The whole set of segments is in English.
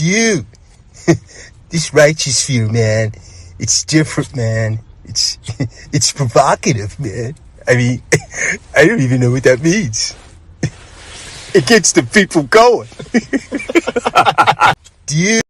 Dude, this righteous fear, man, it's different, man. It's provocative, man. I mean, I don't even know what that means. It gets the people going. Dude.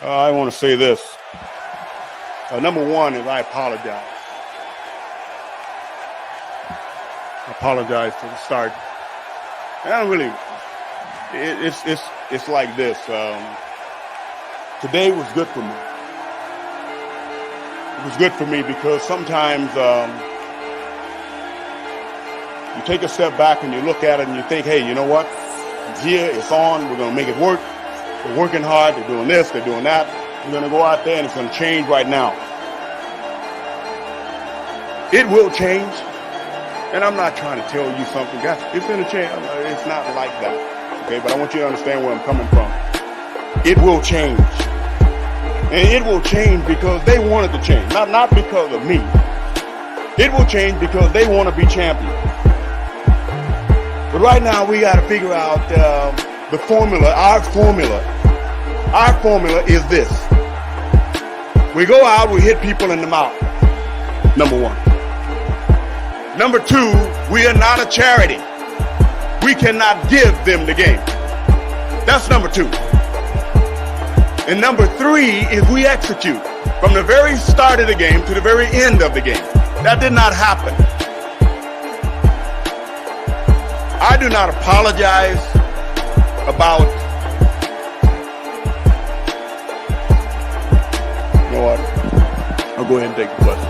I want to say this. Number one is I apologize. I apologize to the start. And I don't really. It's like this. Today was good for me. It was good for me because sometimes you take a step back and you look at it and you think, hey, you know what? It's here. It's on. We're going to make it work. They're working hard. They're doing this. They're doing that. We're going to go out there and it's going to change right now. It will change. And I'm not trying to tell you something. Guys, it's going to change. It's not like that. Okay, but I want you to understand where I'm coming from. It will change. And it will change because they wanted to change. Not because of me. It will change because they want to be champions. But right now we got to figure out the formula, our formula. Our formula is this. We go out, we hit people in the mouth. Number one. Number two, we are not a charity. We cannot give them the game. That's number two. And number three is we execute from the very start of the game to the very end of the game. That did not happen. I do not apologize about, you know what? I'll go ahead and take the question.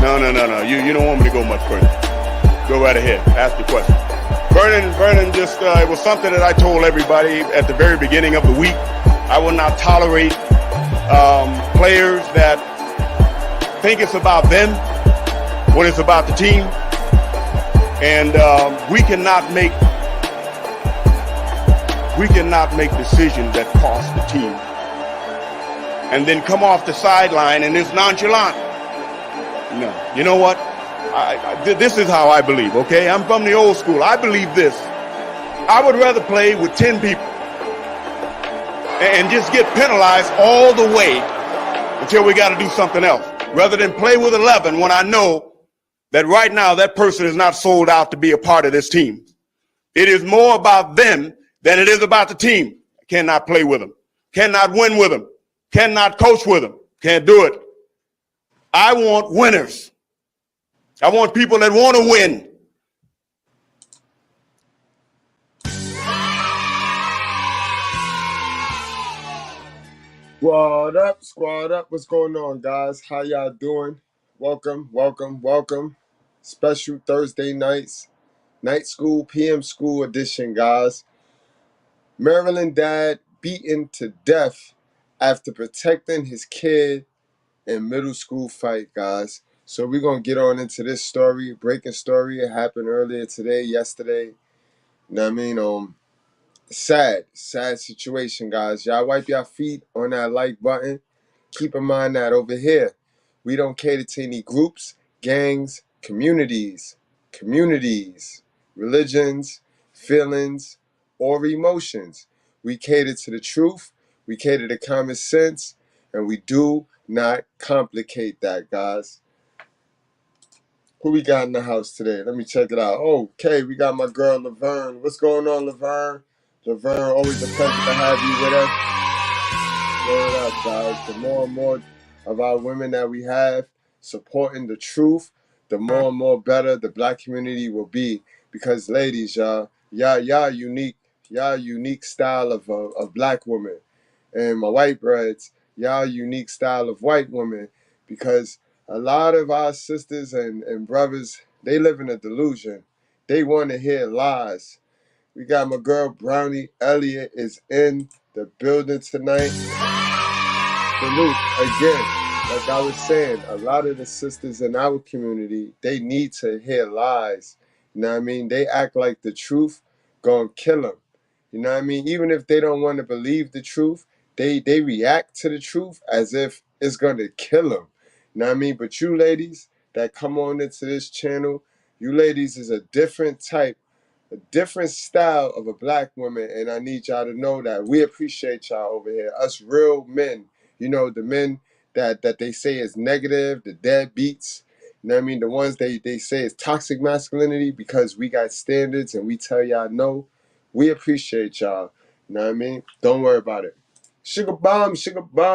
No. You don't want me to go much further. Go right ahead. Ask the question. Vernon just, it was something that I told everybody at the very beginning of the week. I will not tolerate players that think it's about them when it's about the team. And we cannot make decisions that cost the team. And then come off the sideline and it's nonchalant. No. You know what? This is how I believe, okay? I'm from the old school. I believe this. I would rather play with 10 people and just get penalized all the way until we got to do something else, rather than play with 11 when I know that right now that person is not sold out to be a part of this team. It is more about them than it is about the team. I cannot play with them. Cannot win with them. Cannot coach with them. Can't do it. I want winners. I want people that want to win. Squad up, squad up. What's going on, guys? How y'all doing? Welcome, welcome, welcome. Special Thursday nights, night school, PM school edition, guys. Maryland dad beaten to death after protecting his kid in middle school fight, guys. So we're going to get on into this story, breaking story. It happened earlier today, yesterday. You know what I mean? Sad situation, guys. Y'all wipe your feet on that like button. Keep in mind that over here, we don't cater to any groups, gangs, communities, religions, feelings, or emotions. We cater to the truth, we cater to common sense, and we do not complicate that, guys. Who we got in the house today? Let me check it out. Okay, we got my girl Laverne. What's going on, Laverne? Laverne, always a pleasure to have you with us. Word up, guys. The more and more of our women that we have supporting the truth, the more and more better the black community will be. Because ladies, y'all unique. Y'all unique style of black women. And my white breads, y'all unique style of white women. Because a lot of our sisters and brothers, they live in a delusion. They want to hear lies. We got my girl Brownie Elliott is in the building tonight. Salute again. Like I was saying, a lot of the sisters in our community, they need to hear lies. You know what I mean? They act like the truth gonna kill them. You know what I mean? Even if they don't want to believe the truth, they react to the truth as if it's gonna kill them. You know what I mean? But you ladies that come on into this channel, you ladies is a different type, a different style of a black woman, and I need y'all to know that we appreciate y'all over here. Us real men, you know, the men that they say is negative, the deadbeats, you know what I mean? The ones they say is toxic masculinity, because we got standards and we tell y'all no. We appreciate y'all. You know what I mean? Don't worry about it. Sugar Bomb,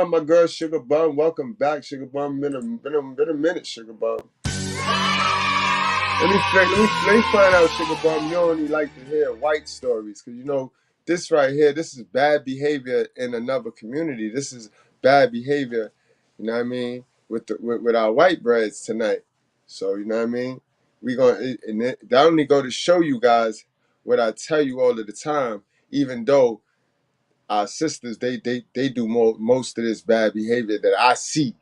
my girl Sugar Bomb. Welcome back, Sugar Bomb. Been a minute, Sugar Bomb. Let me find out, Sugar Bomb. You only like to hear white stories, because you know this right here. This is bad behavior in another community. This is bad behavior. You know what I mean? With our white breads tonight. So you know what I mean? We gonna and that only go to show you guys what I tell you all of the time. Even though our sisters they do most of this bad behavior that I see.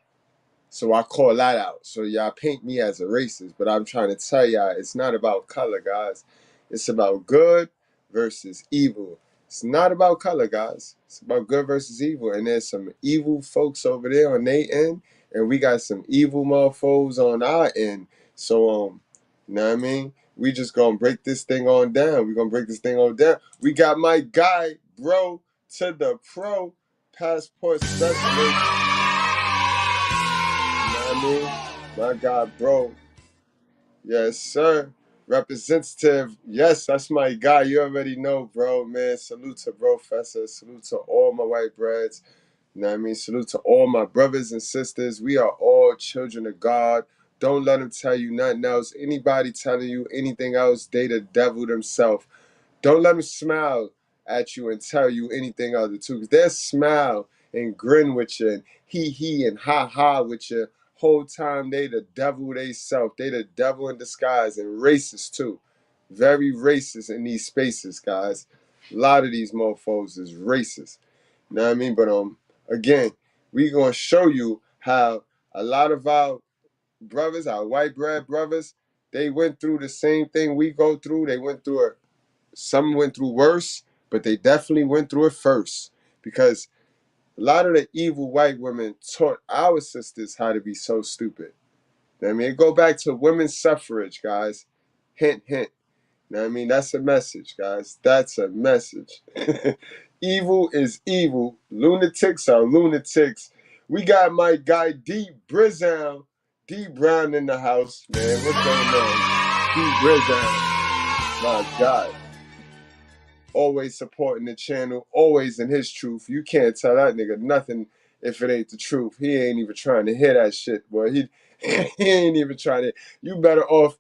So I call that out. So y'all paint me as a racist, but I'm trying to tell y'all it's not about color, guys. It's about good versus evil. It's not about color, guys. It's about good versus evil. And there's some evil folks over there on their end, and we got some evil motherfuckers on our end. So you know what I mean? We just gonna break this thing on down. We gonna break this thing on down. We got my guy, bro, to the pro, passport specialist. I mean, my God, bro. Yes, sir. Representative. Yes, that's my guy. You already know, bro, man. Salute to Professor. Salute to all my white breads. You know what I mean? Salute to all my brothers and sisters. We are all children of God. Don't let them tell you nothing else. Anybody telling you anything else, they the devil themselves. Don't let them smile at you and tell you anything other too. Because they'll smile and grin with you and he and ha ha with you. Whole time they the devil they self. They the devil in disguise, and racist too. Very racist in these spaces, guys. A lot of these mofos is racist. You know what I mean? But again, we gonna show you how a lot of our brothers, our white bread brothers, they went through the same thing we go through. They went through it. Some went through worse, but they definitely went through it first, because a lot of the evil white women taught our sisters how to be so stupid. I mean, go back to women's suffrage, guys. Hint, hint. You know what I mean? That's a message, guys. That's a message. Evil is evil. Lunatics are lunatics. We got my guy D Brizown, D Brown in the house, man. What's going on? D Brizown. My God. Always supporting the channel, always in his truth. You can't tell that nigga nothing if it ain't the truth. He ain't even trying to hear that shit, boy. He ain't even trying to. You better off.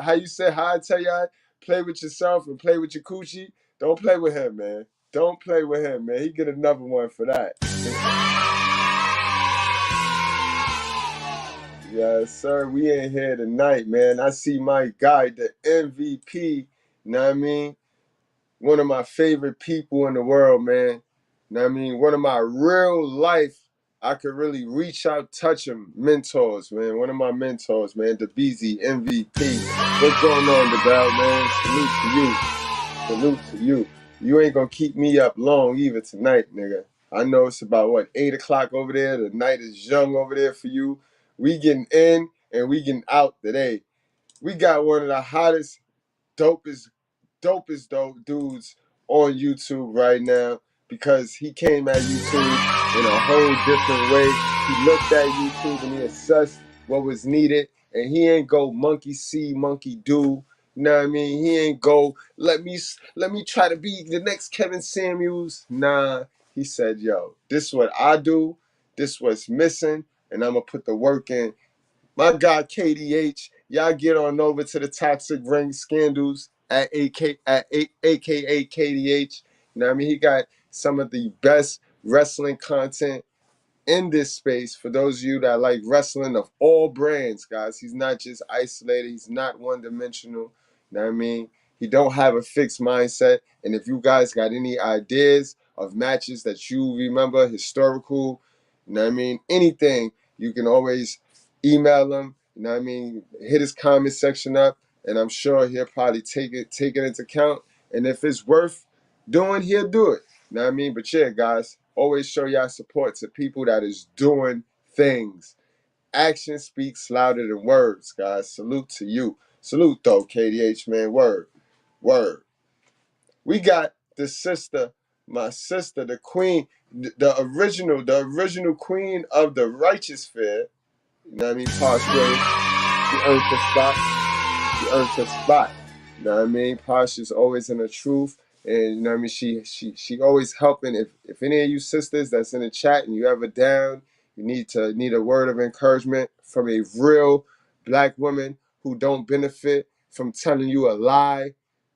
How you say? How I tell y'all? Play with yourself and play with your coochie. Don't play with him, man. Don't play with him, man. He get another one for that. Yes, sir. We in here tonight, man. I see my guy, the MVP. You know what I mean? One of my favorite people in the world, man. You know what I mean? One of my real life, I could really reach out, touch him, mentors, man. One of my mentors, man. The BZ MVP. What's going on, DeBell, man? Salute to you. Salute to you. You ain't gonna keep me up long either tonight, nigga. I know it's about what 8 o'clock over there. The night is young over there for you. We getting in and we getting out today. We got one of the hottest, dopest dudes on YouTube right now because he came at YouTube in a whole different way. He looked at YouTube and he assessed what was needed, and he ain't go monkey see, monkey do. You know what I mean? He ain't go let me try to be the next Kevin Samuels. Nah, he said, "Yo, this is what I do. This what's missing, and I'm gonna put the work in." My guy KDH, y'all get on over to the Toxic Ring Scandals at AKA KDH. You know what I mean? He got some of the best wrestling content in this space for those of you that like wrestling of all brands, guys. He's not just isolated. He's not one-dimensional. You know what I mean? He don't have a fixed mindset. And if you guys got any ideas of matches that you remember, historical, you know what I mean, anything, you can always email him. You know what I mean? Hit his comment section up, and I'm sure he'll probably take it into account. And if it's worth doing, he'll do it. You know what I mean? But yeah, guys, always show y'all support to people that is doing things. Action speaks louder than words, guys. Salute to you. Salute though, KDH, man. Word. Word. We got the sister, my sister, the queen, the original queen of the righteous fair. You know what I mean? Posh Way. She earned the spot. She earned her spot. You know what I mean? Posh is always in the truth. And you know what I mean? She always helping. If any of you sisters that's in the chat and you ever down, you need a word of encouragement from a real black woman who don't benefit from telling you a lie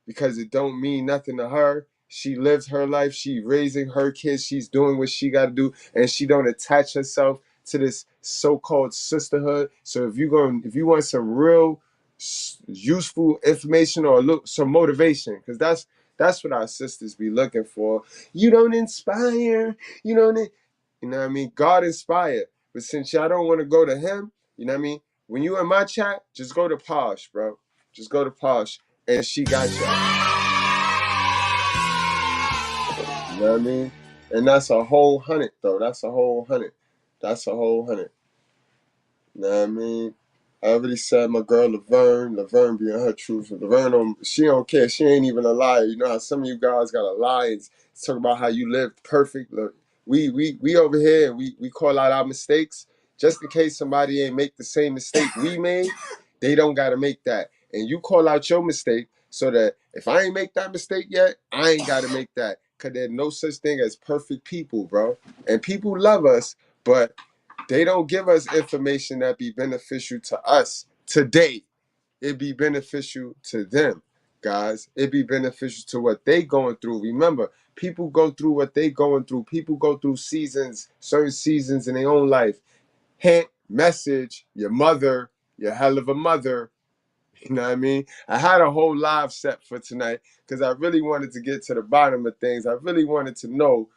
because it don't mean nothing to her. She lives her life. She raising her kids. She's doing what she got to do, and she don't attach herself to this so-called sisterhood. So if you want some real useful information or look some motivation, because that's what our sisters be looking for. You don't inspire, you don't, you know what I mean? God inspired, but since y'all don't want to go to him, you know what I mean? When you in my chat, just go to Posh, bro. Just go to Posh, and she got y'all. You know what I mean? And that's a whole 100 though. That's a whole 100. That's a whole 100. You know what I mean? I already said my girl Laverne being her truth. Laverne, she don't care. She ain't even a liar. You know how some of you guys got to lie and talk about how you lived perfect. Look, we over here, we call out our mistakes. Just in case somebody ain't make the same mistake we made, they don't got to make that. And you call out your mistake so that if I ain't make that mistake yet, I ain't got to make that. Because there's no such thing as perfect people, bro. And people love us, but they don't give us information that be beneficial to us today. It be beneficial to them, guys. It be beneficial to what they going through. Remember, people go through what they going through. People go through seasons, certain seasons in their own life. Hint, message, your mother, your hell of a mother. You know what I mean? I had a whole live set for tonight because I really wanted to get to the bottom of things. I really wanted to know,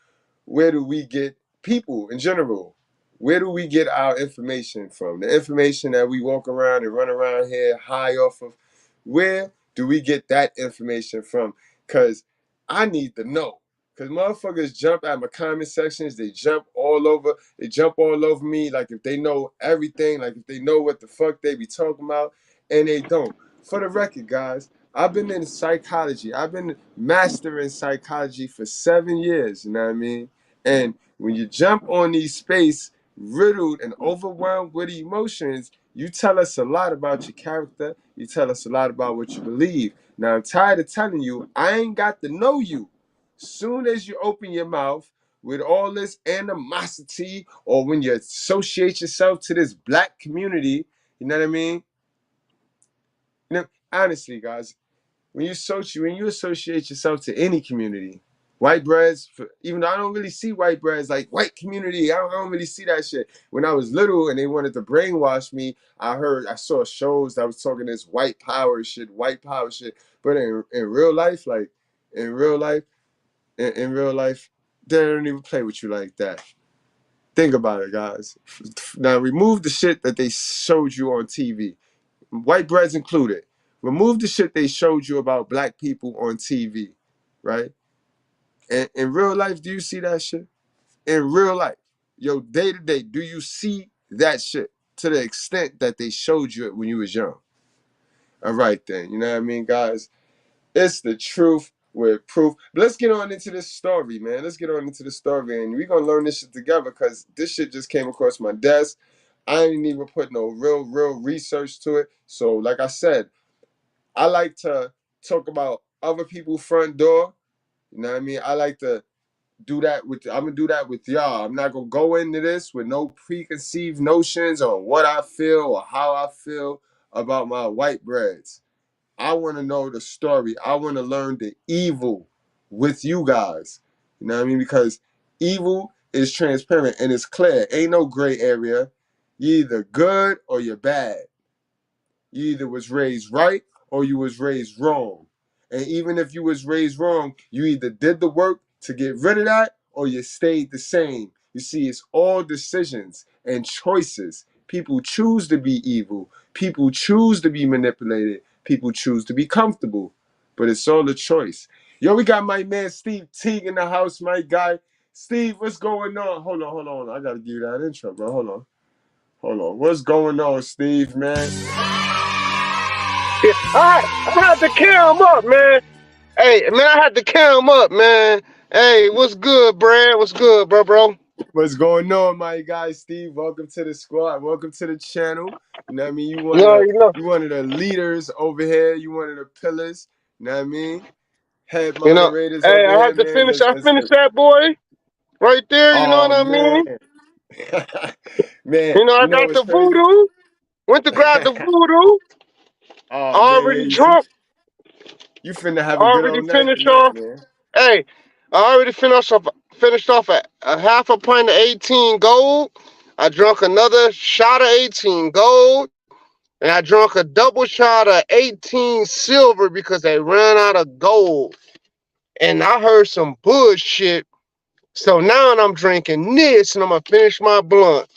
where do we get people in general? Where do we get our information from? The information that we walk around and run around here high off of, where do we get that information from? Because I need to know. Because motherfuckers jump at my comment sections. They jump all over. They jump all over me like if they know everything, like if they know what the fuck they be talking about, and they don't. For the record, guys, I've been in psychology. I've been mastering psychology for 7 years, you know what I mean? And when you jump on these space riddled and overwhelmed with emotions, you tell us a lot about your character. You tell us a lot about what you believe. Now, I'm tired of telling you, I ain't got to know you. Soon as you open your mouth with all this animosity, or when you associate yourself to this black community, you know what I mean? You know, honestly, guys, when you associate yourself to any community, White breads, even though I don't really see white breads like white community, I don't really see that shit. When I was little and they wanted to brainwash me, I saw shows that was talking this white power shit, But in real life, like in real life, in real life, they don't even play with you like that. Think about it, guys. Now remove the shit that they showed you on TV, white breads included. Remove the shit they showed you about black people on TV, right? And in real life, do you see that shit? In real life, yo, day to day, do you see that shit to the extent that they showed you it when you was young? All right, then. You know what I mean, guys? It's the truth with proof. But let's get on into this story, man. Let's get on into the story, and we're gonna learn this shit together because this shit just came across my desk. I ain't even put no real research to it. So, like I said, I like to talk about other people's front door. You know what I mean? I like to I'm gonna do that with y'all. I'm not gonna go into this with no preconceived notions on what I feel or how I feel about my white breads. I want to know the story. I want to learn the evil with you guys. You know what I mean? Because evil is transparent and it's clear. Ain't no gray area. You're either good or you're bad. You either was raised right or you was raised wrong. And even if you was raised wrong, you either did the work to get rid of that or you stayed the same. You see, it's all decisions and choices. People choose to be evil. People choose to be manipulated. People choose to be comfortable. But it's all a choice. Yo, we got my man Steve Teague in the house, my guy. Steve, what's going on? Hold on. I gotta give you that intro, bro. Hold on. What's going on, Steve, man? I had to carry him up, man. Hey, man, I had to carry him up, man. Hey, what's good, Brad? What's good, bro? What's going on, my guy Steve? Welcome to the squad. Welcome to the channel. You know what I mean? You know, You one of the leaders over here. You one of the pillars. You know what I mean? Head you know. moderators Hey, over I here, had to man. finish. I finished that boy right there. You know what Oh I man. mean? Man, You know, I you know got what's the crazy? voodoo. Went to grab the voodoo. Oh man, Already drunk. you finna have a good Already old night finished tonight, off. man. Hey, I already finished off a half a pint of 18 gold. I drunk another shot of 18 gold. And I drunk a double shot of 18 silver because they ran out of gold. And I heard some bullshit. So now I'm drinking this and I'm going to finish my blunt.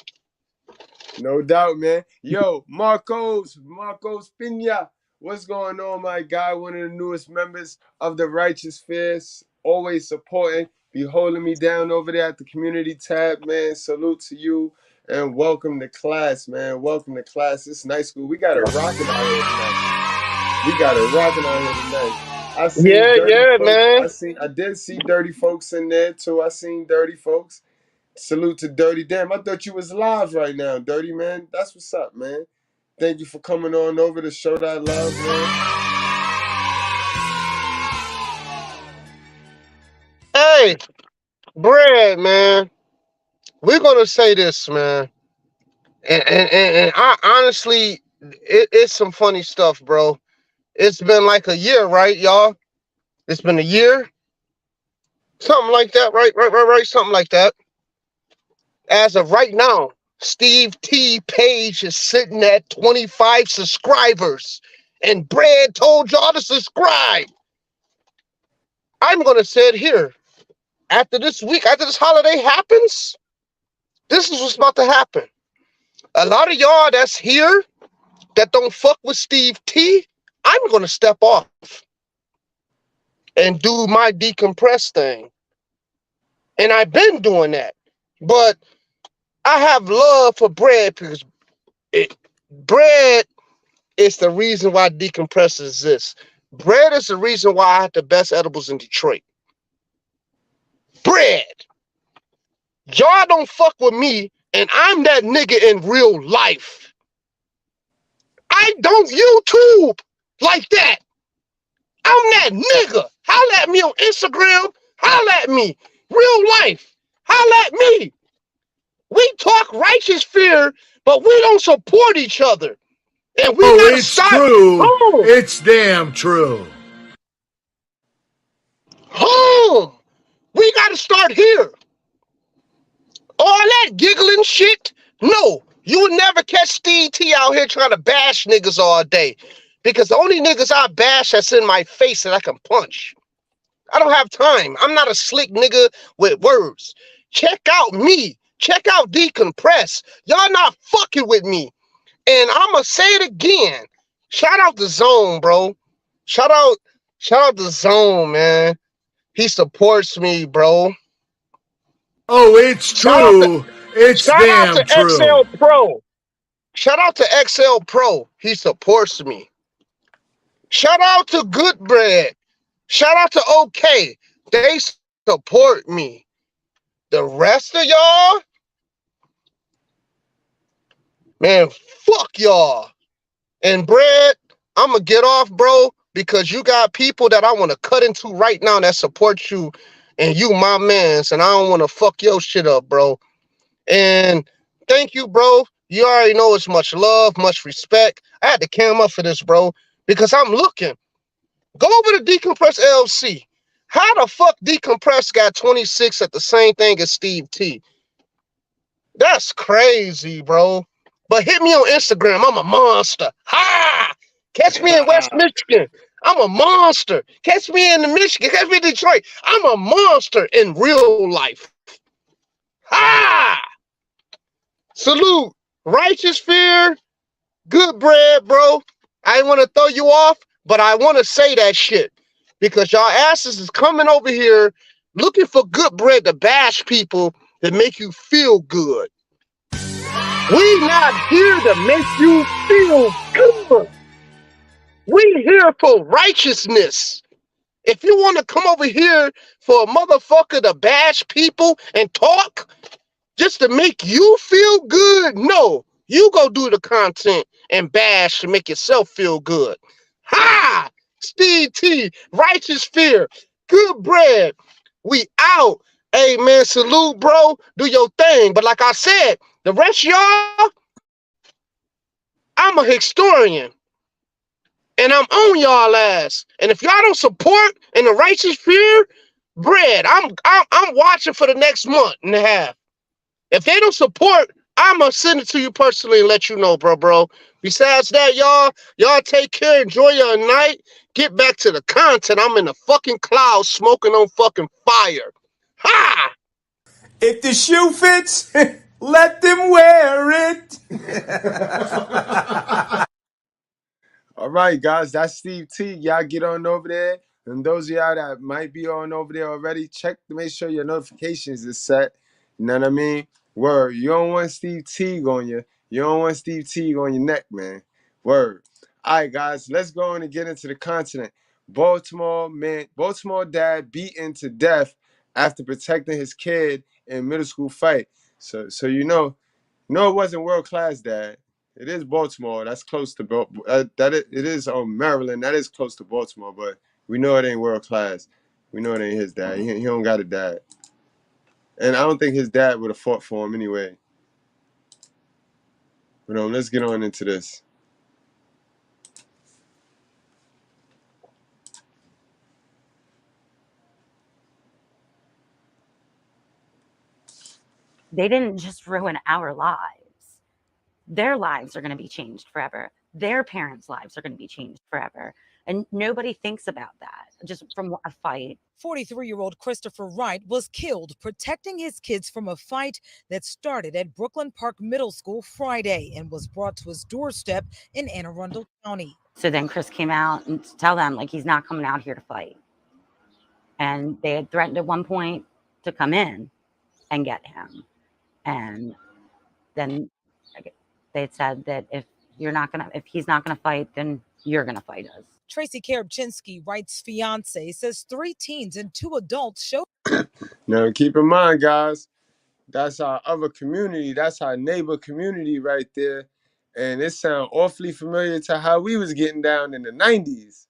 No doubt, man. Yo, Marcos Pina. What's going on, my guy? One of the newest members of the Righteous Fears. Always supporting. Be holding me down over there at the community tab, man. Salute to you. And welcome to class, man. Welcome to class. It's night school. We got a rocking out here tonight. I seen dirty Yeah, folks. man. I did see dirty folks in there too. I seen dirty folks. Salute to Dirty. Damn, I thought you was live right now, Dirty, man. That's what's up, man. Thank you for coming on over to show that love, man. Hey, Brad, man. We're going to say this, man. And I honestly, it's some funny stuff, bro. It's been like a year, right, y'all? It's been a year. Something like that, right. Something like that. As of right now, Steve T page is sitting at 25 subscribers. And Brad told y'all to subscribe. I'm going to say it here. After this holiday happens, this is what's about to happen. A lot of y'all that's here that don't fuck with Steve T, I'm going to step off and do my decompress thing. And I've been doing that. But I have love for Brad because Brad is the reason why decompress exists. Bread is the reason why I had the best edibles in Detroit. Bread. Y'all don't fuck with me, and I'm that nigga in real life. I don't YouTube like that. I'm that nigga. Holla at me on Instagram. Holla at me. Real life. Holla at me. We talk righteous fear, but we don't support each other. And we gotta It's start true. home. It's damn true. Home. We got to start here. All that giggling shit, no. You would never catch Steve T out here trying to bash niggas all day. Because the only niggas I bash that's in my face that I can punch. I don't have time. I'm not a slick nigga with words. Check out me. Check out Decompress. Y'all not fucking with me. And I'ma say it again. Shout out the Zone, bro. Shout out the Zone, man. He supports me, bro. Oh, it's true. It's Shout out damn to true. XL Pro. Shout out to XL Pro. He supports me. Shout out to Goodbread. Shout out to OK. They support me. The rest of y'all, man, fuck y'all. And Bread, I'm going to get off, bro, because you got people that I want to cut into right now that support you, and you my mans, and I don't want to fuck your shit up, bro. And thank you, bro. You already know it's much love, much respect. I had to cam up for this, bro, because I'm looking. Go over to Decompress LC. How the fuck Decompress got 26 at the same thing as Steve T? That's crazy, bro. But hit me on Instagram. I'm a monster. Ha! Catch me in West Michigan. I'm a monster. Catch me in Michigan. Catch me in Detroit. I'm a monster in real life. Ha! Salute. Righteous Fear. Goodbread, bro. I ain't want to throw you off, but I want to say that shit. Because y'all asses is coming over here looking for Goodbread to bash people that make you feel good. We not here to make you feel good. We here for righteousness. If you want to come over here for a motherfucker to bash people and talk just to make you feel good, no. You go do the content and bash to make yourself feel good. Ha! Steve T, Righteous Fear, Goodbread. We out. Hey, man, salute, bro. Do your thing. But like I said, the rest of y'all, I'm a historian. And I'm on y'all ass. And if y'all don't support in the Righteous Fear, Bread, I'm watching for the next month and a half. If they don't support, I'm going to send it to you personally and let you know, bro. Besides that, y'all take care. Enjoy your night. Get back to the content. I'm in the fucking clouds smoking on fucking fire. Ha! If the shoe fits, let them wear it. All right, guys, that's Steve T. Y'all get on over there. And those of y'all that might be on over there already, check to make sure your notifications is set. You know what I mean? Word. You don't want Steve T on you. You don't want Steve T on your neck, man. Word. All right, guys, let's go on and get into the continent. Baltimore dad beaten to death after protecting his kid in middle school fight. So no, it wasn't world class, Dad. It is Baltimore. That's close to it is Maryland. That is close to Baltimore, but we know it ain't world class. We know it ain't his dad. He don't got a dad, and I don't think his dad would have fought for him anyway. But let's get on into this. They didn't just ruin our lives. Their lives are going to be changed forever. Their parents' lives are going to be changed forever. And nobody thinks about that just from a fight. 43-year-old Christopher Wright was killed protecting his kids from a fight that started at Brooklyn Park Middle School Friday and was brought to his doorstep in Anne Arundel County. So then Chris came out and tell them like he's not coming out here to fight. And they had threatened at one point to come in and get him. And then they had said that if he's not gonna fight, then you're gonna fight us. Tracy Karabczynski, Wright's fiancée, says 3 teens and 2 adults showed. Now keep in mind, guys, that's our other community. That's our neighbor community right there. And it sounds awfully familiar to how we was getting down in the 90s.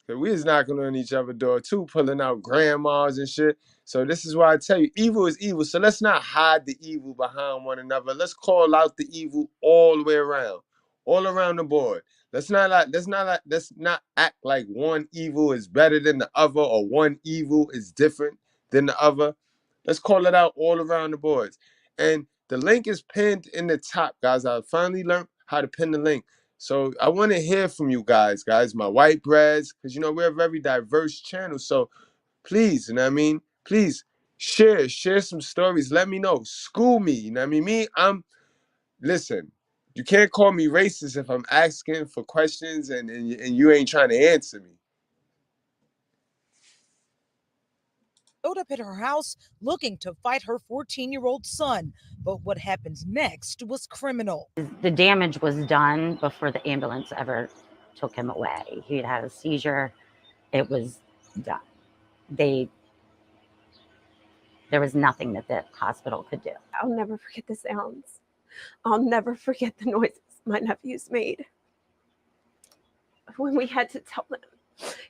Because we was knocking on each other's door too, pulling out grandmas and shit. So this is why I tell you, evil is evil. So let's not hide the evil behind one another. Let's call out the evil all the way around, all around the board. Let's not act like one evil is better than the other or one evil is different. than the other. Let's call it out all around the boards. And the link is pinned in the top, guys. I finally learned how to pin the link. So I want to hear from you guys, my white breads, because, you know, we're a very diverse channel. So please, you know what I mean? Please share some stories. Let me know. School me, you know what I mean? Listen, you can't call me racist if I'm asking for questions and you ain't trying to answer me. Showed up at her house looking to fight her 14-year-old son. But what happened next was criminal. The damage was done before the ambulance ever took him away. He had had a seizure. It was done. There was nothing that the hospital could do. I'll never forget the sounds. I'll never forget the noises my nephews made when we had to tell them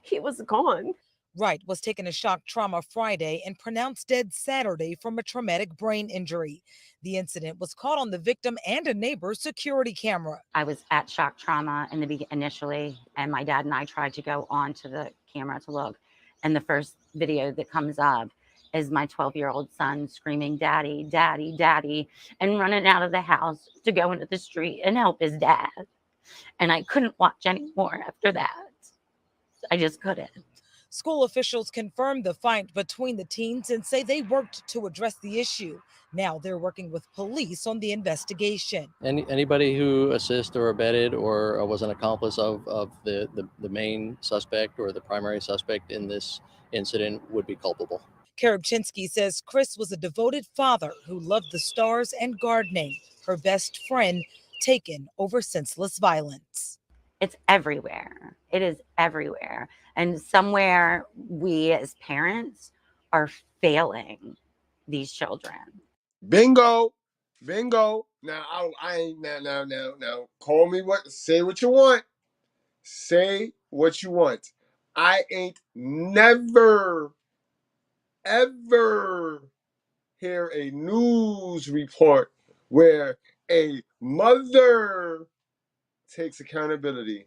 he was gone. Wright was taken to shock trauma Friday and pronounced dead Saturday from a traumatic brain injury. The incident was caught on the victim and a neighbor's security camera. I was at shock trauma initially, and my dad and I tried to go onto the camera to look. And the first video that comes up is my 12-year-old son screaming, "Daddy, Daddy, Daddy," and running out of the house to go into the street and help his dad. And I couldn't watch anymore after that. I just couldn't. School officials confirmed the fight between the teens and say they worked to address the issue. Now they're working with police on the investigation. Anybody who assisted or abetted or was an accomplice of the main suspect or the primary suspect in this incident would be culpable. Karabchinsky says Chris was a devoted father who loved the stars and gardening. Her best friend taken over senseless violence. It's everywhere. It is everywhere. And somewhere we as parents are failing these children. Bingo. Bingo. Now, I ain't, now. Call me say what you want. Say what you want. I ain't never, ever hear a news report where a mother takes accountability.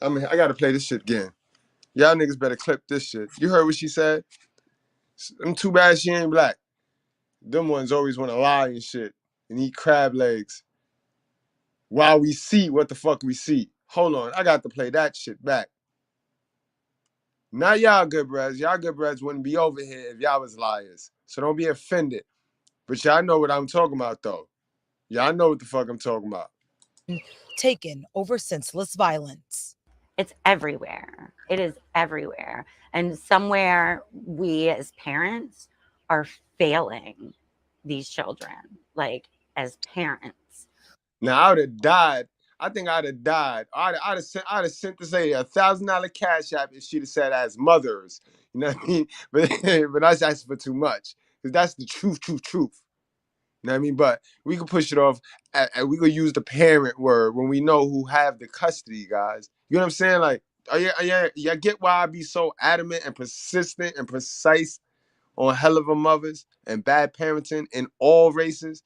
I mean, I gotta play this shit again. Y'all niggas better clip this shit. You heard what she said? I'm too bad she ain't black. Them ones always want to lie and shit and eat crab legs while we see what the fuck we see. Hold on, I got to play that shit back. Not y'all Goodbreads. Y'all Goodbreads wouldn't be over here if y'all was liars. So don't be offended. But y'all know what I'm talking about, though. Y'all know what the fuck I'm talking about. Taken over senseless violence. It's everywhere. It is everywhere. And somewhere we as parents are failing these children, like as parents. Now, I would have died. I think I'd have died. I'd have sent this lady $1,000 cash app if she'd have said as mothers. You know what I mean? But that's asking for too much. Because that's the truth. You know what I mean? But we can push it off. And we could use the parent word when we know who have the custody, guys. You know what I'm saying? Like, y'all get why I be so adamant and persistent and precise on hell of a mothers and bad parenting in all races?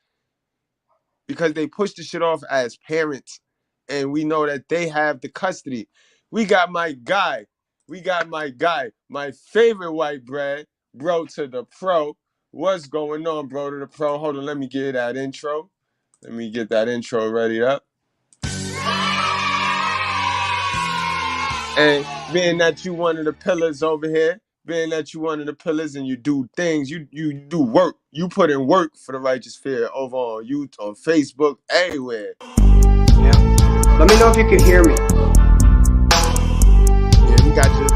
Because they push the shit off as parents. And we know that they have the custody. We got my guy. My favorite white bread, bro to the pro. What's going on, bro to the pro? Hold on, let me get that intro. Let me get that intro ready up. And being that you one of the pillars over here, being that you one of the pillars and you do things, you do work. You put in work for the righteous fear over on YouTube, on Facebook, everywhere. Yeah. Let me know if you can hear me. Yeah, we got you.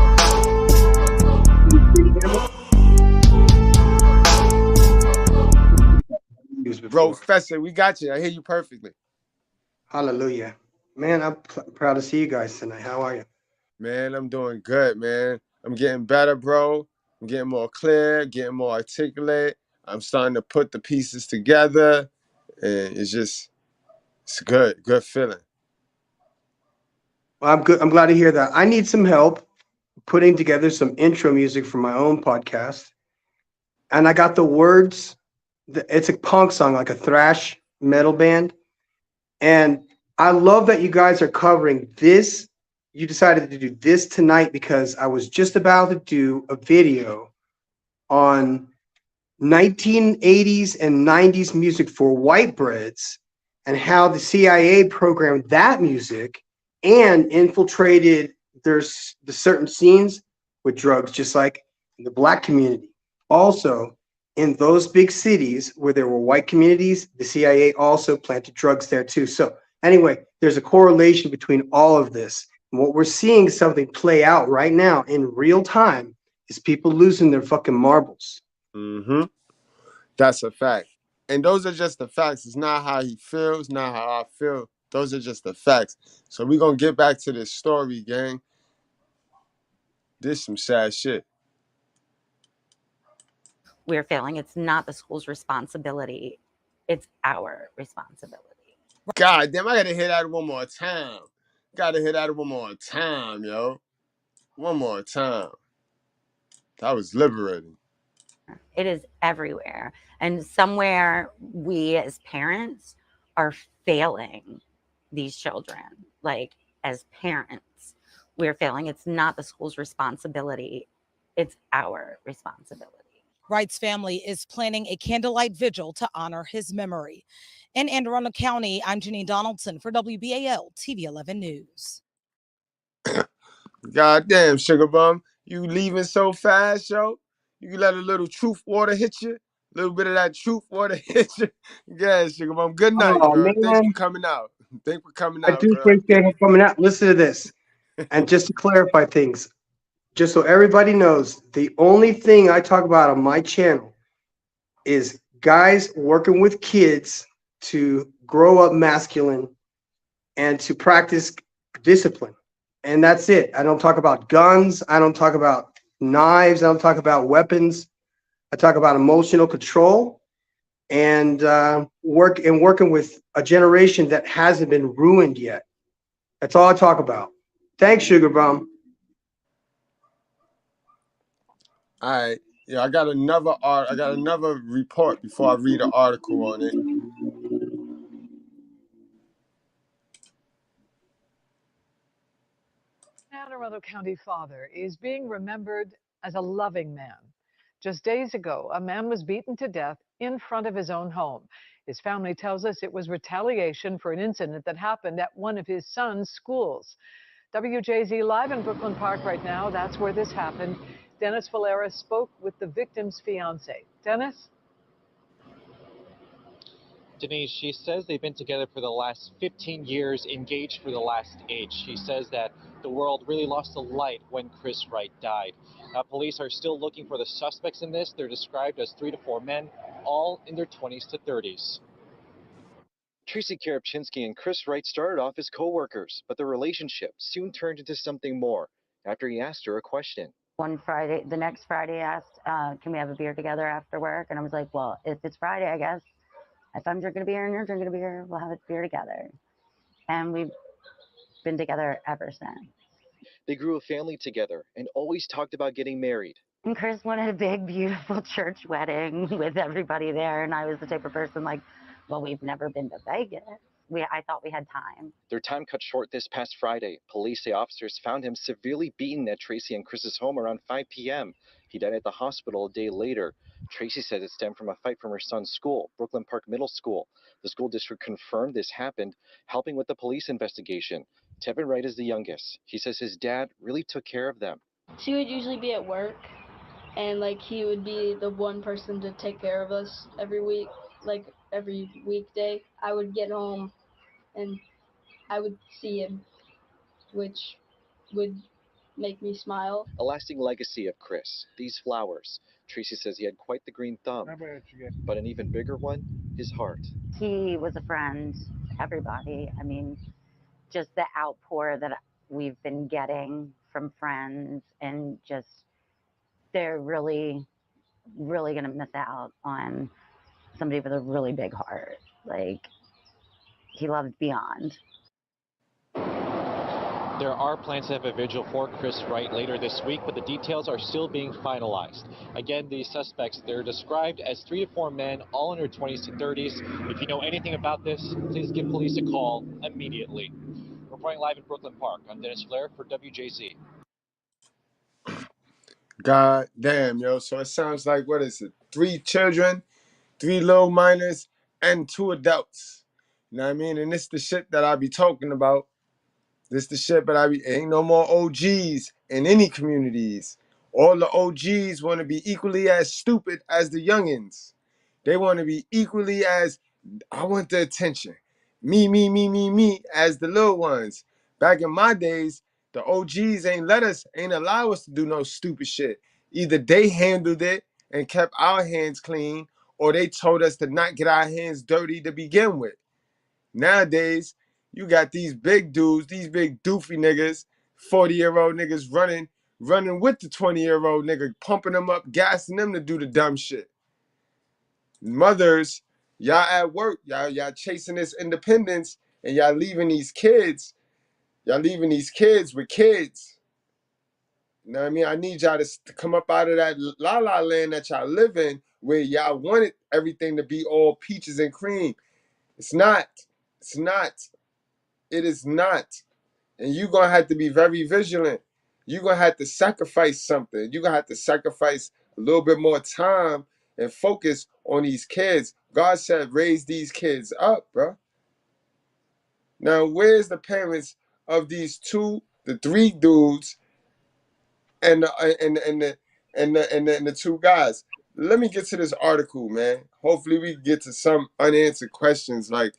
Bro, Professor, we got you. I hear you perfectly. Hallelujah. Man, I'm proud to see you guys tonight. How are you? Man, I'm doing good, man. I'm getting better, bro. I'm getting more clear, getting more articulate. I'm starting to put the pieces together. And it's good. Good feeling. Well, I'm good. I'm glad to hear that. I need some help putting together some intro music for my own podcast. And I got the words. It's a punk song, like a thrash metal band. And I love that you guys are covering this you decided to do this tonight because I was just about to do a video on 1980s and 90s music for white breads and how the CIA programmed that music and infiltrated the certain scenes with drugs, just like in the black community. Also, in those big cities where there were white communities, the CIA also planted drugs there too. So anyway, there's a correlation between all of this. And what we're seeing something play out right now in real time is people losing their fucking marbles. Mm-hmm. That's a fact. And those are just the facts. It's not how he feels, not how I feel. Those are just the facts. So we're going to get back to this story, gang. This some sad shit. We're failing. It's not the school's responsibility. It's our responsibility. God damn, I got to hear that one more time. Got to hear that one more time, yo. One more time. That was liberating. It is everywhere. And somewhere we as parents are failing these children. Like, as parents, we're failing. It's not the school's responsibility. It's our responsibility. Wright's family is planning a candlelight vigil to honor his memory. In Anne Arundel County, I'm Janine Donaldson for WBAL TV 11 News. God damn, Sugar Bum. You leaving so fast, yo? You let a little truth water hit you? A little bit of that truth water hit you? Yeah, Sugar Bum. Good night, Oh, girl. Thanks for man. coming out. Thanks for coming I out, do girl. appreciate him coming out. Listen to this. And just to clarify things, just so everybody knows, the only thing I talk about on my channel is guys working with kids to grow up masculine and to practice discipline. And that's it. I don't talk about guns. I don't talk about knives. I don't talk about weapons. I talk about emotional control and working with a generation that hasn't been ruined yet. That's all I talk about. Thanks, Sugar Bum. All right. Yeah, I got another report before I read an article on it. Anne Arundel County father is being remembered as a loving man. Just days ago, a man was beaten to death in front of his own home. His family tells us it was retaliation for an incident that happened at one of his son's schools. WJZ live in Brooklyn Park right now. That's where this happened. Dennis Valera spoke with the victim's fiance. Dennis? Denise, she says they've been together for the last 15 years, engaged for the last 8. She says that the world really lost the light when Chris Wright died. Police are still looking for the suspects in this. They're described as 3 to 4 men, all in their 20s to 30s. Tracy Karapchinsky and Chris Wright started off as co-workers, but their relationship soon turned into something more after he asked her a question. The next Friday asked, can we have a beer together after work? And I was like, well, if it's Friday, I guess. If I'm drinking a beer and you're drinking a beer, we'll have a beer together. And we've been together ever since. They grew a family together and always talked about getting married. And Chris wanted a big, beautiful church wedding with everybody there. And I was the type of person like, well, we've never been to Vegas. I thought we had time. Their time cut short this past Friday. Police say officers found him severely beaten at Tracy and Chris's home around 5 p.m. He died at the hospital a day later. Tracy says it stemmed from a fight from her son's school, Brooklyn Park Middle School. The school district confirmed this happened, helping with the police investigation. Tevin Wright is the youngest. He says his dad really took care of them. She would usually be at work, and he would be the one person to take care of us every week, every weekday. I would get home and I would see him, which would make me smile. A lasting legacy of Chris, these flowers. Tracy says he had quite the green thumb, but an even bigger one, his heart. He was a friend to everybody. I mean, just the outpour that we've been getting from friends, and just they're really, really going to miss out on somebody with a really big heart. He loved beyond. There are plans to have a vigil for Chris Wright later this week, but the details are still being finalized. Again, the suspects, they're described as 3 to 4 men, all in their 20s to 30s. If you know anything about this, please give police a call immediately. Reporting live in Brooklyn Park, I'm Dennis Flair for WJZ. God damn, yo. So it sounds like, what is it? 3 children, 3 little minors, and 2 adults. You know what I mean? And this the shit that I be talking about. This the shit, but ain't no more OGs in any communities. All the OGs want to be equally as stupid as the youngins. They want to be equally as, I want the attention. Me, as the little ones. Back in my days, the OGs ain't allow us to do no stupid shit. Either they handled it and kept our hands clean, or they told us to not get our hands dirty to begin with. Nowadays, you got these big dudes, these big doofy niggas, 40-year-old niggas running with the 20-year-old nigga, pumping them up, gassing them to do the dumb shit. Mothers, y'all at work, y'all chasing this independence, and y'all leaving these kids with kids. You know what I mean? I need y'all to come up out of that la-la land that y'all live in, where y'all wanted everything to be all peaches and cream. It's not. It's not. It is not. And you're going to have to be very vigilant. You're going to have to sacrifice something. You're going to have to sacrifice a little bit more time and focus on these kids. God said, raise these kids up, bro. Now, where's the parents of these the 3 dudes and the 2 guys? Let me get to this article, man. Hopefully we can get to some unanswered questions like,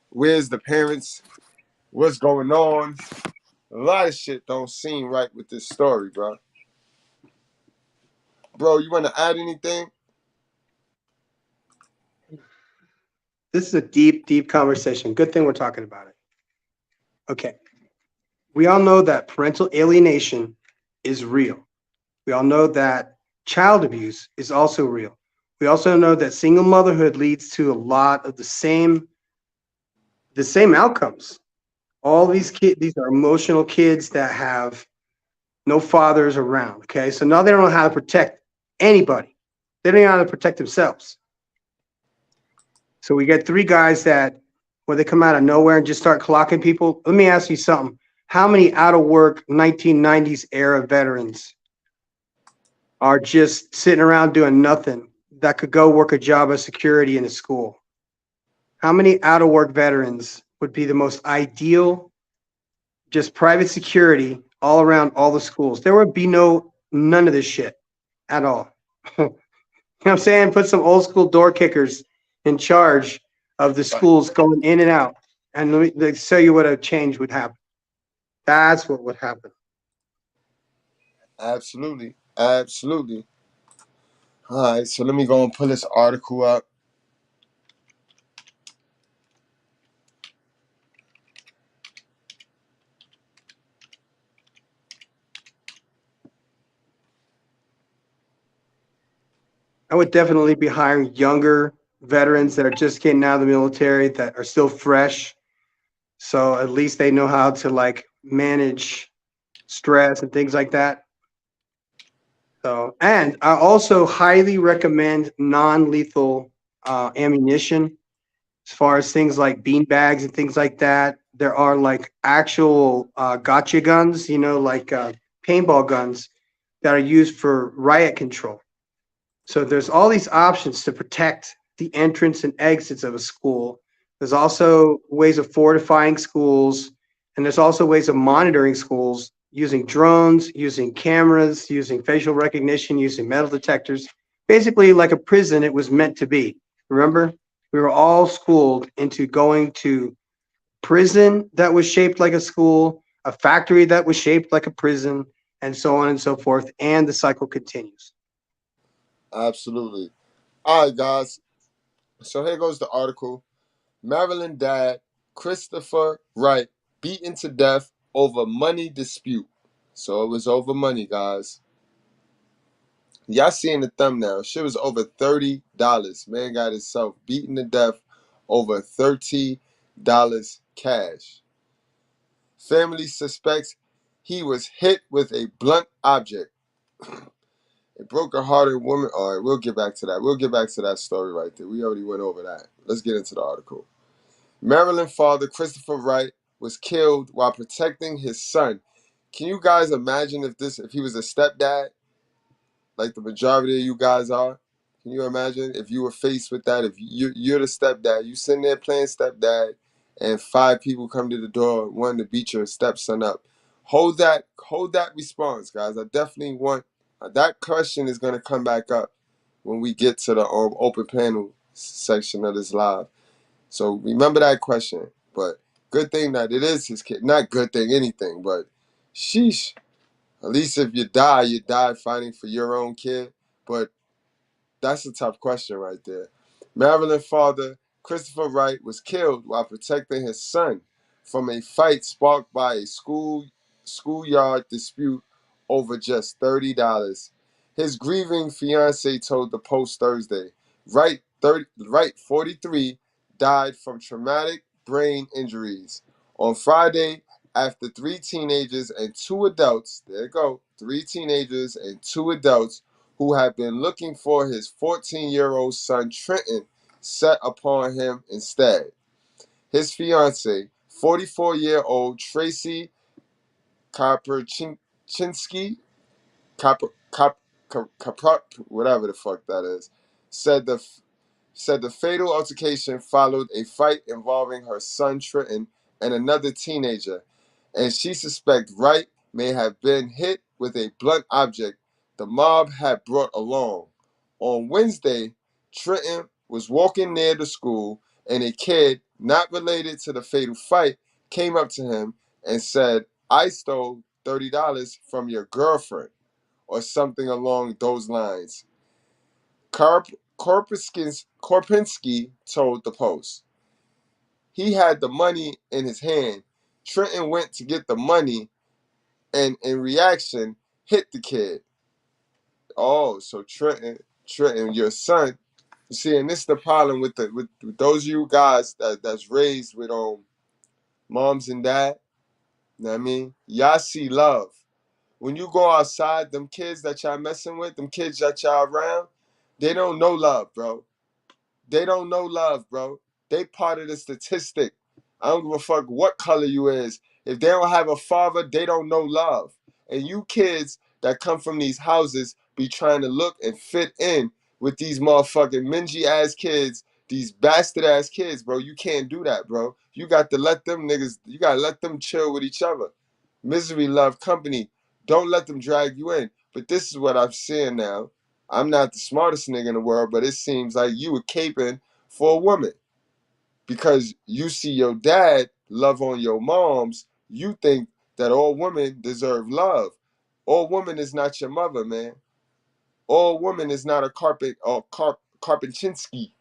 where's the parents? What's going on? A lot of shit don't seem right with this story, bro. Bro, you want to add anything? This is a deep, deep conversation. Good thing we're talking about it. Okay. We all know that parental alienation is real. We all know that child abuse is also real. We also know that single motherhood leads to a lot of the same outcomes. All these kids, these are emotional kids that have no fathers around. Okay. So now they don't know how to protect anybody. They don't know how to protect themselves. So we get 3 guys that, when they come out of nowhere and just start clocking people. Let me ask you something. How many out of work 1990s era veterans are just sitting around doing nothing that could go work a job as security in a school? How many out of work veterans would be the most ideal, just private security all around all the schools? There would be none of this shit at all. You know what I'm saying? Put some old school door kickers in charge of the schools going in and out. And let me show you what a change would happen. That's what would happen. Absolutely. Absolutely. All right, so let me go and pull this article up. I would definitely be hiring younger veterans that are just getting out of the military that are still fresh. So at least they know how to like manage stress and things like that. So, and I also highly recommend non-lethal ammunition as far as things like bean bags and things like that. There are like actual gotcha guns, like paintball guns that are used for riot control. So there's all these options to protect the entrance and exits of a school. There's also ways of fortifying schools, and there's also ways of monitoring schools using drones, using cameras, using facial recognition, using metal detectors. Basically, like a prison it was meant to be. Remember? We were all schooled into going to prison that was shaped like a school, a factory that was shaped like a prison, and so on and so forth, and the cycle continues. Absolutely. All right, guys. So here goes the article. Maryland dad Christopher Wright beaten to death over money dispute. So it was over money, guys. Y'all seeing the thumbnail. Shit was over $30. Man got himself beaten to death over $30 cash. Family suspects he was hit with a blunt object. A broken-hearted woman. All right, we'll get back to that. We'll get back to that story right there. We already went over that. Let's get into the article. Maryland father Christopher Wright was killed while protecting his son. Can you guys imagine if he was a stepdad, like the majority of you guys are? Can you imagine if you were faced with that? If you're the stepdad, you sitting there playing stepdad, and 5 people come to the door wanting to beat your stepson up. Hold that response, guys. I definitely want that question is gonna come back up when we get to the open panel section of this live. So remember that question. But good thing that it is his kid. Not good thing anything, but sheesh. At least if you die fighting for your own kid. But that's a tough question right there. Maryland father Christopher Wright was killed while protecting his son from a fight sparked by a schoolyard dispute over just $30. His grieving fiancée told the Post Thursday. Wright, 43, died from traumatic brain injuries. On Friday, after 3 teenagers and 2 adults, there you go, 3 teenagers and 2 adults who had been looking for his 14-year-old son Trenton, set upon him instead. His fiancée, 44-year-old Tracy Koperchinsky, whatever the fuck that is, said the fatal altercation followed a fight involving her son Trenton and another teenager, and she suspects Wright may have been hit with a blunt object the mob had brought along. On Wednesday, Trenton was walking near the school, and a kid not related to the fatal fight came up to him and said, "I stole $30 from your girlfriend," or something along those lines. Korpinski told the Post. He had the money in his hand. Trenton went to get the money and in reaction hit the kid. Oh, so Trenton, your son. You see, and this is the problem with those of you guys that's raised with moms and dad. You know what I mean? Y'all see love. When you go outside, them kids that y'all messing with, them kids that y'all around, they don't know love, bro. They don't know love, bro. They part of the statistic. I don't give a fuck what color you is. If they don't have a father, they don't know love. And you kids that come from these houses be trying to look and fit in with these motherfucking mingy ass kids, these bastard ass kids, bro. You can't do that, bro. You got to let them niggas, you got to let them chill with each other. Misery love company. Don't let them drag you in. But this is what I'm seeing now. I'm not the smartest nigga in the world, but it seems like you were caping for a woman because you see your dad love on your moms. You think that all women deserve love. All woman is not your mother, man. All woman is not a Karpinchinsky.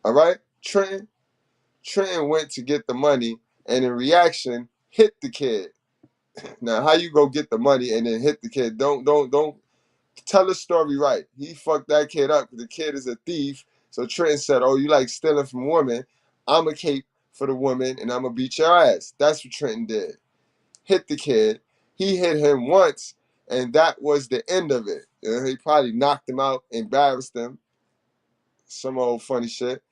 All right, Trenton went to get the money and in reaction hit the kid. Now, how you go get the money and then hit the kid? Don't tell the story right. He fucked that kid up because the kid is a thief. So Trenton said, "Oh, you like stealing from women? I'm a cape for the woman and I'm gonna beat your ass." That's what Trenton did. Hit the kid. He hit him once, and that was the end of it. He probably knocked him out, embarrassed him. Some old funny shit.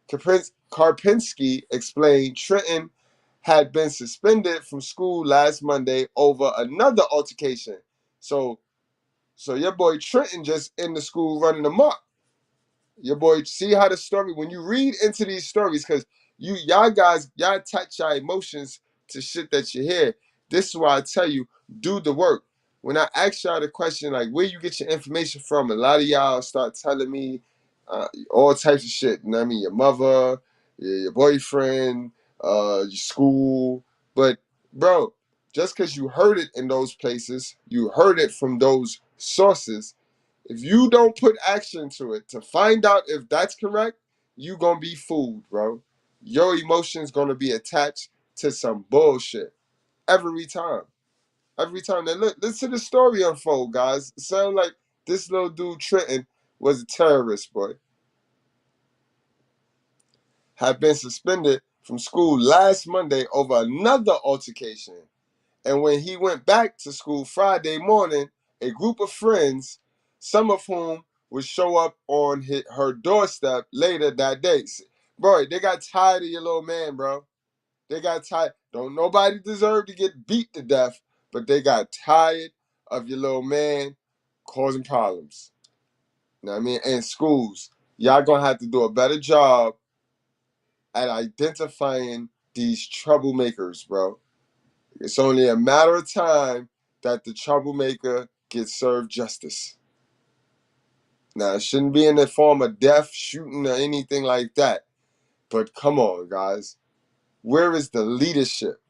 Karpinski explained Trenton had been suspended from school last Monday over another altercation. So your boy Trenton just in the school running amok. Your boy, see how the story, when you read into these stories, because y'all guys, y'all attach your emotions to shit that you hear. This is why I tell you, do the work. When I ask y'all the question, like, where you get your information from, a lot of y'all start telling me all types of shit. You know what I mean? Your mother, your boyfriend, your school. But, bro, just because you heard it in those places, you heard it from those sources, if you don't put action to it to find out if that's correct, you gonna be fooled, bro. Your emotions gonna be attached to some bullshit every time. Every time. Now look, listen to the story unfold, guys. It sounds like this little dude Trenton was a terrorist, boy. Had been suspended from school last Monday over another altercation. And when he went back to school Friday morning, a group of friends, some of whom would show up on her doorstep later that day. Bro, they got tired of your little man, bro. They got tired. Don't nobody deserve to get beat to death, but they got tired of your little man causing problems. You know what I mean? And schools, y'all gonna have to do a better job at identifying these troublemakers, bro. It's only a matter of time that the troublemaker gets served justice. Now, it shouldn't be in the form of death, shooting, or anything like that. But come on, guys. Where is the leadership?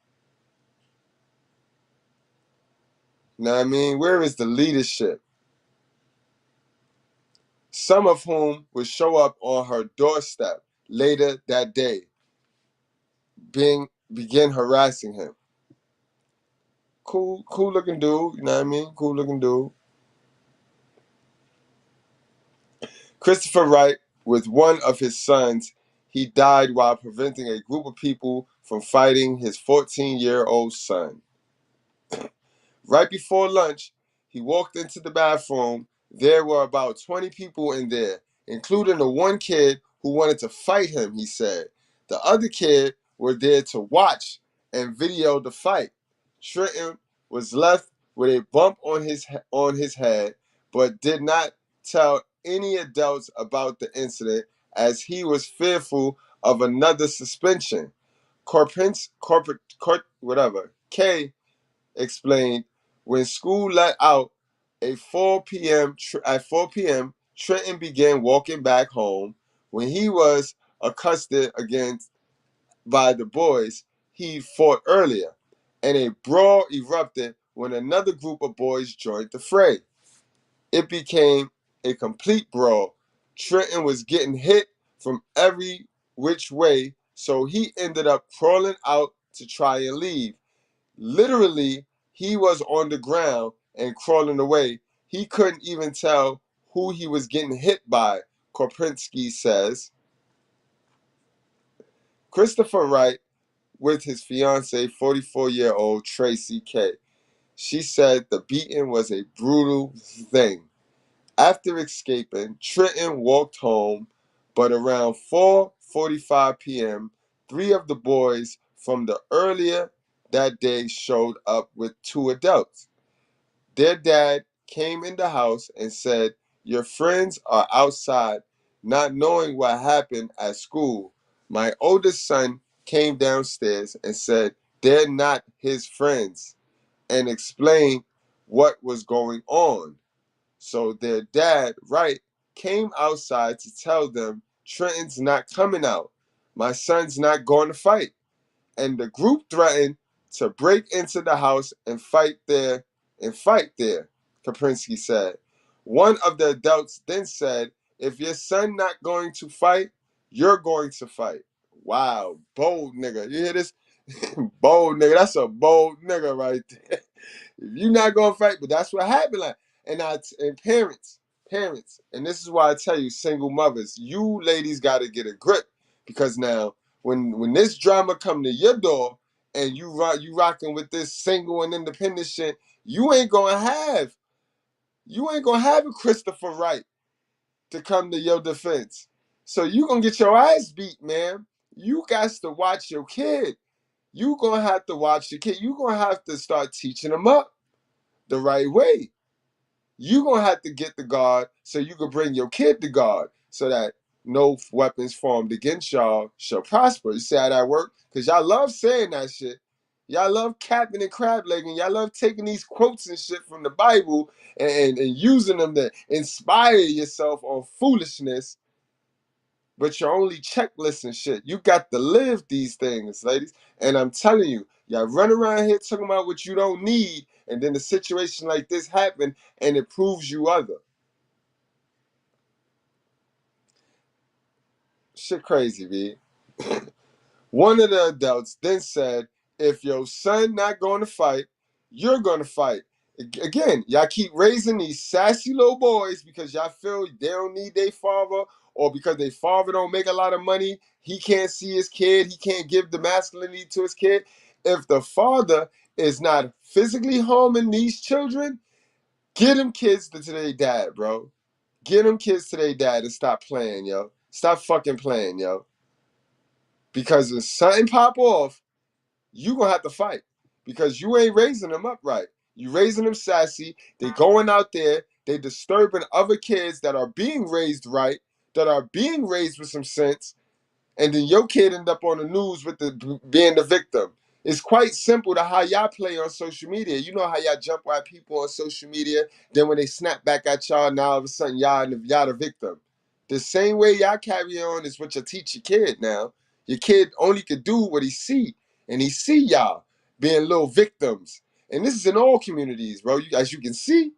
You know what I mean? Where is the leadership? Some of whom would show up on her doorstep later that day, begin harassing him. Cool looking dude, you know what I mean? Cool looking dude. Christopher Wright, with one of his sons, he died while preventing a group of people from fighting his 14-year-old son. Right before lunch, he walked into the bathroom. There were about 20 people in there, including the one kid who wanted to fight him, he said. The other kid were there to watch and video the fight. Trenton was left with a bump on his head, but did not tell any adults about the incident as he was fearful of another suspension. K explained when school let out at 4 p.m., Trenton began walking back home. When he was accosted again by the boys he fought earlier, and a brawl erupted when another group of boys joined the fray. It became a complete brawl. Trenton was getting hit from every which way, so he ended up crawling out to try and leave. Literally, he was on the ground and crawling away. He couldn't even tell who he was getting hit by, Korpinski says. Christopher Wright with his fiancée, 44-year-old Tracy K. She said the beating was a brutal thing. After escaping, Trenton walked home, but around 4:45 p.m., three of the boys from the earlier that day showed up with two adults. Their dad came in the house and said, "Your friends are outside," not knowing what happened at school. My oldest son came downstairs and said, "They're not his friends," and explained what was going on. So their dad, Wright, came outside to tell them, "Trenton's not coming out. My son's not going to fight." And the group threatened to break into the house and fight there, Kaprinski said. One of the adults then said, "If your son not going to fight, you're going to fight." Wow, bold nigga. You hear this? Bold nigga. That's a bold nigga right there. If you not gonna fight, but that's what happened. Like, and parents, and this is why I tell you, single mothers, you ladies got to get a grip, because now when this drama come to your door and you rocking with this single and independent shit, you ain't gonna have a Christopher Wright to come to your defense. So you gonna get your ass beat, man. You got to watch your kid. You gonna have to watch your kid. You gonna have to start teaching them up the right way. You gonna have to get the guard so you can bring your kid to guard, so that no weapons formed against y'all shall prosper. You see how that work? Because y'all love saying that shit. Y'all love capping and crab legging. Y'all love taking these quotes and shit from the Bible and using them to inspire yourself on foolishness. But you're only checklists and shit. You got to live these things, ladies. And I'm telling you, y'all run around here talking about what you don't need, and then a situation like this happen, and it proves you other. Shit crazy, B. One of the adults then said, "If your son not going to fight, you're going to fight." Again, y'all keep raising these sassy little boys because y'all feel they don't need their father, or because their father don't make a lot of money, he can't see his kid, he can't give the masculinity to his kid. If the father is not physically harming these children, get them kids to their dad, bro. Get them kids to their dad and stop playing, yo. Stop fucking playing, yo. Because if something pop off, you gonna have to fight because you ain't raising them up right. You raising them sassy. They going out there. They disturbing other kids that are being raised right, that are being raised with some sense, and then your kid end up on the news with the being the victim. It's quite simple to how y'all play on social media. You know how y'all jump at people on social media. Then when they snap back at y'all, now all of a sudden y'all the victim. The same way y'all carry on is what you teach your kid now. Your kid only could do what he see, and he see y'all being little victims. And this is in all communities, bro. As you can see,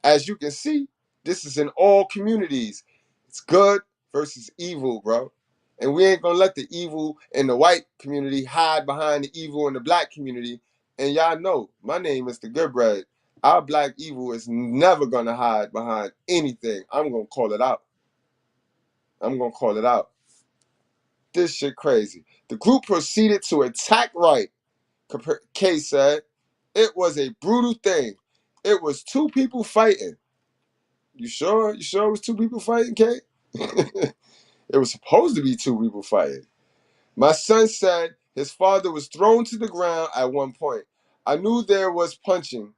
this is in all communities. It's good versus evil, bro. And we ain't gonna let the evil in the white community hide behind the evil in the black community. And y'all know, my name is Mr.Goodbread. Our black evil is never gonna hide behind anything. I'm gonna call it out. This shit crazy. The group proceeded to attack Wright. Kay said, it was a brutal thing. It was two people fighting. You sure? You sure it was two people fighting, Kay? It was supposed to be two people fighting. My son said his father was thrown to the ground at one point. I knew there was punching.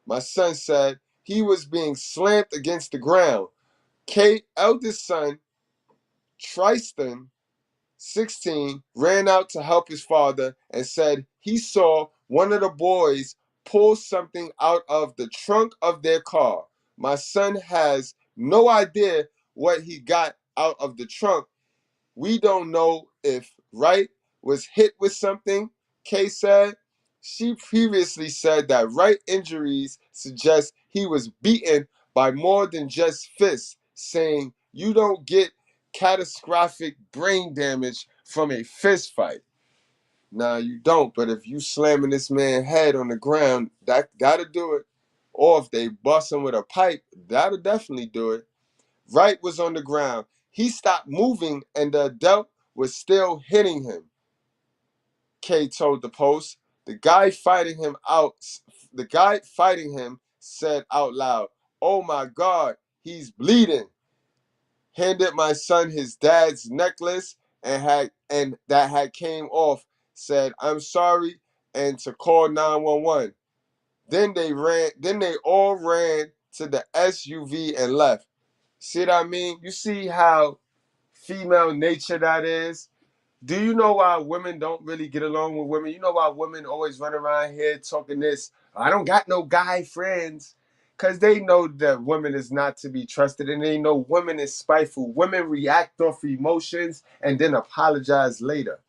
My son said he was being slammed against the ground. Kay's eldest son, Tristan, 16, ran out to help his father and said he saw one of the boys pull something out of the trunk of their car. My son has no idea what he got out of the trunk. We don't know if Wright was hit with something, Kay said. She previously said that Wright injuries suggest he was beaten by more than just fists, saying you don't get catastrophic brain damage from a fist fight. Nah, you don't, but if you slamming this man's head on the ground, that'll do it. Or if they bust him with a pipe, that'll definitely do it. Wright was on the ground. He stopped moving and the adult was still hitting him. Kay told the Post. The guy fighting him said out loud, "Oh my God, he's bleeding." Handed my son his dad's necklace and that had came off, said, "I'm sorry," and to call 911. Then they all ran to the SUV and left. See what I mean? You see how female nature that is? Do you know why women don't really get along with women? You know why women always run around here talking this, I don't got no guy friends. Because they know that women is not to be trusted and they know women is spiteful. Women react off emotions and then apologize later.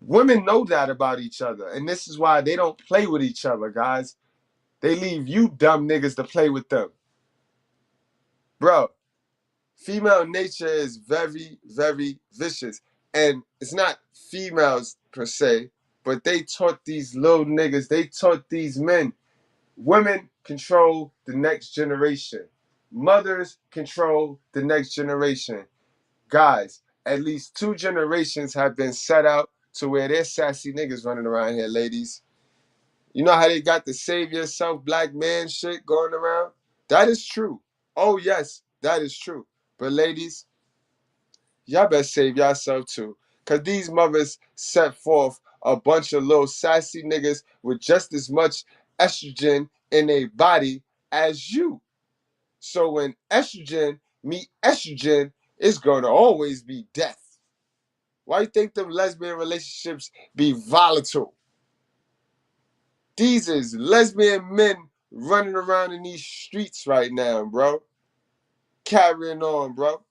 Women know that about each other. And this is why they don't play with each other, guys. They leave you dumb niggas to play with them. Bro, female nature is very, very vicious. And it's not females per se, but they taught these little niggas, they taught these men. Women control the next generation. Mothers control the next generation. Guys, at least 2 generations have been set out to where there's sassy niggas running around here, ladies. You know how they got the save yourself black man shit going around? That is true. Oh, yes, that is true. But ladies, y'all better save yourself too. Because these mothers set forth a bunch of little sassy niggas with just as much estrogen in their body as you. So when estrogen meet estrogen, it's going to always be death. Why you think them lesbian relationships be volatile? These is lesbian men running around in these streets right now, bro. Carrying on, bro.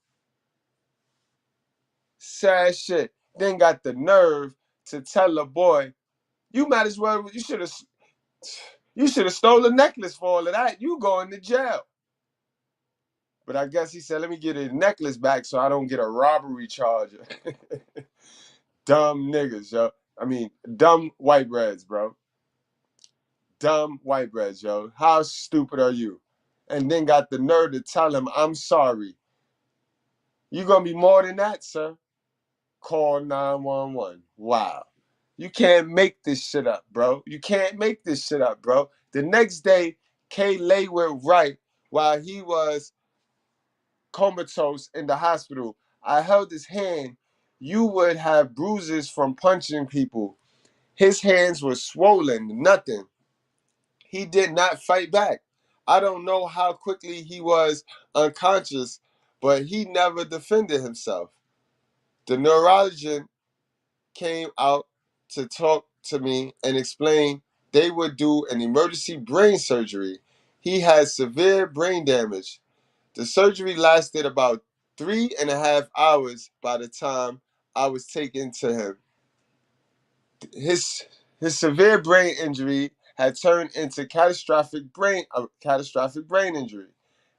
Sad shit. Then got the nerve to tell a boy, you might as well, you should have stole a necklace for all of that. You going to jail. But I guess he said, let me get a necklace back so I don't get a robbery charge. Dumb niggas, yo. I mean, dumb white breads, bro. Dumb white breads, yo. How stupid are you? And then got the nerve to tell him, I'm sorry. You gonna be more than that, sir. Call 911. Wow. You can't make this shit up, bro. You can't make this shit up, bro. The next day, Kay lay with Wright while he was comatose in the hospital. I held his hand. You would have bruises from punching people. His hands were swollen, nothing. He did not fight back. I don't know how quickly he was unconscious, but he never defended himself. The neurologist came out to talk to me and explain they would do an emergency brain surgery. He had severe brain damage. The surgery lasted about 3.5 hours by the time I was taken to him. His severe brain injury had turned into catastrophic brain injury.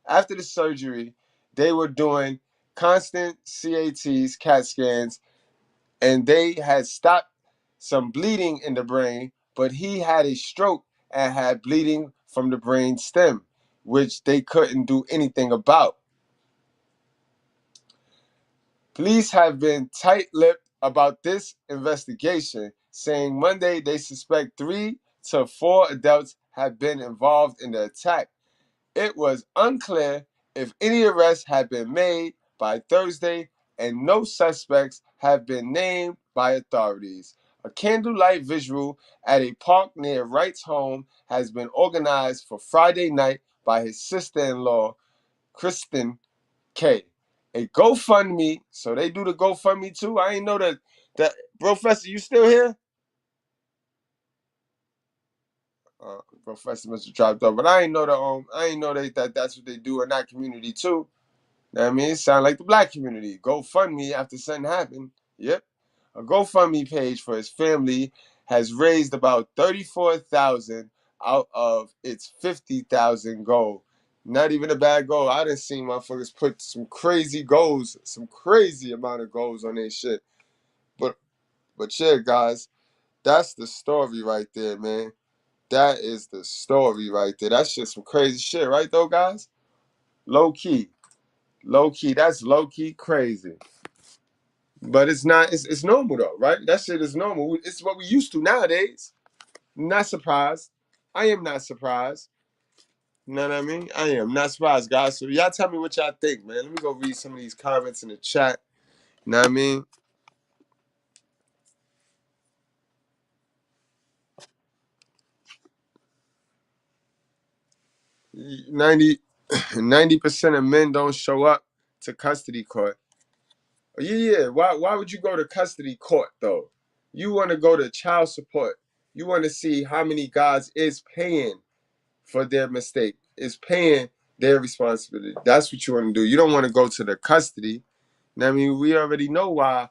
After the surgery, they were doing constant CATs, CAT scans, and they had stopped some bleeding in the brain, but he had a stroke and had bleeding from the brain stem, which they couldn't do anything about. Police have been tight-lipped about this investigation, saying Monday they suspect 3 to 4 adults have been involved in the attack. It was unclear if any arrests had been made by Thursday, and no suspects have been named by authorities. A candlelight visual at a park near Wright's home has been organized for Friday night by his sister-in-law, Kristen K. A GoFundMe, so they do the GoFundMe too. I ain't know that. Professor, you still here? Professor must have dropped off, but I ain't know that's what they do in that community too. Know what I mean, it sound like the black community. GoFundMe after something happened. Yep, a GoFundMe page for his family has raised about $34,000 out of its $50,000 goal. Not even a bad goal. I done seen motherfuckers put some crazy goals, some crazy amount of goals on their shit. But yeah, guys, that's the story right there, man. That is the story right there. That's just some crazy shit, right though, guys? Low key. That's low key crazy. But it's not, it's normal though, right? That shit is normal. It's what we used to nowadays. Not surprised. I am not surprised. You know what I mean? I am not surprised, guys. So y'all tell me what y'all think, man. Let me go read some of these comments in the chat. You know what I mean? 90% of men don't show up to custody court. Yeah. Why would you go to custody court though? You want to go to child support. You want to see how many guys is paying for their mistake, is paying their responsibility. That's what you want to do. You don't want to go to the custody. I mean, we already know why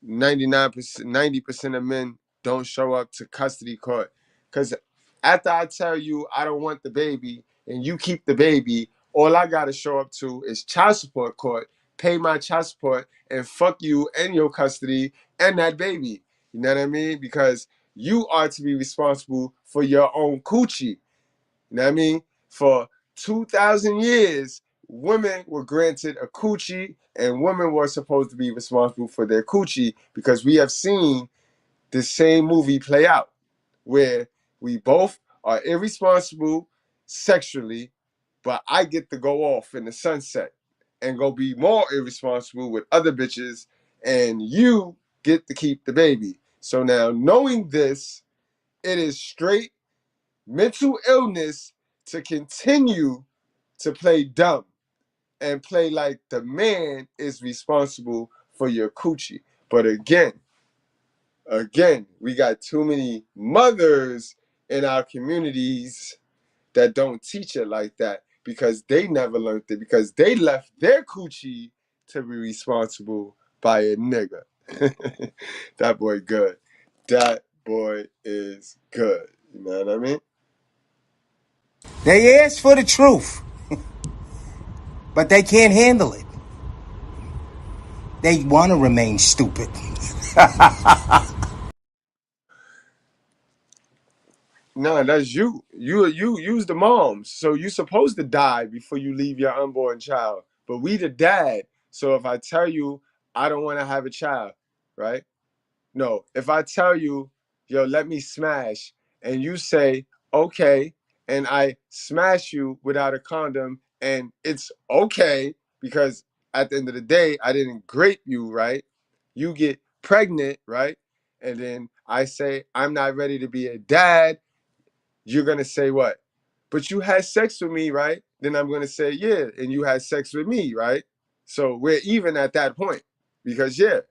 99%, 90% of men don't show up to custody court. Because after I tell you I don't want the baby and you keep the baby, all I got to show up to is child support court, pay my child support, and fuck you and your custody and that baby. You know what I mean? Because you are to be responsible for your own coochie. You know what I mean? For 2,000 years, women were granted a coochie and women were supposed to be responsible for their coochie, because we have seen the same movie play out where we both are irresponsible sexually, but I get to go off in the sunset and go be more irresponsible with other bitches, and you get to keep the baby. So now, knowing this, it is straight mental illness to continue to play dumb and play like the man is responsible for your coochie. But again, we got too many mothers in our communities that don't teach it like that, because they never learned it, because they left their coochie to be responsible by a nigga. That boy good. That boy is good. You know what I mean? They ask for the truth, but they can't handle it. They want to remain stupid. No, that's you. You use the moms. So you supposed to die before you leave your unborn child. But we the dad. So if I tell you I don't want to have a child, right? No. If I tell you, yo, let me smash, and you say, okay, and I smash you without a condom, and it's okay, because at the end of the day, I didn't grape you, right? You get pregnant, right? And then I say, I'm not ready to be a dad, you're going to say what? But you had sex with me, right? Then I'm going to say, yeah, and you had sex with me, right? So we're even at that point because, yeah,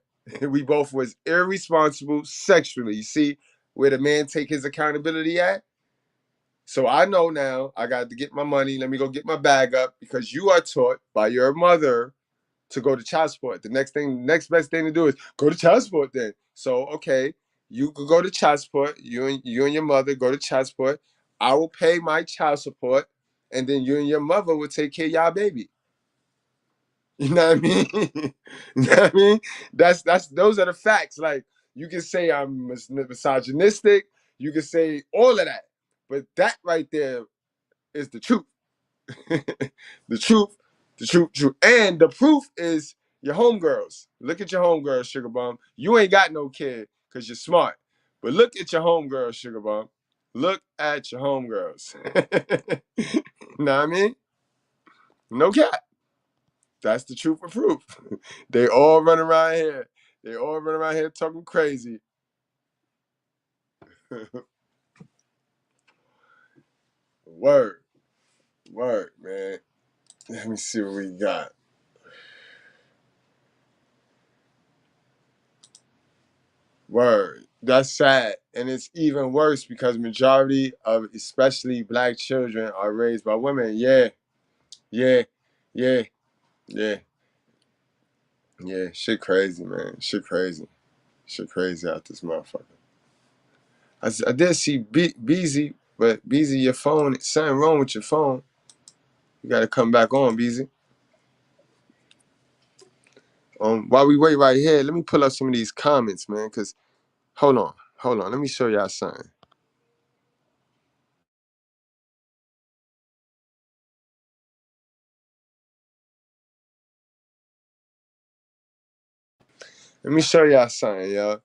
we both was irresponsible sexually. You see where the man take his accountability at? So I know now I got to get my money. Let me go get my bag up because you are taught by your mother to go to child support. The next best thing to do is go to child support then. So, okay, you could go to child support. You and your mother go to child support. I will pay my child support, and then you and your mother will take care of y'all baby. You know what I mean? You know what I mean? That's those are the facts. Like you can say I'm misogynistic, you can say all of that, but that right there is the truth. The truth, the truth. And the proof is your homegirls. Look at your homegirls, Sugar Bum. You ain't got no kid because you're smart. But look at your homegirls, Sugar Bum. Look at your homegirls. Know what I mean? No cap. That's the truth of proof. They all run around here. They all run around here talking crazy. Word. Word, man. Let me see what we got. Word. That's sad. And it's even worse because majority of especially black children are raised by women. Yeah. Yeah. Yeah. Yeah. Yeah. Shit crazy, man. Shit crazy. Shit crazy out this motherfucker. I did see Beezy, but Beezy, your phone, something wrong with your phone. You gotta come back on, Beezy. While we wait right here, let me pull up some of these comments, man, because hold on. Let me show y'all something. Let me show y'all something, yo.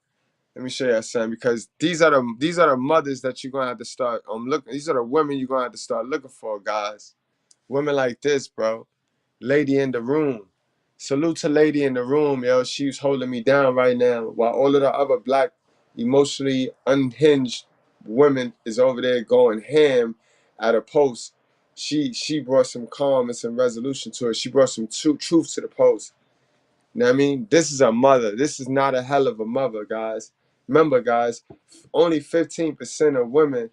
Let me show y'all something because these are the mothers that you're gonna have to start looking. These are the women you're gonna have to start looking for, guys. Women like this, bro. Lady in the room. Salute to Lady in the room, yo. She's holding me down right now while all of the other black, emotionally unhinged women is over there going ham at a post. She brought some calm and some resolution to it. She brought some truth to the post. You know what I mean? This is a mother. This is not a hell of a mother, guys. Remember, guys, only 15% of women,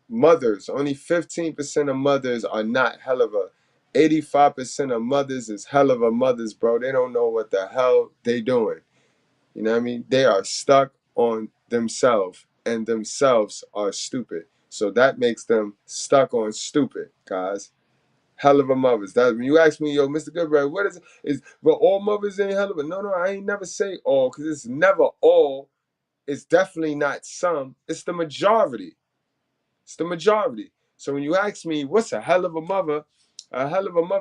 mothers, only 15% of mothers are not hell of a. 85% of mothers is hell of a mothers, bro. They don't know what the hell they doing. You know what I mean? They are stuck on themselves, and themselves are stupid. So that makes them stuck on stupid, guys. Hell of a mothers. That when you ask me, yo, Mr. Goodbread, what is it? Is but all mothers ain't hell of a no, I ain't never say all, because it's never all. It's definitely not some. It's the majority. It's the majority. So when you ask me, what's a hell of a mother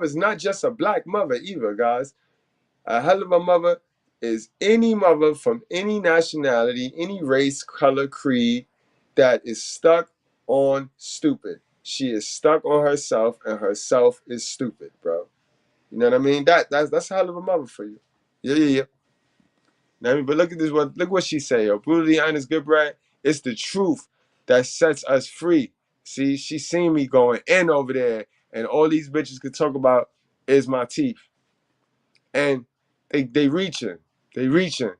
is not just a black mother either, guys. A hell of a mother is any mother from any nationality, any race, color, creed that is stuck on stupid. She is stuck on herself, and herself is stupid, bro. You know what I mean? That's a hell of a mother for you. Yeah. You know what I mean? But look at this one. Look what she say, yo. Brutally honest, Goodbread. It's the truth that sets us free. See, she seen me going in over there, and all these bitches could talk about is my teeth. And they reaching. They reaching.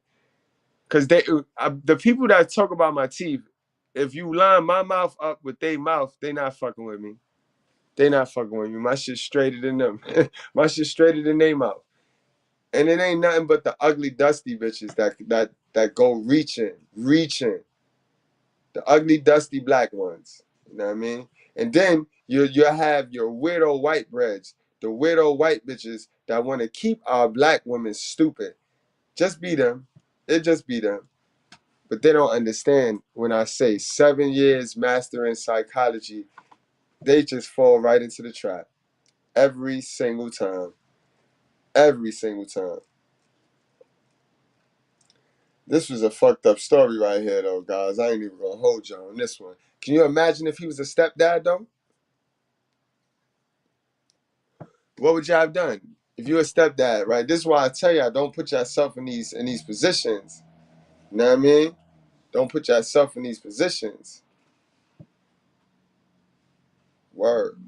Cause the people that talk about my teeth, if you line my mouth up with their mouth, they not fucking with me. They not fucking with me. My shit straighter than them. My shit straighter than they mouth. And it ain't nothing but the ugly, dusty bitches that go reaching. The ugly, dusty black ones. You know what I mean? And then you have your weirdo white breads, the weirdo white bitches that want to keep our black women stupid. Just be them. It just be them. But they don't understand when I say 7 years mastering psychology, they just fall right into the trap. Every single time. Every single time. This was a fucked up story right here, though, guys. I ain't even gonna hold y'all on this one. Can you imagine if he was a stepdad, though? What would y'all have done if you were a stepdad, right? This is why I tell y'all don't put yourself in these positions. You know what I mean? Don't put yourself in these positions. Word.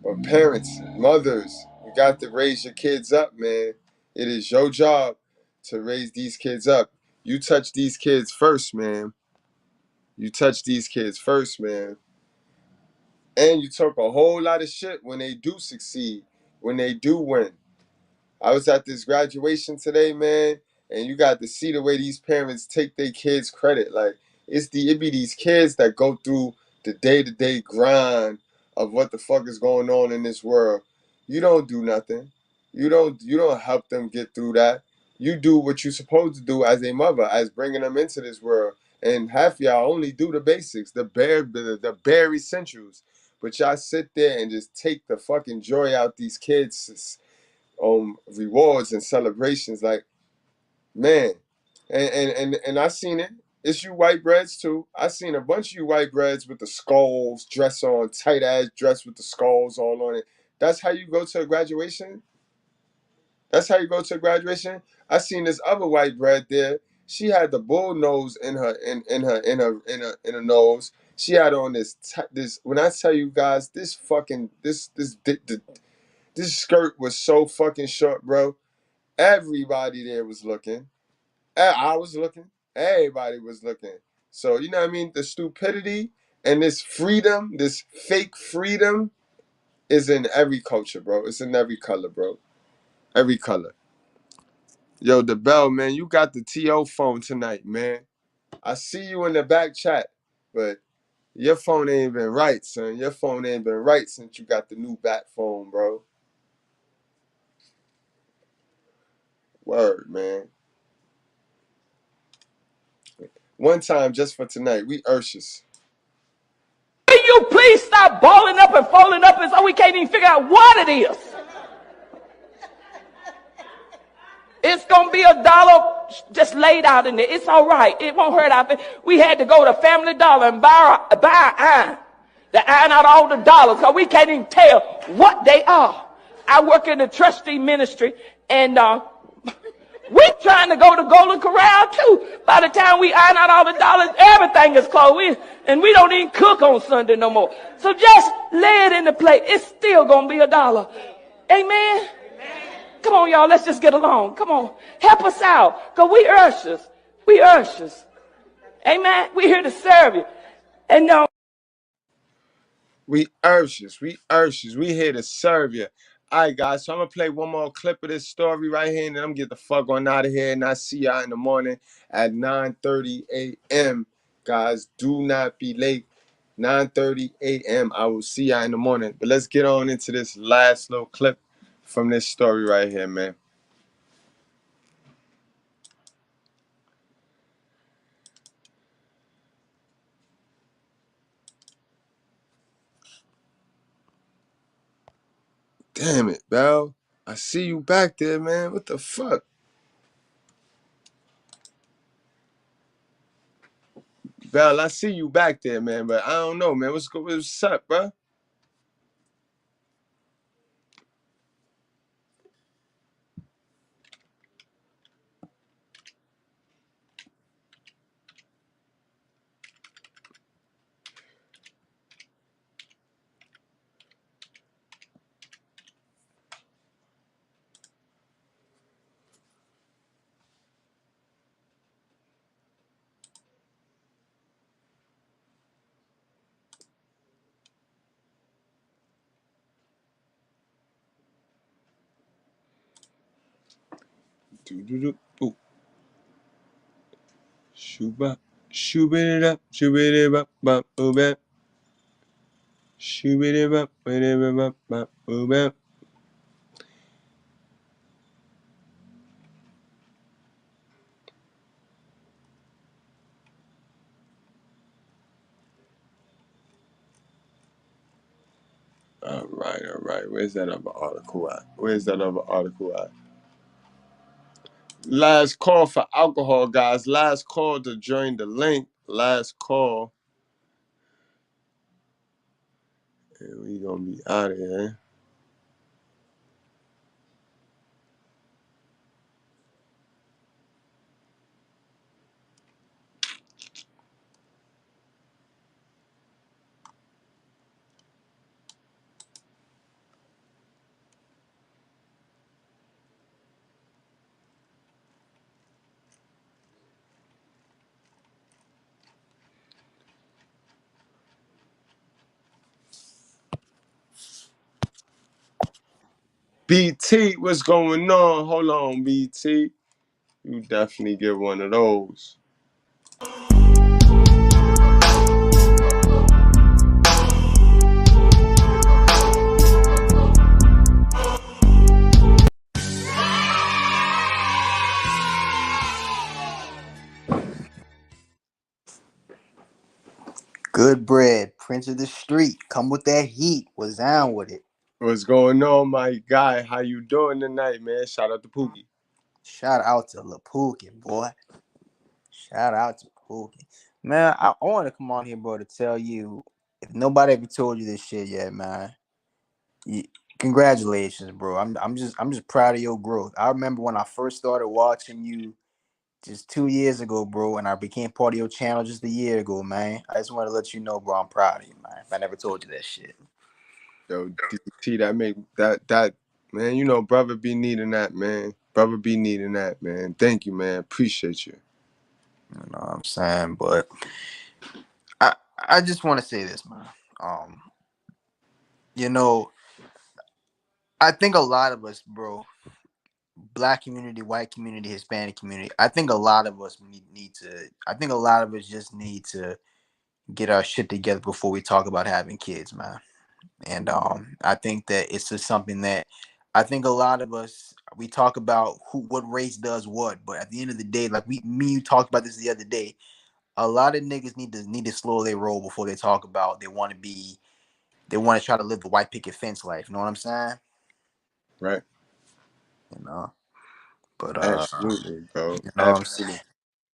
But parents, mothers, you got to raise your kids up, man. It is your job to raise these kids up. You touch these kids first, man. You touch these kids first, man. And you talk a whole lot of shit when they do succeed, when they do win. I was at this graduation today, man, and you got to see the way these parents take their kids' credit. Like it be these kids that go through the day-to-day grind of what the fuck is going on in this world. You don't do nothing. You don't help them get through that. You do what you're supposed to do as a mother, as bringing them into this world. And half y'all only do the basics, the bare essentials. But y'all sit there and just take the fucking joy out these kids' rewards and celebrations. Like, man, and I seen it. It's you white breads too. I seen a bunch of you white breads with the skulls dress on, tight ass dress with the skulls all on it. That's how you go to a graduation. That's how you go to a graduation. I seen this other white bread there. She had the bull nose in her nose. She had on this. When I tell you guys, this skirt was so fucking short, bro. Everybody there was looking. I was looking. Everybody was looking. So, you know what I mean? The stupidity and this freedom, this fake freedom is in every culture, bro. It's in every color, bro. Every color. Yo, the bell, man, you got the TO phone tonight, man. I see you in the back chat, but your phone ain't been right, son. Your phone ain't been right since you got the new back phone, bro. Word, man. One time just for tonight, we Urshus. Will you please stop balling up and folding up as though we can't even figure out what it is? It's going to be $1 just laid out in there. It's all right. It won't hurt our feelings. We had to go to Family Dollar and buy an iron. To iron out all the dollars because we can't even tell what they are. I work in the trustee ministry and we're trying to go to Golden Corral too. By the time we iron out all the dollars, everything is closed. And we don't even cook on Sunday no more. So just lay it in the plate. It's still going to be $1. Amen. Come on, y'all. Let's just get along. Come on. Help us out. Because we ushers. We ushers. Amen. We're here to serve you. And We Urshus. We here to serve you. All right, guys. So I'm going to play one more clip of this story right here, and then I'm going to get the fuck on out of here. And I see y'all in the morning at 9:30 a.m. Guys, do not be late. 9:30 a.m. I will see y'all in the morning. But let's get on into this last little clip from this story right here, man. Damn it, Bell. I see you back there, man. What the fuck? Bell, I see you back there, man, but I don't know, man. What's up, bro? Ooh. Shooba. Shoobity up, shoobity bop, bop, bop. Shoobity bop, bop, bop, bop. All right. Where's that other article at? Last call for alcohol, guys. Last call to join the link. Last call. And we gonna be out of here. BT, what's going on? Hold on, BT. You definitely get one of those. Goodbread, Prince of the Street. Come with that heat. Was down with it. What's going on, my guy? How you doing tonight, man? Shout out to Pookie. Shout out to Lil Pookie, boy. Shout out to Pookie. Man, I want to come on here, bro, to tell you, if nobody ever told you this shit yet, man, you, congratulations, bro. I'm just proud of your growth. I remember when I first started watching you just 2 years ago, bro, and I became part of your channel just a year ago, man. I just want to let you know, bro, I'm proud of you, man. If I never told you that shit. Yo, DT, that make that man, you know, brother be needing that, man. Brother be needing that, man. Thank you, man. Appreciate you. You know what I'm saying? But I just want to say this, man. You know, I think a lot of us, bro, black community, white community, Hispanic community, I think a lot of us need to, I think a lot of us just need to get our shit together before we talk about having kids, man. And I think that it's just something that I think a lot of us, we talk about what race does what, but at the end of the day, like you talked about this the other day, a lot of niggas need to slow their roll before they talk about they want to try to live the white picket fence life. You know what I'm saying? Right. You know, but Absolutely, bro. you know what I'm saying?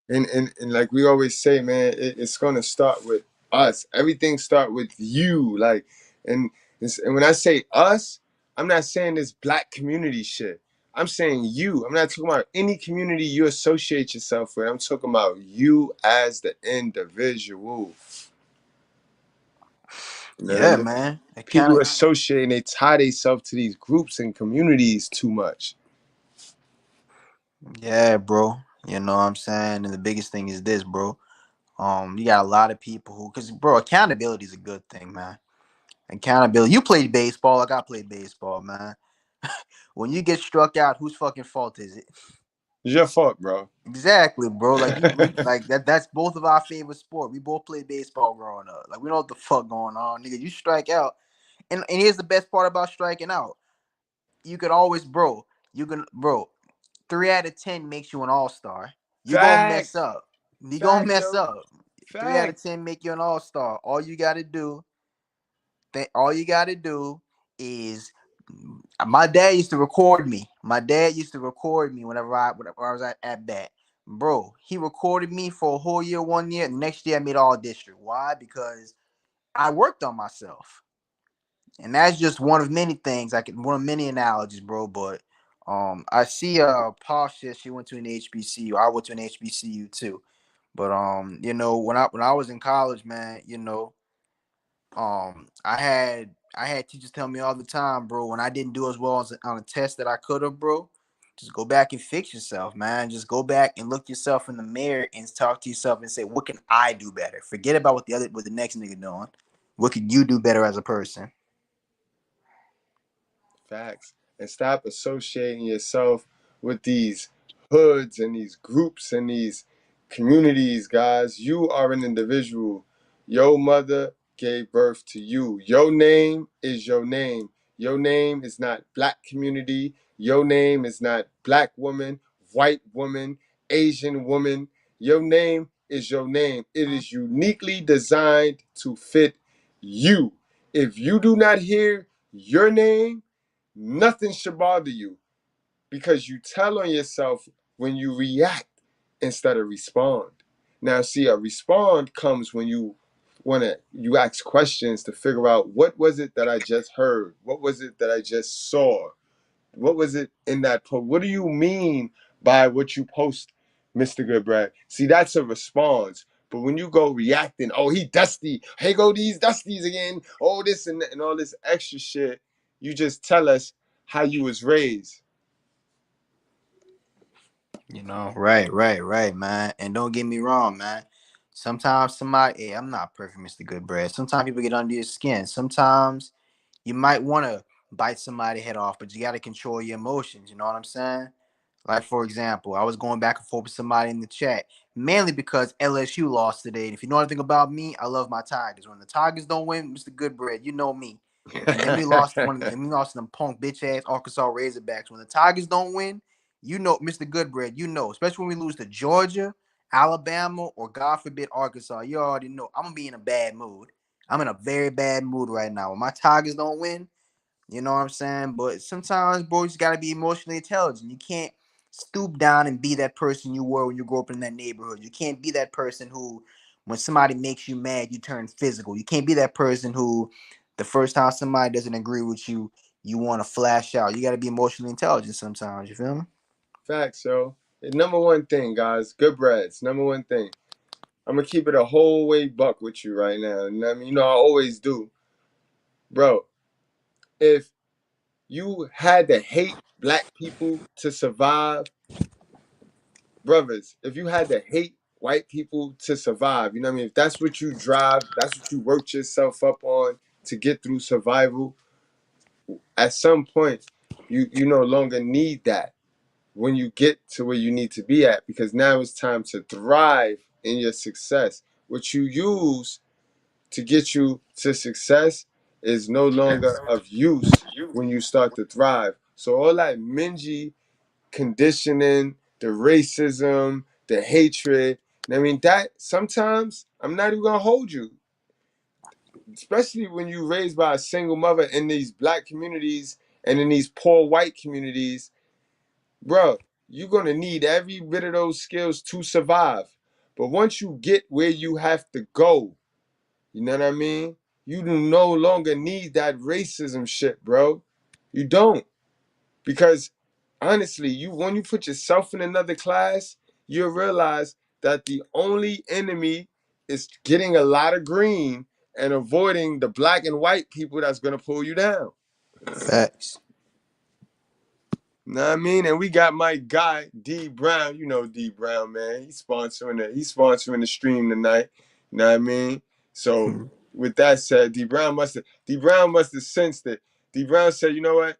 Absolutely. And like we always say, man, it's gonna start with us. Everything start with you. Like, and and when I say us, I'm not saying this black community shit. I'm saying you. I'm not talking about any community you associate yourself with. I'm talking about you as the individual. You know what I Yeah, mean? man. People associate and they tie themselves to these groups and communities too much. Yeah, bro. You know what I'm saying? And the biggest thing is this, bro. You got a lot of people who, because bro, accountability is a good thing, man. Accountability. You played baseball, like I played baseball, man. When you get struck out, whose fucking fault is it? It's your fault, bro. Exactly, bro. Like we like that's both of our favorite sport. We both played baseball growing up. Like we know what the fuck going on, nigga. You strike out, and here's the best part about striking out. You could always, bro. You can, bro. 3 out of 10 makes you an all-star. You gonna mess Facts. up. You gonna Facts, mess yo. up. 3 out of 10 Facts. make you an all-star. All you gotta do, all you gotta do is my dad used to record me. My dad used to record me whenever I was at bat. Bro, he recorded me for a whole year, 1 year. Next year I made all district. Why? Because I worked on myself. And that's just one of many things one of many analogies, bro. But I see Paul says she went to an HBCU. I went to an HBCU too. But you know, when I was in college, man, you know, I had teachers tell me all the time, bro, when I didn't do as well on a test that I could have, bro, just go back and fix yourself, man. Just go back and look yourself in the mirror and talk to yourself and say, what can I do better? Forget about what the next nigga doing. What can you do better as a person? Facts. And stop associating yourself with these hoods and these groups and these communities, guys. You are an individual. Your mother gave birth to you. Your name is your name. Your name is not black community. Your name is not black woman, white woman, Asian woman. Your name is your name. It is uniquely designed to fit you. If you do not hear your name, nothing should bother you because you tell on yourself when you react instead of respond. Now, see, a respond comes when you ask questions to figure out what was it that I just heard? What was it that I just saw? What was it in that post? What do you mean by what you post, Mr. Goodbread? See, that's a response. But when you go reacting, oh, he dusty. Hey, go these dusties again. Oh, this and all this extra shit. You just tell us how you was raised. You know, right, man. And don't get me wrong, man. Sometimes somebody, hey, I'm not perfect, Mr. Goodbread. Sometimes people get under your skin. Sometimes you might want to bite somebody head off, but you got to control your emotions. You know what I'm saying? Like, for example, I was going back and forth with somebody in the chat, mainly because LSU lost today. And if you know anything about me, I love my Tigers. When the Tigers don't win, Mr.Goodbread, you know me. And then we lost to them punk bitch ass Arkansas Razorbacks. When the Tigers don't win, you know, Mr.Goodbread, you know, especially when we lose to Georgia, Alabama, or God forbid Arkansas, you already know I'm gonna be in a bad mood. I'm in a very bad mood right now. When my Tigers don't win, you know what I'm saying? But sometimes, bro, you just gotta be emotionally intelligent. You can't stoop down and be that person you were when you grew up in that neighborhood. You can't be that person who, when somebody makes you mad, you turn physical. You can't be that person who, the first time somebody doesn't agree with you, you want to flash out. You gotta be emotionally intelligent sometimes. You feel me? Facts, yo. Number one thing, guys. Good breads. Number one thing. I'm gonna keep it a whole way buck with you right now. And I mean, you know, I always do, bro. If you had to hate black people to survive, brothers, if you had to hate white people to survive, you know what I mean? If that's what you drive, that's what you worked yourself up on to get through survival, at some point, you no longer need that when you get to where you need to be at, because now it's time to thrive in your success. What you use to get you to success is no longer of use when you start to thrive. So all that mingy conditioning, the racism, the hatred, I mean, that sometimes I'm not even gonna hold you, especially when you raised by a single mother in these black communities and in these poor white communities, bro, you're gonna need every bit of those skills to survive. But once you get where you have to go, you know what I mean? You do no longer need that racism shit, bro. You don't. Because honestly, you when you put yourself in another class, you'll realize that the only enemy is getting a lot of green and avoiding the black and white people that's gonna pull you down. Facts. Know what I mean? And we got my guy D Brown. You know D Brown, man. He's sponsoring the stream tonight. You know what I mean? So with that said, D Brown must have sensed it. D Brown said, you know what?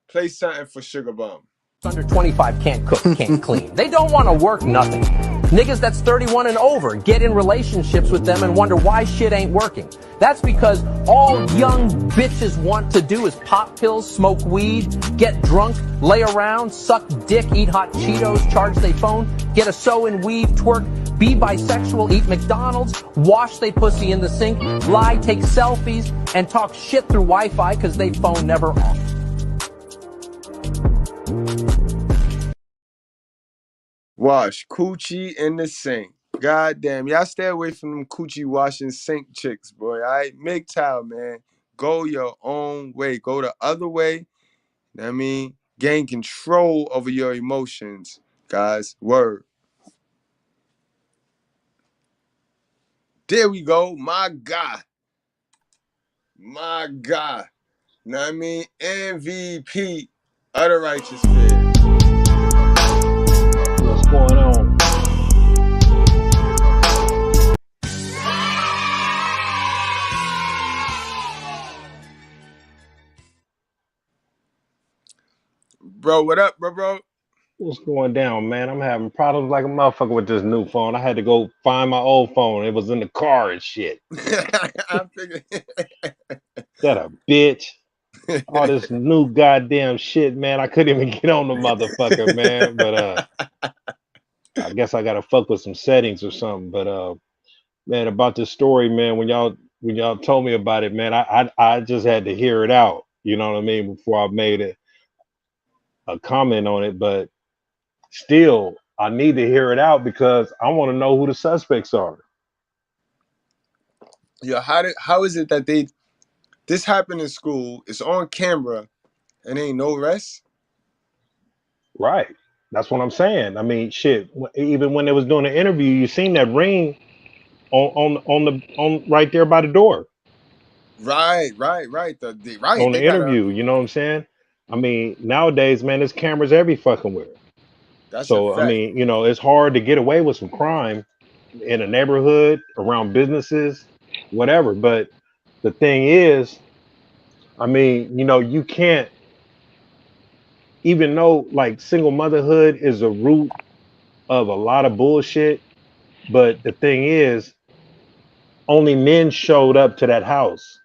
Play something for Sugar Bomb. Under 25 can't cook, can't clean. They don't want to work nothing. Niggas that's 31 and over get in relationships with them and wonder why shit ain't working. That's because all young bitches want to do is pop pills, smoke weed, get drunk, lay around, suck dick, eat hot Cheetos, charge their phone, get a sew and weave, twerk, be bisexual, eat McDonald's, wash they pussy in the sink, lie, take selfies, and talk shit through Wi-Fi because they phone never off. Wash coochie in the sink. God damn, y'all stay away from them coochie washing sink chicks, boy. All right, MGTOW, man. Go your own way. Go the other way. You know what I mean? Gain control over your emotions, guys. Word. There we go. My God. My God. Know what I mean? MVP of the righteous fear. What's going on? Bro, what up, bro? What's going down, man? I'm having problems like a motherfucker with this new phone. I had to go find my old phone. It was in the car and shit. I figured. That a bitch. All this new goddamn shit, man. I couldn't even get on the motherfucker, man. But I guess I gotta fuck with some settings or something. But man, about this story, man, when y'all told me about it, man, I just had to hear it out. You know what I mean? Before I made a comment on it. But still, I need to hear it out because I want to know who the suspects are. Yo, how is it that this happened in school, it's on camera, and ain't no rest? Right. That's what I'm saying. I mean, shit. Even when they was doing the interview, you seen that ring on right there by the door Right. on They the got a interview. You know what I'm saying? I mean, nowadays, man, there's cameras every fucking where. that's a So I fact. mean, it's hard to get away with some crime in a neighborhood, around businesses, whatever. But the thing is, I mean, you can't, even though like single motherhood is a root of a lot of bullshit, but the thing is, only men showed up to that house.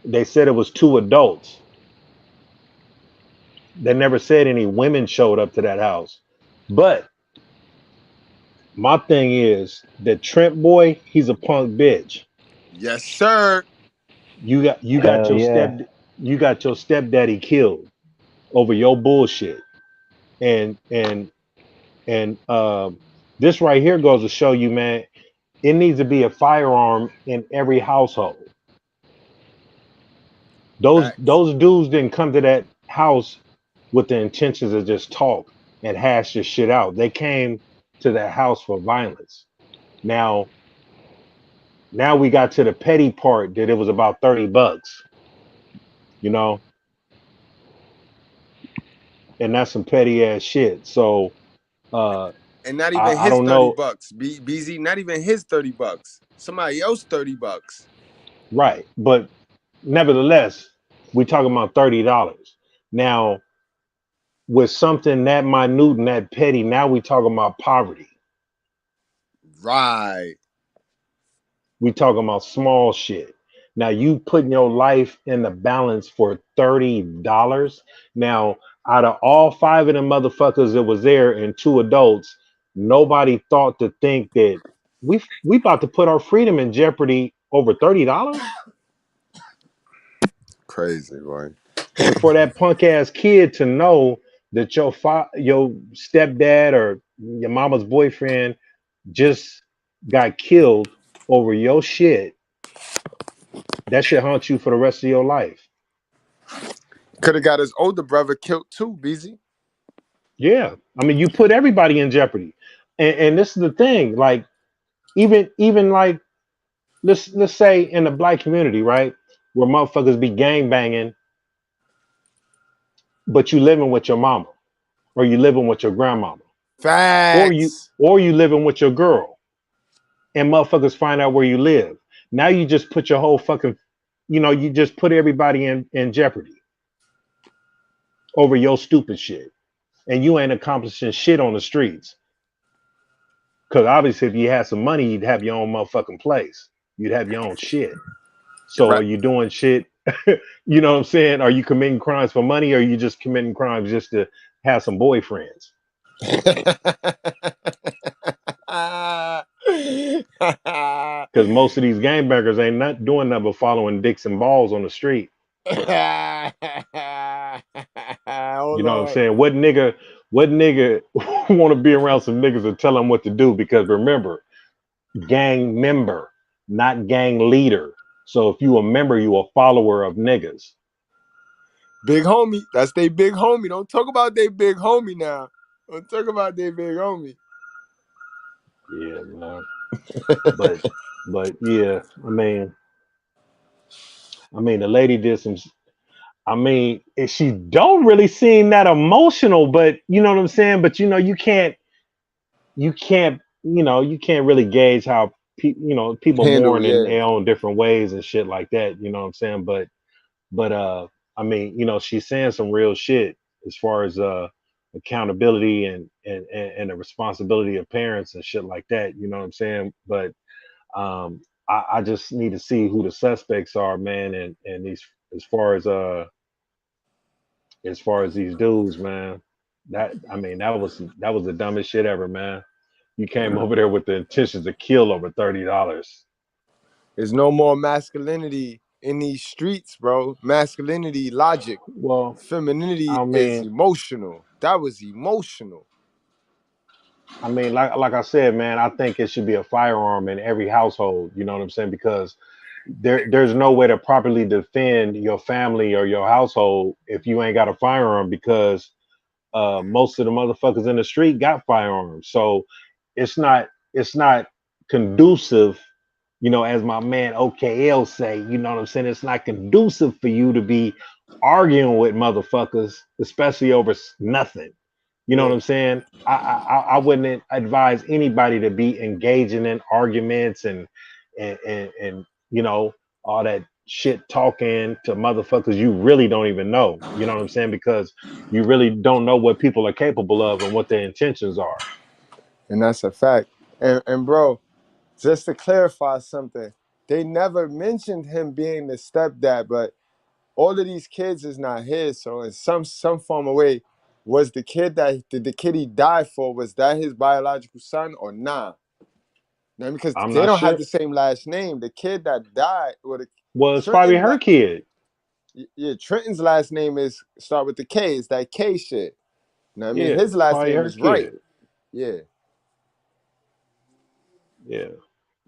They said it was two adults. They never said any women showed up to that house. But my thing is that Trent boy, he's a punk bitch. Yes, sir. You got Hell your yeah. stepdaddy killed over your bullshit. And this right here goes to show you, man, it needs to be a firearm in every household. Facts. Those dudes didn't come to that house with the intentions of just talk and hash this shit out. They came to that house for violence. Now, now we got to the petty part that it was about $30, you know, and that's some petty ass shit. So uh And not even I his don't 30 know. bucks. BZ, not even his 30 bucks. Somebody else 30 bucks. Right. But nevertheless, we talking about $30. Now, with something that minute and that petty, now we talking about poverty. Right. We talking about small shit. Now you putting your life in the balance for $30. Now, out of all five of them motherfuckers that was there and two adults, nobody thought to think that we about to put our freedom in jeopardy over $30. Crazy, boy. And for that punk ass kid to know that your stepdad or your mama's boyfriend just got killed over your shit, that should haunt you for the rest of your life. Could have got his older brother killed too, BZ. Yeah, I mean, you put everybody in jeopardy, and this is the thing. Like, even like let's say in the black community, right, where motherfuckers be gang banging, but you living with your mama, or you living with your grandmama, Facts. or you living with your girl, and motherfuckers find out where you live. Now you just put your whole fucking, you just put everybody in jeopardy over your stupid shit, and you ain't accomplishing shit on the streets. Because obviously, if you had some money, you'd have your own motherfucking place. You'd have your own shit. So Right. are you doing shit? You know what I'm saying? Are you committing crimes for money, or are you just committing crimes just to have some boyfriends? Because most of these gangbangers ain't not doing nothing but following dicks and balls on the street. Oh You know what I'm Lord. saying? What nigga want to be around some niggas and tell them what to do? Because remember, gang member, not gang leader. So if you a member, you a follower of niggas. Big homie. That's they big homie. Don't talk about they big homie now. Don't talk about they big homie. Yeah, man. But yeah, I mean, the lady did some. I mean, she don't really seem that emotional, but you know what I'm saying. But you can't really gauge how people Handle, mourn in yeah. their own different ways and shit like that. You know what I'm saying. But I mean, she's saying some real shit as far as accountability and the responsibility of parents and shit like that. You know what I'm saying. But I just need to see who the suspects are, man, and these as far as these dudes, man. That was the dumbest shit ever, man. You came over there with the intentions to kill over $30. There's no more masculinity in these streets, bro. Masculinity, logic. Well, Femininity I is mean, emotional. That was emotional. like I said, man, I think it should be a firearm in every household. You know what I'm saying? Because there's no way to properly defend your family or your household if you ain't got a firearm. Because most of the motherfuckers in the street got firearms, so it's not conducive. As my man OKL say, you know what I'm saying? It's not conducive for you to be arguing with motherfuckers, especially over nothing. You know what Yeah. I'm saying? I wouldn't advise anybody to be engaging in arguments and all that shit talking to motherfuckers you really don't even know. You know what I'm saying? Because you really don't know what people are capable of and what their intentions are. And that's a fact. And bro, just to clarify something, they never mentioned him being the stepdad, but all of these kids is not his. So in some form of way, was the kid that the kid he died for, was that his biological son or nah? Now, because I'm they not don't have sure. the same last name. The kid that died, or the Well, it's probably Trenton, her kid. yeah, Trenton's last name is start with the K. It's that K shit. You know what I Yeah, mean? His it's last probably name her is Wright. kid. Yeah, Yeah.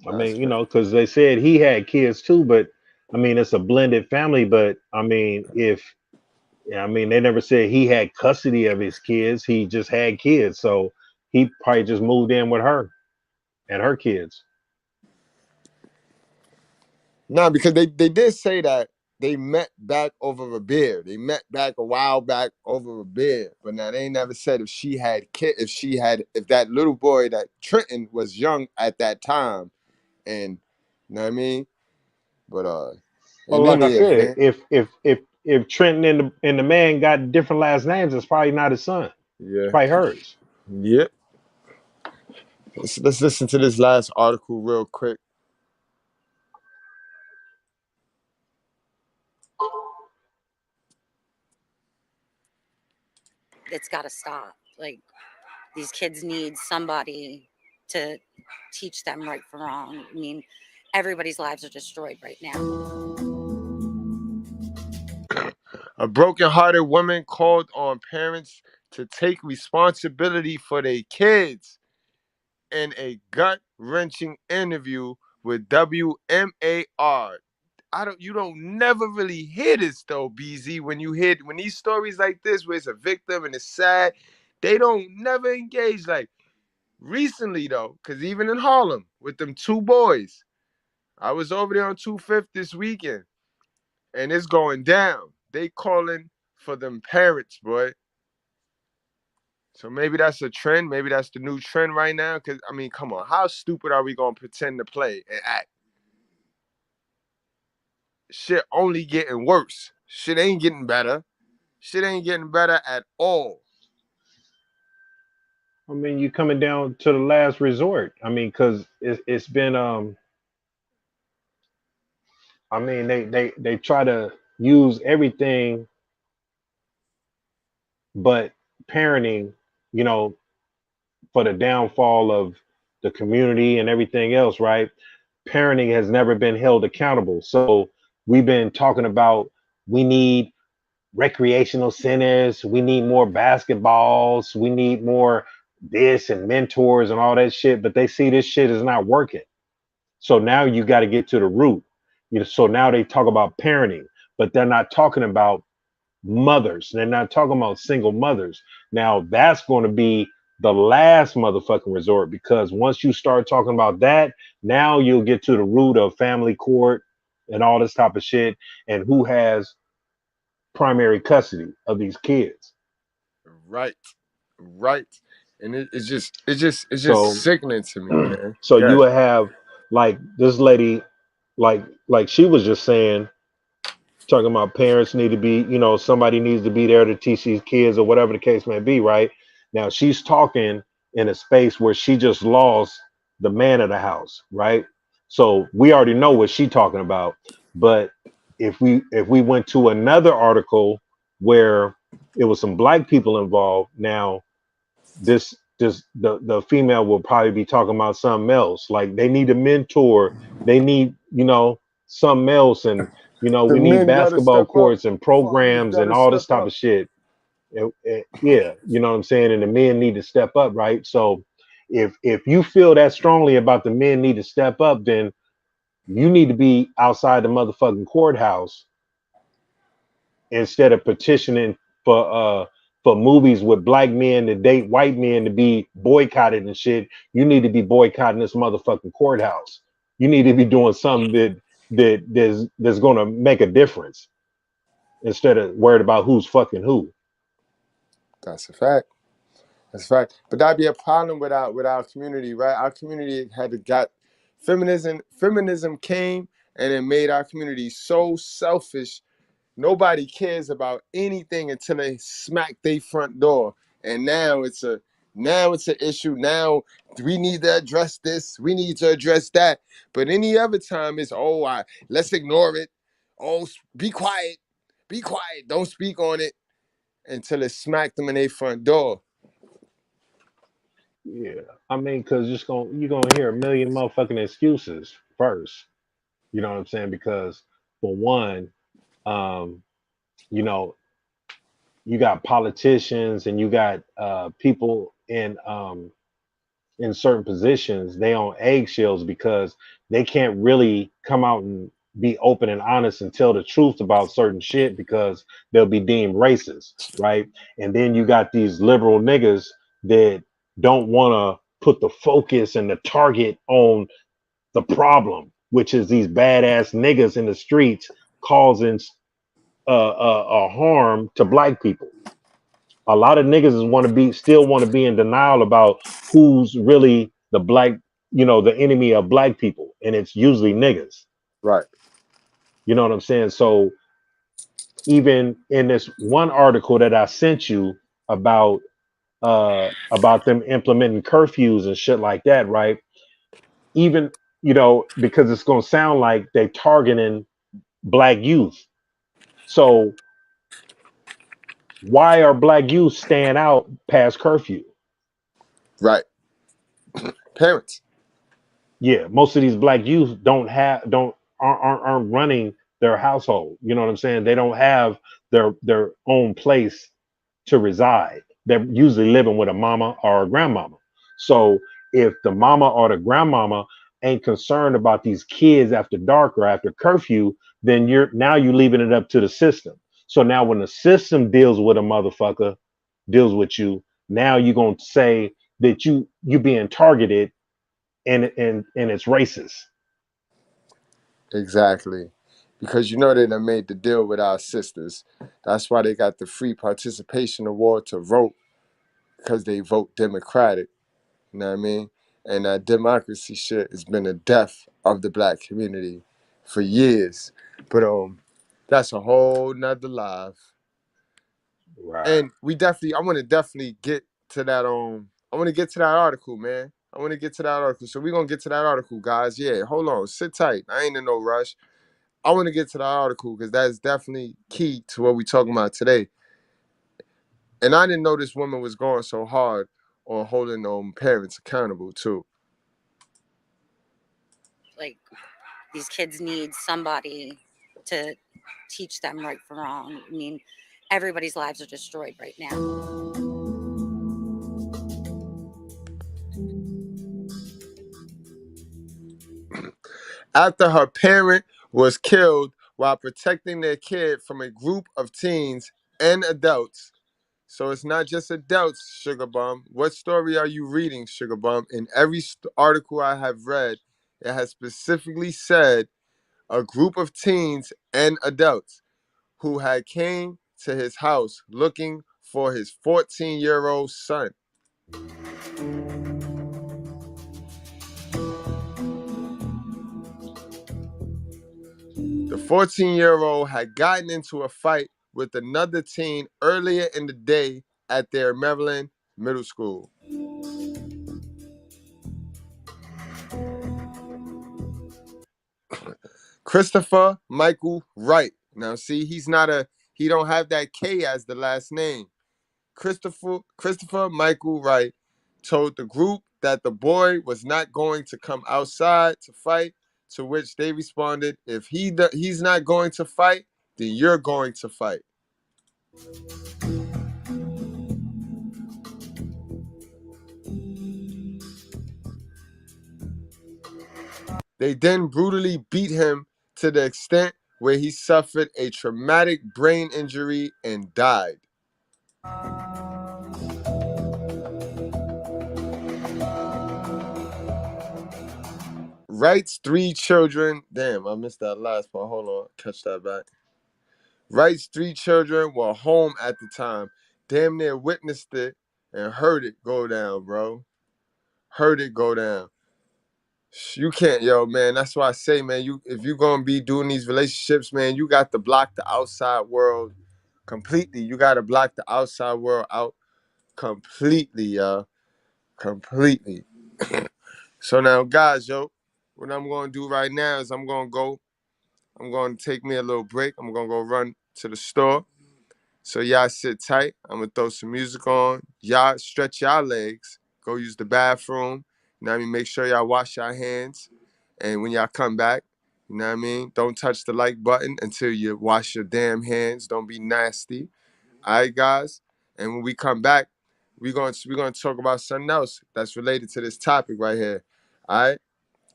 I that's mean, you crazy. know, because they said he had kids too, but I mean, it's a blended family. But I mean, yeah, I mean, they never said he had custody of his kids. He just had kids. So he probably just moved in with her and her kids. Nah, because they did say that they met back over a beer. They met back a while back over a beer. But now they ain't never said if she had if that little boy that Trenton was young at that time. And you know what I mean? But Well, in like I any said, event, if Trenton and the man got different last names, it's probably not his son. It's yeah. probably hers. Yep. Let's listen to this last article real quick. It's got to stop. Like, these kids need somebody to teach them right from wrong. I mean, everybody's lives are destroyed right now. A broken-hearted woman called on parents to take responsibility for their kids in a gut-wrenching interview with WMAR. You don't never really hear this though, BZ. When these stories like this, where it's a victim and it's sad, they don't never engage. Like recently though, because even in Harlem with them two boys, I was over there on 25th this weekend, and it's going down. They calling for them parents, boy. So maybe that's a trend. Maybe that's the new trend right now. Cause I mean, come on, how stupid are we gonna pretend to play and act? Shit only getting worse. Shit ain't getting better. Shit ain't getting better at all. I mean, you coming down to the last resort. I mean, because it's been I mean, they try to use everything but parenting, you know, for the downfall of the community and everything else, right? Parenting has never been held accountable. So we've been talking about we need recreational centers, we need more basketballs, we need more this and mentors and all that shit, but they see this shit is not working. So now you got to get to the root. You know, so now they talk about parenting, but they're not talking about mothers. They're not talking about single mothers. Now that's going to be the last motherfucking resort, because once you start talking about that, now you'll get to the root of family court and all this type of shit and who has primary custody of these kids. Right. Right. And it's just So sickening to me, man. so you Good. would have like this lady, like she was just saying, talking about parents need to be, you know, somebody needs to be there to teach these kids or whatever the case may be, right? Now she's talking in a space where she just lost the man of the house, right? So we already know what she's talking about. But if we went to another article where it was some black people involved, now the female will probably be talking about something else. Like they need a mentor, they need, you know, something else, and you know, The we need men gotta basketball step up. courts and The fathers programs and gotta all this step type up. of shit. Yeah, you know what I'm saying? And the men need to step up, right? So if you feel that strongly about the men need to step up, then you need to be outside the motherfucking courthouse instead of petitioning for movies with black men to date white men to be boycotted and shit. You need to be boycotting this motherfucking courthouse. You need to be doing something that's gonna make a difference instead of worried about who's fucking who. That's a fact. That's a fact. But that'd be a problem with our community, right? Our community got feminism. Feminism came and it made our community so selfish. Nobody cares about anything until they smack their front door. And now it's an issue. Now we need to address this. We need to address that. But any other time it's let's ignore it. Oh, be quiet. Be quiet. Don't speak on it until it smacked them in their front door. Yeah, I mean, cause you're gonna hear a million motherfucking excuses first. You know what I'm saying? Because for one, um, you know, you got politicians and you got people in certain positions. They on eggshells because they can't really come out and be open and honest and tell the truth about certain shit because they'll be deemed racist, right? And then you got these liberal niggas that don't want to put the focus and the target on the problem, which is these badass niggas in the streets causing harm to black people. A lot of niggas still want to be in denial about who's really the black, the enemy of black people, and it's usually niggas. Right. You know what I'm saying? So even in this one article that I sent you about them implementing curfews and shit like that, right? Even because it's gonna sound like they targeting black youth. So why are black youth staying out past curfew? Right. Parents. Yeah, most of these black youth aren't running their household. You know what I'm saying? They don't have their own place to reside. They're usually living with a mama or a grandmama. So if the mama or the grandmama ain't concerned about these kids after dark or after curfew, then you leaving it up to the system. So now when the system deals with a motherfucker, deals with you, now you're gonna say that you being targeted and it's racist. Exactly. Because they done made the deal with our sisters. That's why they got the free participation award to vote, because they vote Democratic. You know what I mean? And that democracy shit has been the death of the black community for years. But that's a whole nother live. Right. And I want to definitely get to that I want to get to that article, man. I want to get to that article. So we're gonna get to that article, guys. Yeah, hold on, sit tight. I ain't in no rush. I want to get to that article because that's definitely key to what we're talking about today. And I didn't know this woman was going so hard on holding parents accountable too. Like, these kids need somebody to teach them right from wrong. I mean, everybody's lives are destroyed right now. After her parent was killed while protecting their kid from a group of teens and adults. So it's not just adults, Sugar Bum. What story are you reading, Sugar Bum? In every article I have read, it has specifically said a group of teens and adults who had came to his house looking for his 14-year-old son. The 14-year-old had gotten into a fight with another teen earlier in the day at their Maryland middle school. Christopher Michael Wright. Now see, he don't have that K as the last name. Christopher Michael Wright told the group that the boy was not going to come outside to fight, to which they responded, if he's not going to fight, then you're going to fight. They then brutally beat him to the extent where he suffered a traumatic brain injury and died. Wright's three children, damn, I missed that last part. Hold on, catch that back. Wright's three children were home at the time, damn near witnessed it and heard it go down, bro. Heard it go down. You can't, yo, man. That's why I say, man, if you're gonna be doing these relationships, man, you got to block the outside world completely. You got to block the outside world out completely, yo. Completely. So now, guys, yo, what I'm gonna do right now is I'm gonna take me a little break. I'm gonna go run to the store. So y'all sit tight. I'm gonna throw some music on. Y'all stretch y'all legs. Go use the bathroom. You know what I mean? Make sure y'all wash your hands. And when y'all come back, you know what I mean? Don't touch the like button until you wash your damn hands. Don't be nasty. All right, guys? And when we come back, we're gonna talk about something else that's related to this topic right here. All right?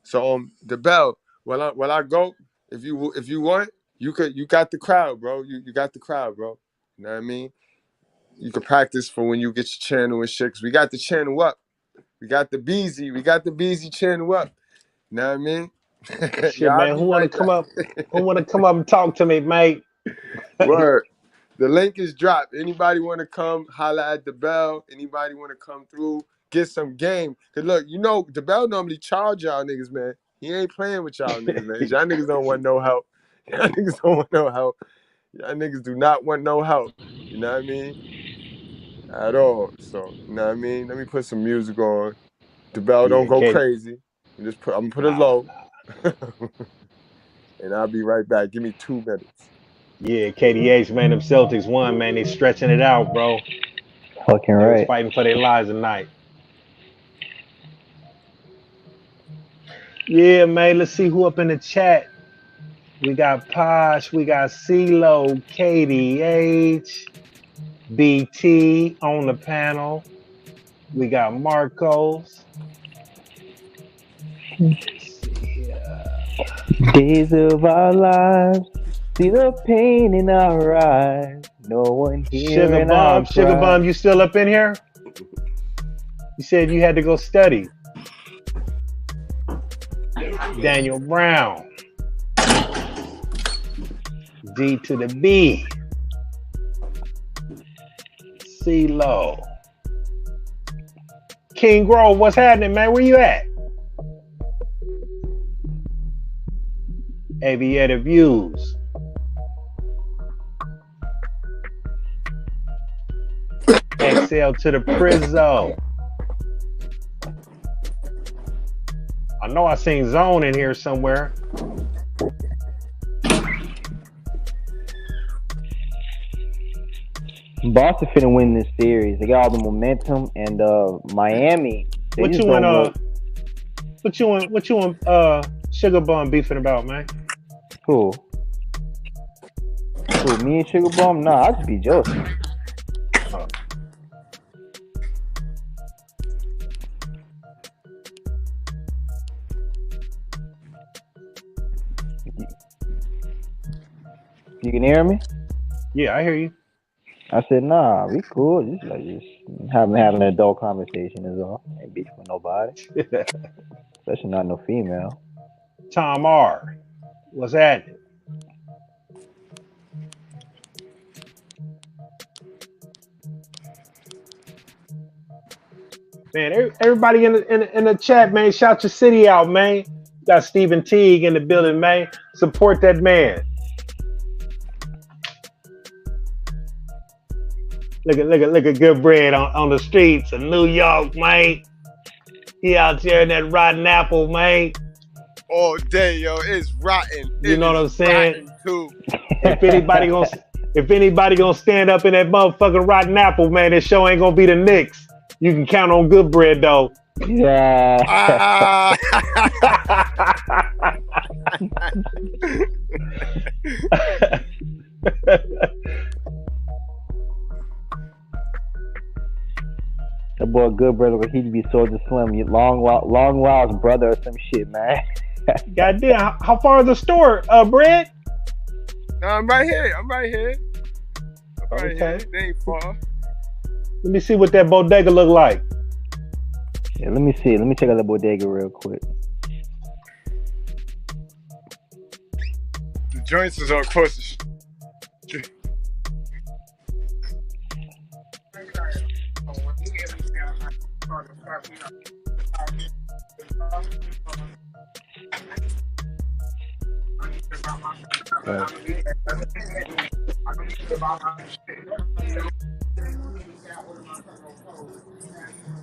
So the bell, when I go, if you want, you got the crowd, bro. You got the crowd, bro. You know what I mean? You can practice for when you get your channel and shit. Cause we got the channel up. We got the Beezy channel up. You know what I mean? Shit, Yeah, I'll man. be Who wanna right come up? back. Who wanna come up and talk to me, mate? Word. The link is dropped. Anybody want to come, holla at the bell. Anybody want to come through, get some game. Cause look, you know, the bell normally charge y'all niggas, man. He ain't playing with y'all niggas, man. Y'all niggas don't want no help. Y'all niggas don't want no help. Y'all niggas do not want no help. You know what I mean? At all. So, you know what I mean? Let me put some music on. The bell don't Yeah, go Katie. crazy. I'm gonna put it Nah. low. And I'll be right back. Give me 2 minutes. Yeah, KDH, man, them Celtics won, man. They stretching it out, bro. Fucking They was right. fighting for their lives tonight. Yeah, man. Let's see who up in the chat. We got Posh, we got CeeLo, KDH, BT on the panel. We got Marcos. Let's see here. Days of our lives, see the pain in our eyes. No one Sugar hearing our Bomb. Sugar cry. Bomb, you still up in here? You said you had to go study. Daniel Brown. D to the B. CeeLo. King Grove, what's happening, man? Where you at? Aviator Views. XL to the Prizzo. I know I seen Zone in here somewhere. Boston finna win this series. They got all the momentum, and Miami. They What just you don't know. and what you and Sugar Bum beefing about, man? Who? Me and Sugar Bomb? Nah, I just be jealous. You can hear me? Yeah, I hear you. I said, nah, we cool. Just having an adult conversation is all. Ain't beef with nobody. Especially not no female. Tom R. What's happening? Man, everybody in the chat, man, shout your city out, man. Got Stephen Teague in the building, man. Support that man. Look at Goodbread on the streets of New York, man. He out there in that rotten apple, man. All day, yo. It's rotten. You know what I'm saying? Too. If anybody gonna stand up in that motherfucking rotten apple, man, this show ain't gonna be the Knicks. You can count on Goodbread though. Yeah. That boy Goodbread, like he'd be Soldier Slim. Long Wild's brother or some shit, man. Goddamn, how far is the store, Bread? I'm right here. I'm right here. Okay. It ain't far. Let me see what that bodega look like. Yeah, let me see. Let me check out the bodega real quick. The joints is on across the street.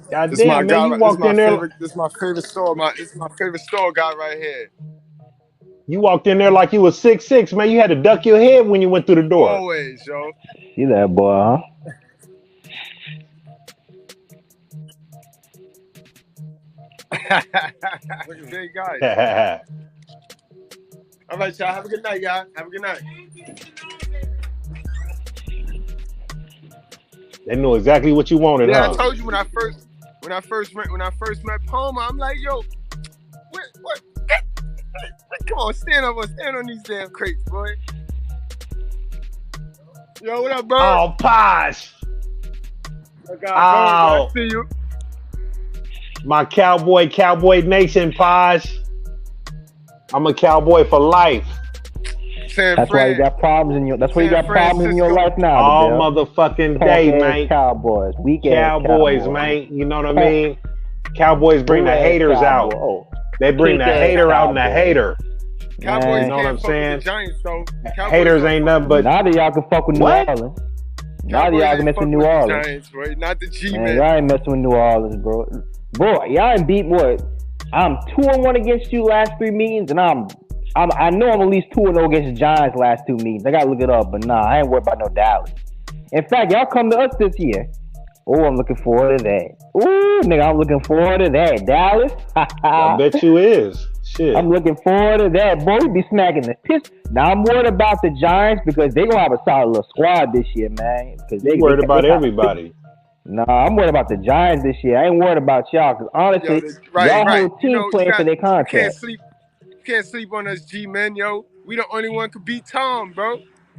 God This my damn, man, guy. you This walked in there. This my favorite store. This is my favorite store guy right here. You walked in there like you was 6'6", man. You had to duck your head when you went through the door. Always, yo. See that boy, huh? Look at big guys. All right, y'all. Have a good night, y'all. Have a good night. They knew exactly what you wanted, Yeah, huh? I told you when I first met Palmer, I'm like, yo, what? Come on, stand on these damn crates, boy. Yo, what up, bro? Oh, Posh. Oh, God, I see you. My cowboy nation, Posh. I'm a cowboy for life. That's why you got problems in your. That's why you got problems in your life now. All Adele. motherfucking day, man. Cowboys, weak Cowboys, man. You know what I mean? Cowboys bring the haters out. Oh, they bring the hater out and the hater. Cowboys You know what I'm can't fuck saying? with the Giants, though. Haters ain't nothing but. Now that y'all can fuck with New Orleans. Now that y'all can mess with New Orleans. Giants, bro. Not the G-Man. Man, y'all ain't messing with New Orleans, bro. Bro, y'all ain't beat what? I'm 2-1 against you last 3 meetings, and I know I'm at least 2-0 against the Giants last 2 meetings. I gotta look it up, but nah, I ain't worried about no Dallas. In fact, y'all come to us this year. Oh, I'm looking forward to that. Ooh, nigga, I'm looking forward to that. Dallas. I bet you is. Shit. I'm looking forward to that. Boy, we be smacking the piss. Now, I'm worried about the Giants because they gonna have a solid little squad this year, man. Because they worried about everybody. Nah, I'm worried about the Giants this year. I ain't worried about y'all because honestly, y'all whole team playing for their contract. You can't sleep on us, G-Men, yo. We the only one could beat Tom, bro.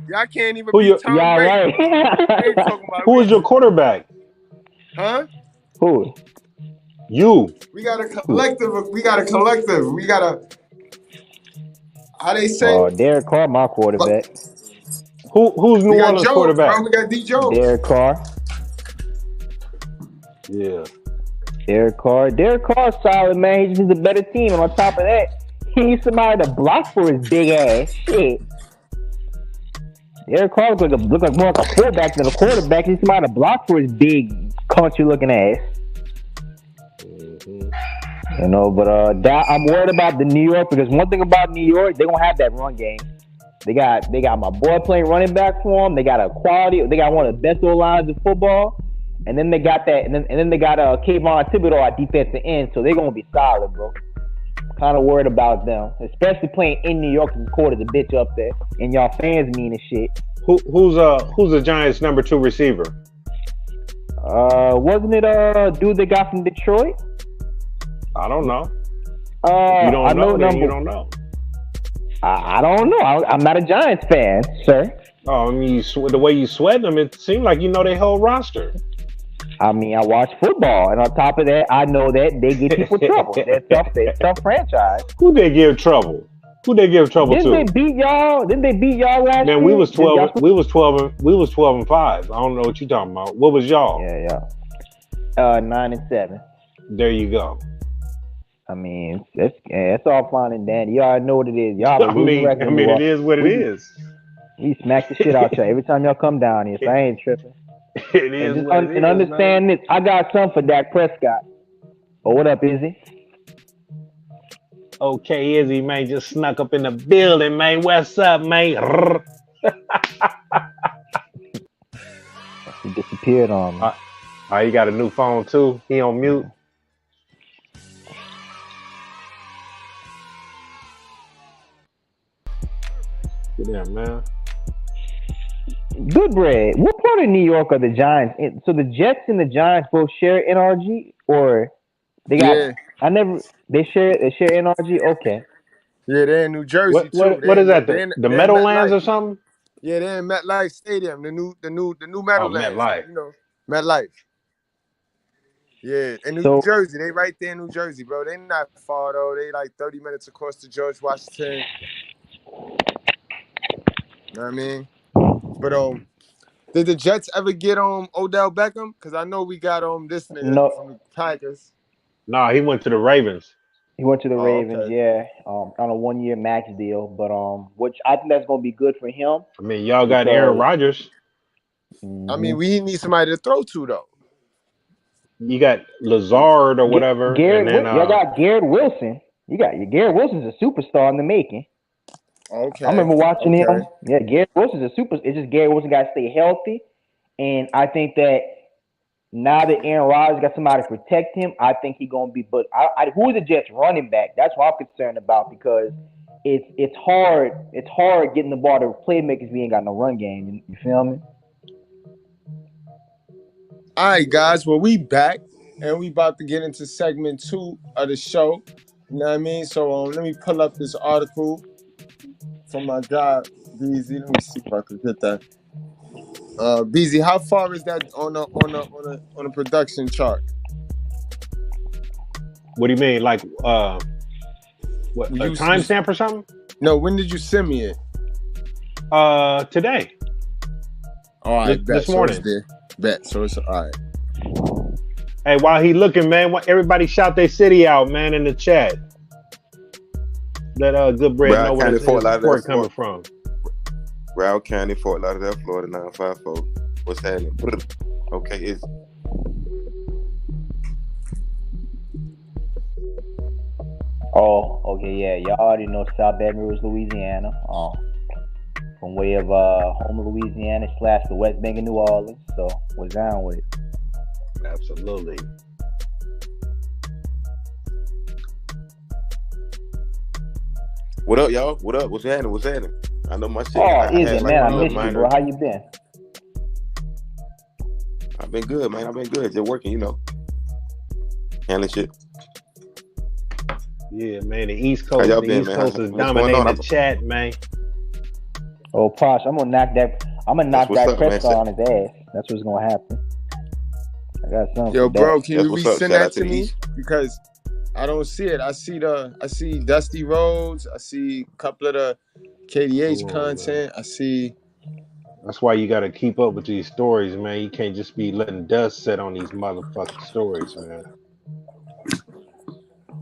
Y'all can't even beat Tom Brady. They talking about Who is your quarterback? Huh? Who? You. We got a collective. How they say? Oh, Derek Carr, my quarterback. Who's New Orleans Jones, quarterback? Bro. We got D. Jones. Derek Carr. Yeah. Derek Carr's solid, man. He's just a better team. And on top of that, he needs somebody to block for his big ass. Shit. Derek Carr look like more like a fullback than a quarterback. He needs somebody to block for his big, country looking ass. You know, but I'm worried about the New York because one thing about New York, they're gonna have that run game. They got my boy playing running back for them. They got they got one of the best O-lines in football. And then they got then they got Kayvon Thibodeau at defensive end, so they're gonna be solid, bro. Kind of worried about them, especially playing in New York and quarter the bitch up there, and y'all fans mean as shit. Who's the Giants' number 2 receiver? Wasn't it dude they got from Detroit? I don't know. You don't know, then you don't know. I don't know. I'm not a Giants fan, sir. Oh, I mean, the way you sweat them, it seemed like you know their whole roster. I mean, I watch football, and on top of that, I know that they give people trouble. They're tough franchise. Who they give trouble? Didn't they beat y'all last year? Man, we was 12. We was 12-5. I don't know what you talking about. What was y'all? Yeah. 9-7. There you go. I mean, it's all fine and dandy. Y'all know what it is. Y'all I mean, it is what it is. We smack the shit out y'all every time y'all come down here, so I ain't tripping. It is what it is, and understand this. I got something for Dak Prescott. Oh, what up, Izzy? Okay, Izzy, man, just snuck up in the building, man. What's up, man? He disappeared on me. He got a new phone, too. He on mute. Yeah, man. Goodbread, what part of New York are the Giants in? So the Jets and the Giants both share NRG, or they got? Yeah. They share NRG. Okay. Yeah, they're in New Jersey too. What is that? The Meadowlands or something? Yeah, they're in MetLife Stadium. The new Meadowlands. MetLife. You know, MetLife. Yeah, in New Jersey. They right there in New Jersey, bro. They not far though. They like 30 minutes across the George Washington. You know what I mean? But did the Jets ever get Odell Beckham? Because I know we got this nigga from the Tigers. Nah, he went to the Ravens. He went to the Oh, Ravens, okay. yeah, on a 1-year max deal, but which I think that's gonna be good for him I mean, y'all got Aaron because Rodgers. I mean, we need somebody to throw to though. You got Lazard or whatever, and then y'all got Garrett Wilson. Garrett Wilson's a superstar in the making. Okay. I remember watching Okay. him. Yeah, Garrett Wilson's a super. It's just Garrett Wilson got to stay healthy, and I think that now that Aaron Rodgers got somebody to protect him, I think he's gonna be. But who is the Jets running back? That's what I'm concerned about because it's hard. It's hard getting the ball to playmakers. We ain't got no run game. You feel me? All right, guys. Well, we back and we about to get into segment 2 of the show. You know what I mean? So let me pull up this article from my guy BZ. Let me see if I can get that. BZ, how far is that on a production chart? what do you mean? Like what a timestamp or something? No, when did you send me it? Today. All right, this morning. So it's there. Bet. So it's all right. Hey, while he looking, man, everybody shout their city out, man, in the chat. Let Goodbread know where the support coming from. Broward County, Fort Lauderdale, Florida 954. What's happening? Okay, it's Oh, okay, yeah. Y'all already know South Baton Rouge, Louisiana. From way of Homer, Louisiana / the West Bank of New Orleans. So we're down with it. Absolutely. what up, y'all? What up? What's happening? What's happening? I know my shit. Easy, man. I missed you, bro. How you been? I've been good, man. I've been good. Just working, handling shit. Yeah, man. The East Coast, How y'all the been, East man? Coast is What's going dominating on? the chat, man. Oh, Posh, I'm gonna knock that. I'm gonna knock what's that up, man. Prescott on his ass. That's what's gonna happen. I got something. Yo, for bro, that. can you what's up. resend Shout that out to to the me? East. Because I don't see it. I see Dusty Rhodes. I see a couple of the KDH content. I see. That's why you got to keep up with these stories, man. You can't just be letting dust set on these motherfucking stories, man.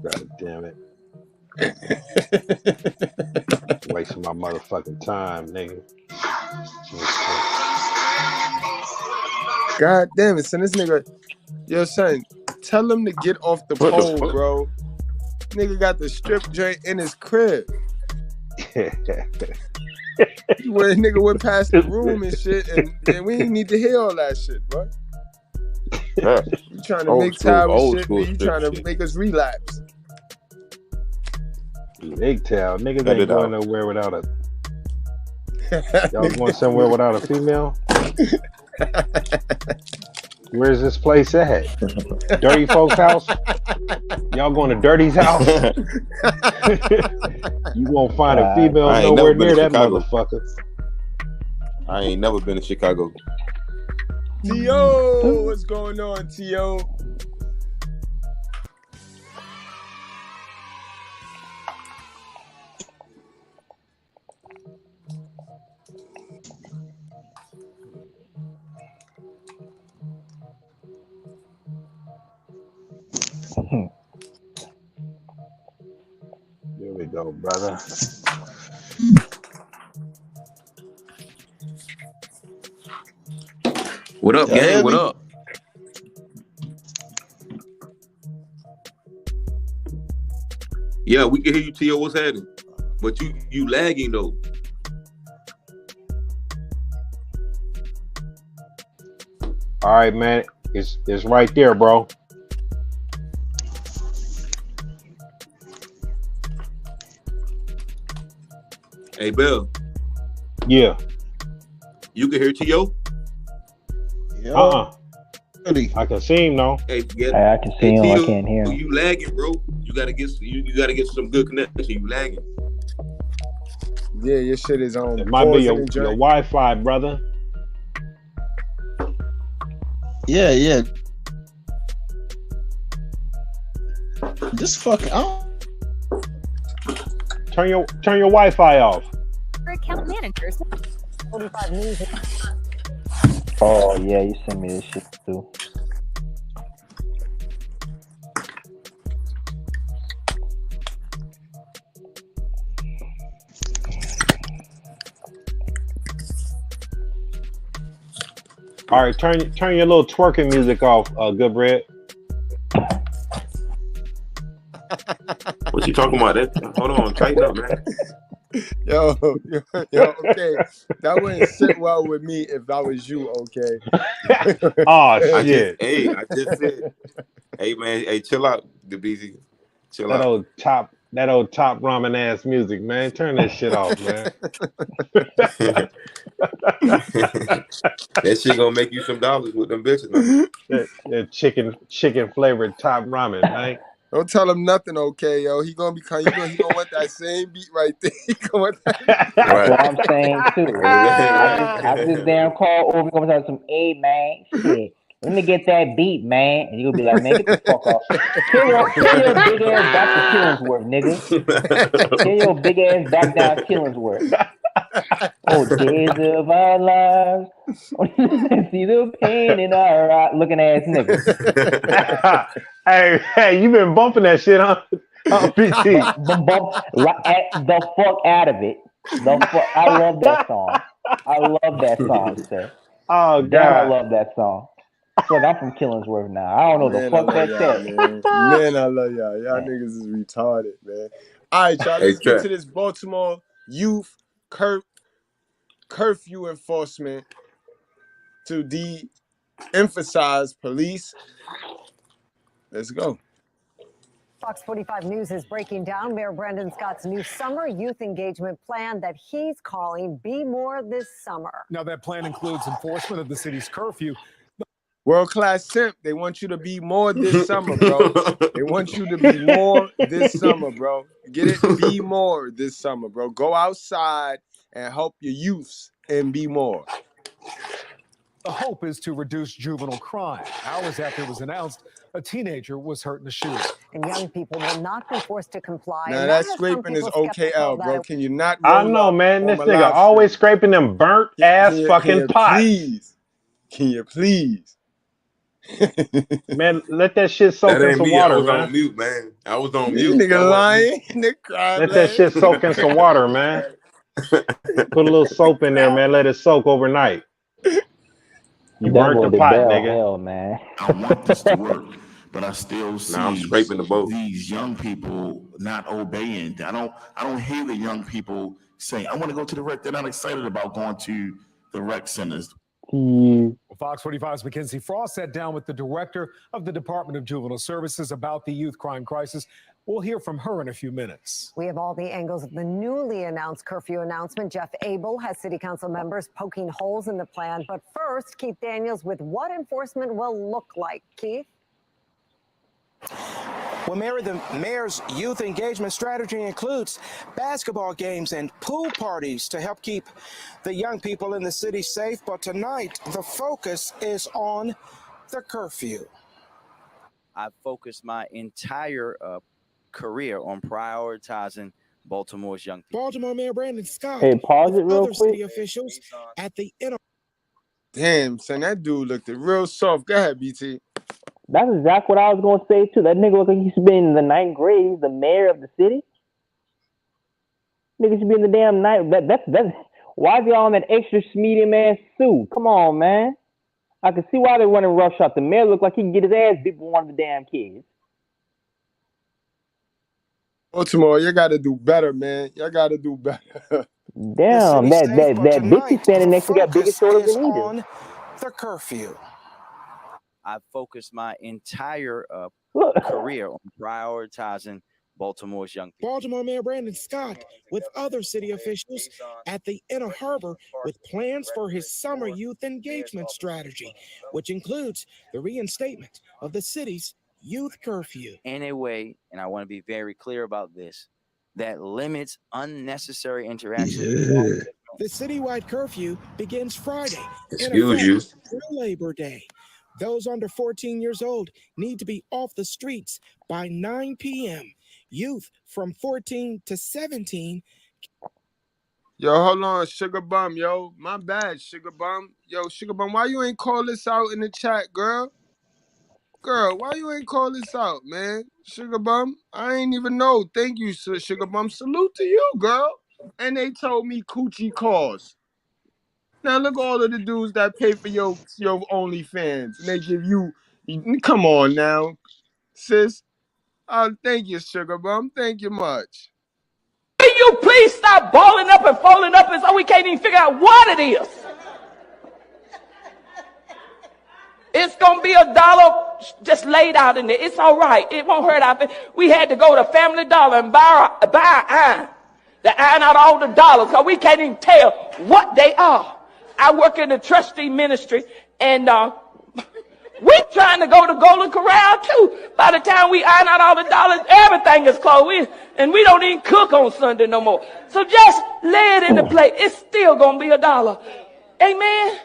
God damn it. Wasting my motherfucking time, nigga. God damn it, son. This nigga, yo, son, tell him to get off the What the pole, fuck? bro. Nigga got the strip joint in his crib. Where nigga went past the room and shit, and we didn't need to hear all that shit, bro. You trying to make tower shit, man. You trying to make us relapse. MGTOW, niggas ain't going nowhere without a. Y'all going somewhere without a female? Where's this place at? Dirty folks' house? Y'all going to Dirty's house? You won't find a female nowhere near that motherfucker. I ain't never been to Chicago. T.O., what's going on, T.O.? Here we go, brother. What up, gang? What up? Yeah, we can hear you, T.O. What's happening? But you lagging though. All right, man. It's right there, bro. Hey, Bill. Yeah. You can hear T.O.? I can see him though. Hey, I can see him. I can't hear him. You lagging, bro. You gotta get some good connection. You lagging. Yeah, your shit is on. It might be your Wi-Fi, brother. Yeah. Just fucking. Turn your Wi-Fi off. Account managers. 45 music. Oh yeah, you sent me this shit too. All right, turn your little twerking music off, Goodbread. What you talking about? That hold on, tighten up, man. Yo, okay. That wouldn't sit well with me if that was you, okay? Oh shit! I just said, hey man, hey, chill out, the BZ, chill That out. old top ramen ass music, man. Turn that shit off, man. That shit gonna make you some dollars with them bitches, man. That chicken flavored top ramen, man. Don't tell him nothing, okay, yo. He gonna want that same beat right there. He gonna want that beat. That's what I'm saying too. After this damn call over, gonna tell some, hey man, shit. Let me get that beat, man. And you'll be like, man, get the fuck off. Kill your big ass back to Killingsworth, nigga. Kill your big ass back down Killingsworth. Oh, days of our lives. See the pain in our eyes. Looking ass nigga. Hey, you been bumping that shit, huh? PT. Bump the fuck out of it. I love that song. I love that song, sir. Oh, Damn, I God. love that song. Look, I'm from Killingsworth now. I don't know the fuck that said. Man, I love y'all. Y'all niggas is retarded, man. All right, y'all. Let's get to this Baltimore youth curfew enforcement to de-emphasize police. Let's go. Fox 45 News is breaking down Mayor Brandon Scott's new summer youth engagement plan that he's calling Be More This Summer. Now, that plan includes enforcement of the city's curfew. World-class simp. They want you to be more this summer, bro. They want you to be more this summer, bro. Get it? Be more this summer, bro. Go outside and help your youths and be more. The hope is to reduce juvenile crime. Hours after it was announced, a teenager was hurt in the shooting. And young people will not be forced to comply. Now that scraping is OKL, bro. Can you not roll I know, up man. on This my nigga live always stream? scraping them burnt ass fucking pots. Can you please? Man, let that shit soak That in ain't some me. water, I was man. on mute, man. I was on This mute. nigga lying. Let that shit soak in some water, man. Put a little soap in there, man. Let it soak overnight. You burnt the pot, nigga. Hell, man. I want this to work, but I still see I'm scraping the boat. These young people not obeying. I don't hear the young people saying, I want to go to the rec. They're not excited about going to the rec centers. Well, Fox 45's Mackenzie Frost sat down with the director of the Department of Juvenile Services about the youth crime crisis. We'll hear from her in a few minutes. We have all the angles of the newly announced curfew announcement. Jeff Abel has city council members poking holes in the plan. But first, Keith Daniels with what enforcement will look like. Keith? Well, Mary, the mayor's youth engagement strategy includes basketball games and pool parties to help keep the young people in the city safe. But tonight, the focus is on the curfew. I've focused my entire career on prioritizing Baltimore's young people. Baltimore Mayor Brandon Scott Hey, pause it real other quick. city officials at the Damn, son, that dude looked real soft. Go ahead, BT. That's exactly what I was gonna say too. That nigga look like he should be in the 9th grade. He's the mayor of the city. Nigga should be in the damn night. That's why is he all in that extra medium ass suit? Come on, man. I can see why they're running roughshod. The mayor looked like he can get his ass beat with one of the damn kids. Baltimore, you gotta do better, man. You gotta do better. Damn, that bitch is standing next to got bigger shoulders than he on do. the curfew. I've focused my entire career on prioritizing Baltimore's young people. Baltimore Mayor Brandon Scott with other city officials at the Inner Harbor with plans for his summer youth engagement strategy, which includes the reinstatement of the city's youth curfew. In a way, and I want to be very clear about this, that limits unnecessary interaction. The citywide curfew begins Friday. Excuse you. Through Labor Day. Those under 14 years old need to be off the streets by 9 p.m. Youth from 14 to 17. Yo, hold on, Sugar Bum, yo. My bad, Sugar Bum. Yo, Sugar Bum, why you ain't call this out in the chat, girl? Girl, why you ain't call this out, man? Sugar Bum, I ain't even know. Thank you, Sugar Bum. Salute to you, girl. And they told me coochie calls. Now look at all of the dudes that pay for your OnlyFans, and they give you. Come on now, sis. Thank you, Sugar Bum. Thank you much. Will you please stop balling up and folding up and so we can't even figure out what it is? It's going to be $1 just laid out in there. It's all right. It won't hurt our feelings. We had to go to Family Dollar and buy iron. To iron out all the dollars because we can't even tell what they are. I work in the trustee ministry and we're trying to go to Golden Corral too. By the time we iron out all the dollars, everything is closed. And we don't even cook on Sunday no more. So just lay it in the plate. It's still going to be $1. Amen.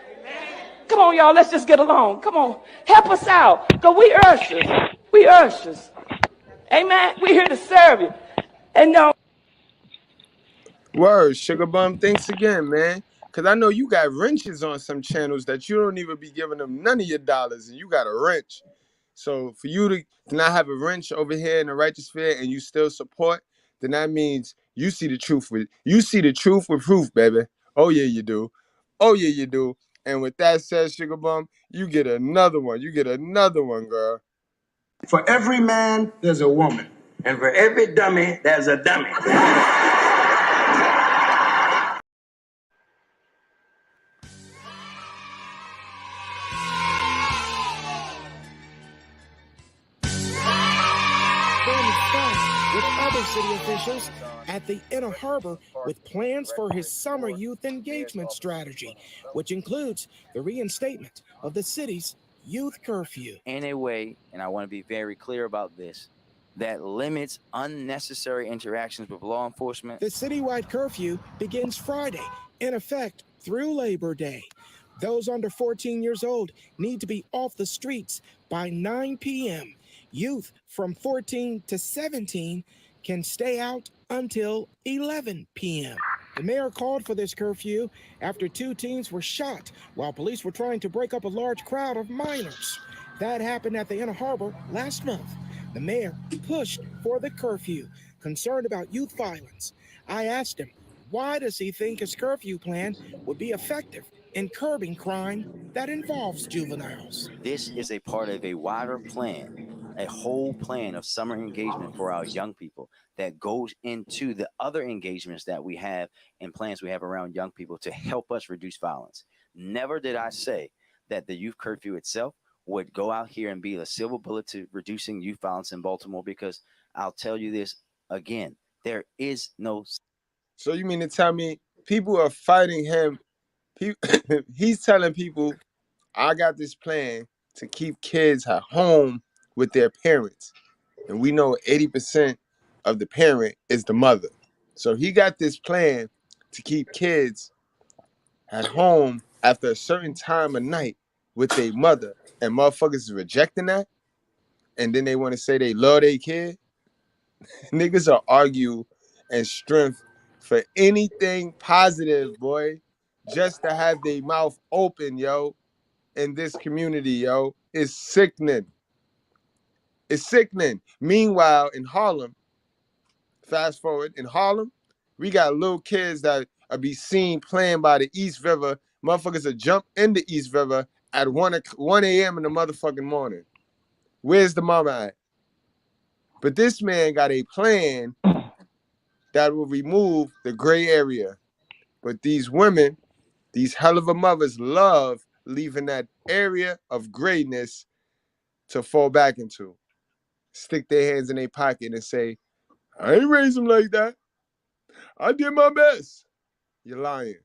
Come on, y'all. Let's just get along. Come on. Help us out. Because we ushers. We ushers. Amen. We're here to serve you. And no. Word, Sugar Bum. Thanks again, man. Because I know you got wrenches on some channels that you don't even be giving them none of your dollars, and you got a wrench. So for you to not have a wrench over here in the righteous sphere and you still support, then that means you see the truth with proof, baby. Oh yeah, you do. Oh yeah, you do. And with that said, Sugar Bum, you get another one. You get another one, girl. For every man, there's a woman. And for every dummy, there's a dummy. With other city officials at the Inner Harbor with plans for his summer youth engagement strategy, which includes the reinstatement of the city's youth curfew. In a way, and I want to be very clear about this, that limits unnecessary interactions with law enforcement. The citywide curfew begins Friday, in effect through Labor Day. Those under 14 years old need to be off the streets by 9 p.m. Youth from 14 to 17 can stay out until 11 p.m. The mayor called for this curfew after 2 teens were shot while police were trying to break up a large crowd of minors. That happened at the Inner Harbor last month. The mayor pushed for the curfew, concerned about youth violence. I asked him, why does he think his curfew plan would be effective in curbing crime that involves juveniles? This is a part of a wider plan, a whole plan of summer engagement for our young people that goes into the other engagements that we have and plans we have around young people to help us reduce violence. Never did I say that the youth curfew itself would go out here and be a silver bullet to reducing youth violence in Baltimore, because I'll tell you this again, there is no. So you mean to tell me people are fighting him? He's telling people, I got this plan to keep kids at home with their parents. And we know 80% of the parent is the mother. So he got this plan to keep kids at home after a certain time of night with their mother. And motherfuckers is rejecting that. And then they want to say they love their kid. Niggas are argue and strength for anything positive, boy. Just to have their mouth open, yo, in this community, yo. It's sickening. It's sickening. Meanwhile, in Harlem, fast forward, in Harlem, we got little kids that are be seen playing by the East River. Motherfuckers that jump in the East River at 1 a.m. in the motherfucking morning. Where's the mama at? But this man got a plan that will remove the gray area. But these women, these hell of a mothers, love leaving that area of grayness to fall back into. Stick their hands in their pocket and say, I ain't raised them like that. I did my best. You're lying.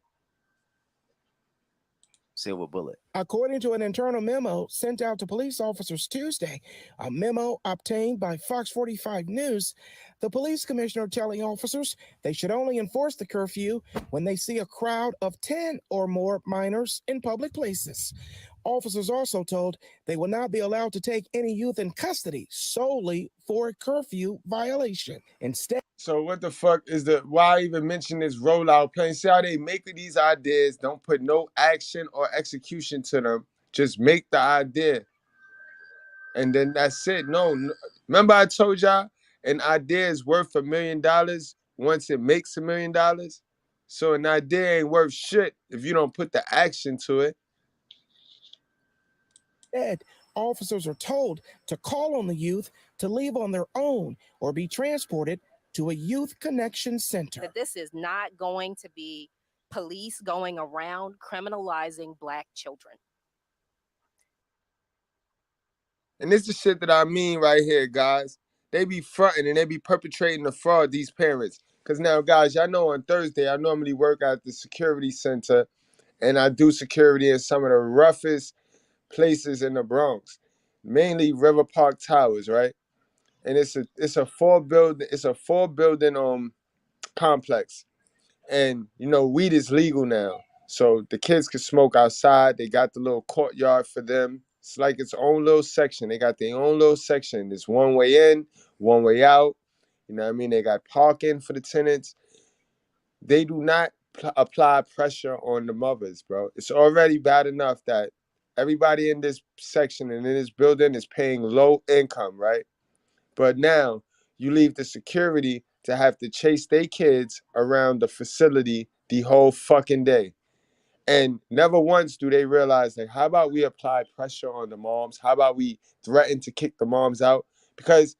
Silver bullet. According to an internal memo sent out to police officers Tuesday, a memo obtained by Fox 45 News, the police commissioner telling officers they should only enforce the curfew when they see a crowd of 10 or more minors in public places. Officers also told they will not be allowed to take any youth in custody solely for a curfew violation. Instead, so what the fuck is why even mention this rollout plan? See how they make these ideas, don't put no action or execution to them. Just make the idea. And then that's it. No, remember I told y'all an idea is worth $1 million once it makes $1 million? So an idea ain't worth shit if you don't put the action to it. Officers are told to call on the youth to leave on their own or be transported to a youth connection center. That this is not going to be police going around criminalizing Black children. And this is shit that I mean right here, guys. They be fronting and they be perpetrating the fraud, these parents. Because now, guys, y'all know on Thursday, I normally work at the security center and I do security in some of the roughest places in the Bronx, mainly River Park Towers, right? And it's a four building complex. And you know, weed is legal now. So the kids can smoke outside. They got the little courtyard for them. It's like its own little section. They got their own little section. There's one way in, one way out. You know what I mean? They got parking for the tenants. They do not apply pressure on the mothers, bro. It's already bad enough that everybody in this section and in this building is paying low income, right? But now you leave the security to have to chase their kids around the facility the whole fucking day. And never once do they realize, like, how about we apply pressure on the moms? How about we threaten to kick the moms out? Because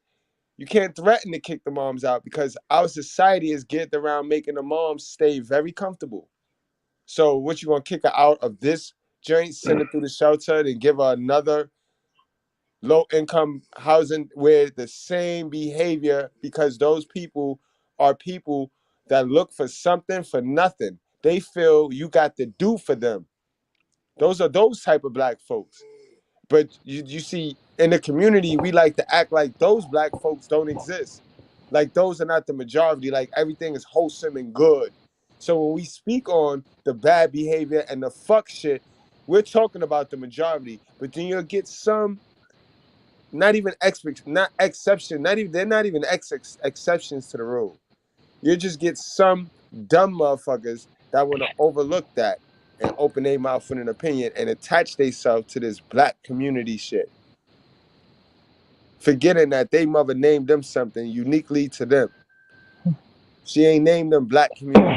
you can't threaten to kick the moms out because our society is geared around making the moms stay very comfortable. So what, you gonna kick her out of this joint, send her through the shelter, and give her another low-income housing where the same behavior, because those people are people that look for something for nothing. They feel you got to do for them. Those are those type of Black folks. But you see, in the community, we like to act like those Black folks don't exist. Like those are not the majority. Like everything is wholesome and good. So when we speak on the bad behavior and the fuck shit, we're talking about the majority. But then you'll get some, not even exception, they're not even exceptions to the rule. You just get some dumb motherfuckers that want to overlook that and open their mouth with an opinion and attach themselves to this Black community shit, forgetting that they mother named them something uniquely to them. She ain't named them Black community.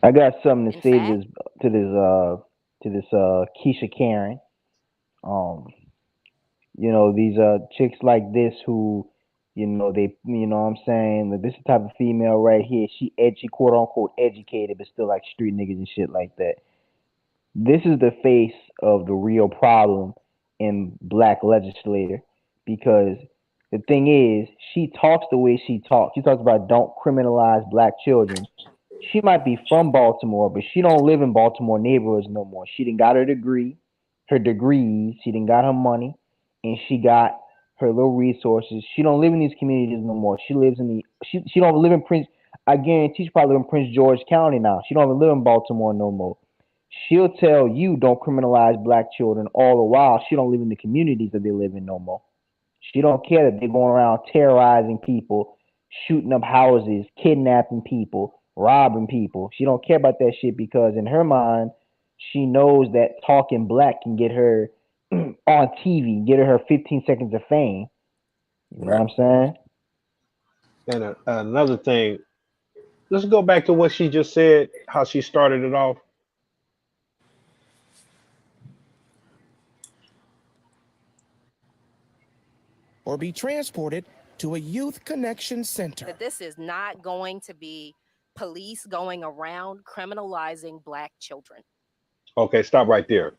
I got something to say to this Keisha Karen. You know, these chicks like this who, you know, they, you know what I'm saying, that this type of female right here, she quote unquote educated, but still like street niggas and shit like that. This is the face of the real problem in Black legislator, because the thing is, she talks the way she talks. She talks about don't criminalize Black children. She might be from Baltimore, but she don't live in Baltimore neighborhoods no more. She done got her degrees, she done got her money, and she got her little resources. She don't live in these communities no more. She lives in she don't live in Prince, I guarantee she probably live in Prince George County now. She don't even live in Baltimore no more. She'll tell you don't criminalize Black children, all the while she don't live in the communities that they live in no more. She don't care that they're going around terrorizing people, shooting up houses, kidnapping people, robbing people. She don't care about that shit because in her mind, she knows that talking Black can get her on TV, get her 15 seconds of fame. You know what I'm saying? And another thing, let's go back to what she just said, how she started it off. Or be transported to a youth connection center. That this is not going to be police going around criminalizing Black children. Okay, stop right there.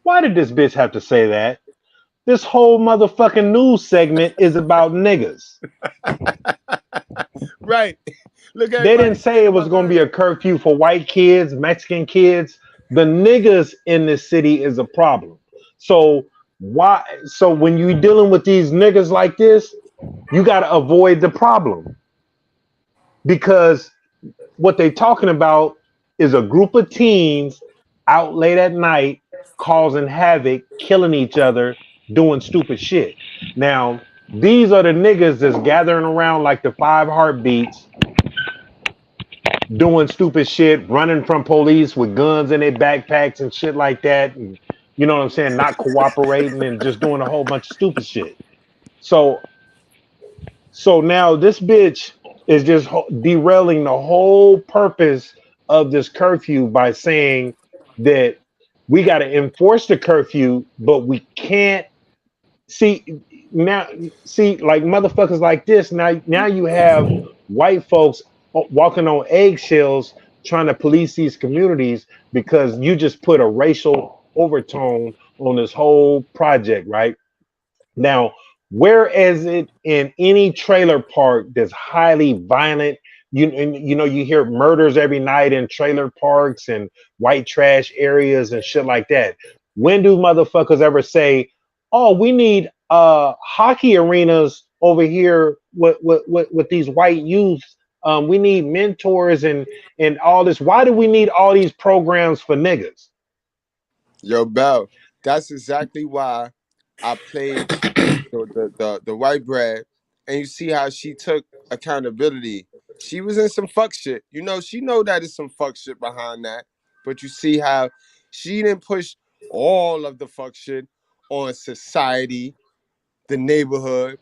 Why did this bitch have to say that? This whole motherfucking news segment is about niggas. Right. Look at they didn't say it was going to be a curfew for white kids, Mexican kids. The niggas in this city is a problem. So why? So when you're dealing with these niggas like this, you got to avoid the problem, because what they talking about is a group of teens out late at night causing havoc, killing each other, doing stupid shit. Now, these are the niggas that's gathering around like the 5 Heartbeats, doing stupid shit, running from police with guns in their backpacks and shit like that. And, you know what I'm saying? Not cooperating and just doing a whole bunch of stupid shit. So So now this bitch is just derailing the whole purpose of this curfew by saying that we got to enforce the curfew, but we can't see now. See, like motherfuckers like this. Now you have white folks walking on eggshells trying to police these communities because you just put a racial overtone on this whole project, right? Now, whereas it in any trailer park that's highly violent, you know you hear murders every night in trailer parks and white trash areas and shit like that. When do motherfuckers ever say, "Oh, we need hockey arenas over here with these white youths. We need mentors and all this. Why do we need all these programs for niggas?" Yo, Bell, that's exactly why I played the white bread, and you see how she took accountability. She was in some fuck shit. You know, she know that is some fuck shit behind that. But you see how she didn't push all of the fuck shit on society, the neighborhood.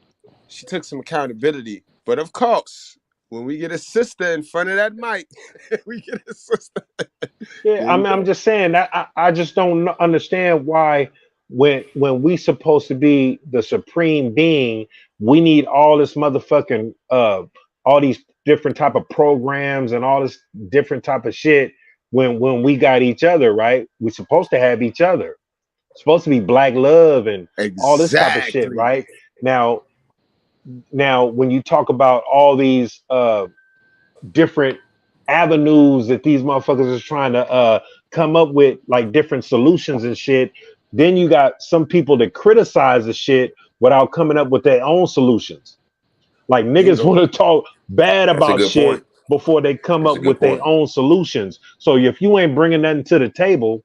She took some accountability. But of course, when we get a sister in front of that mic, we get a sister. Yeah, Here we I'm go. just saying that I just don't understand why when we supposed to be the supreme being, we need all this motherfucking all these different type of programs and all this different type of shit when we got each other, right? We're supposed to have each other. It's supposed to be black love and all this type of shit, Exactly. right? Now when you talk about all these different avenues that these motherfuckers is trying to come up with, like different solutions and shit. Then you got some people that criticize the shit without coming up with their own solutions. Like niggas Bingo. want to talk bad That's a about good shit point. before they come That's up a good with their point. own solutions. So if you ain't bringing nothing to the table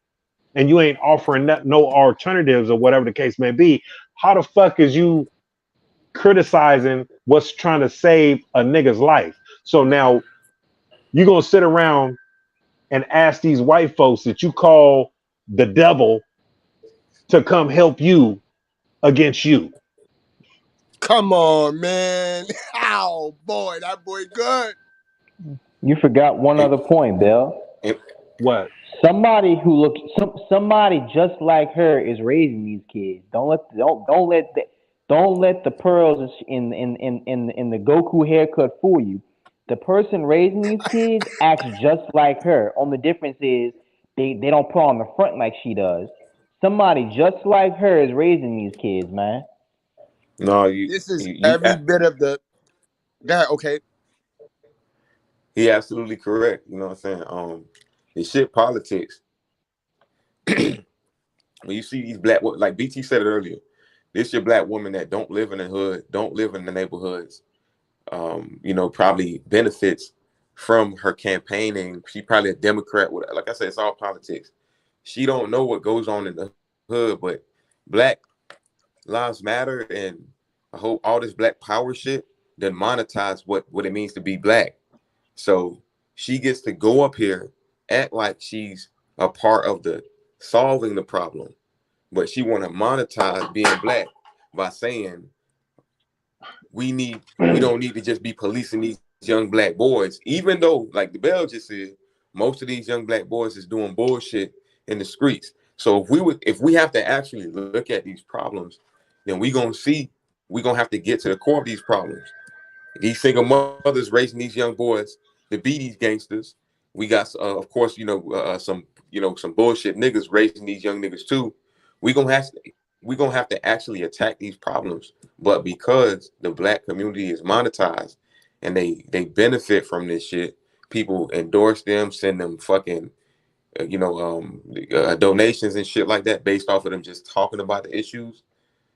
and you ain't offering no alternatives or whatever the case may be, how the fuck is you criticizing what's trying to save a nigga's life? So now you're gonna sit around and ask these white folks that you call the devil to come help you against you. Come on, man. Ow, boy, that boy good. You forgot one And, other point, Bill. and What? Somebody just like her is raising these kids. Don't let the pearls in the Goku haircut fool you. The person raising these kids acts just like her. Only difference is they don't put on the front like she does. Somebody just like her is raising these kids, man. no, you, This is you, you, every bit of the that okay. he absolutely correct. You know what I'm saying? The shit politics. When you see these like BT said it earlier, this your black woman that don't live in the hood, don't live in the neighborhoods. You know, probably benefits from her campaigning. She probably a Democrat. Like I said, it's all politics. She don't know what goes on in the hood, but Black Lives Matter and I hope all this Black Power shit then monetize what it means to be Black. So she gets to go up here, act like she's a part of the solving the problem, but she want to monetize being Black by saying we don't need to just be policing these young Black boys, even though, like the Bell just said, most of these young Black boys is doing bullshit in the streets. So if we have to actually look at these problems, then we gonna have to get to the core of these problems. These single mothers raising these young boys to be these gangsters. We got, of course, some some bullshit niggas raising these young niggas too. We gonna have to actually attack these problems. But because the Black community is monetized and they benefit from this shit, people endorse them, send them fucking donations and shit like that based off of them just talking about the issues.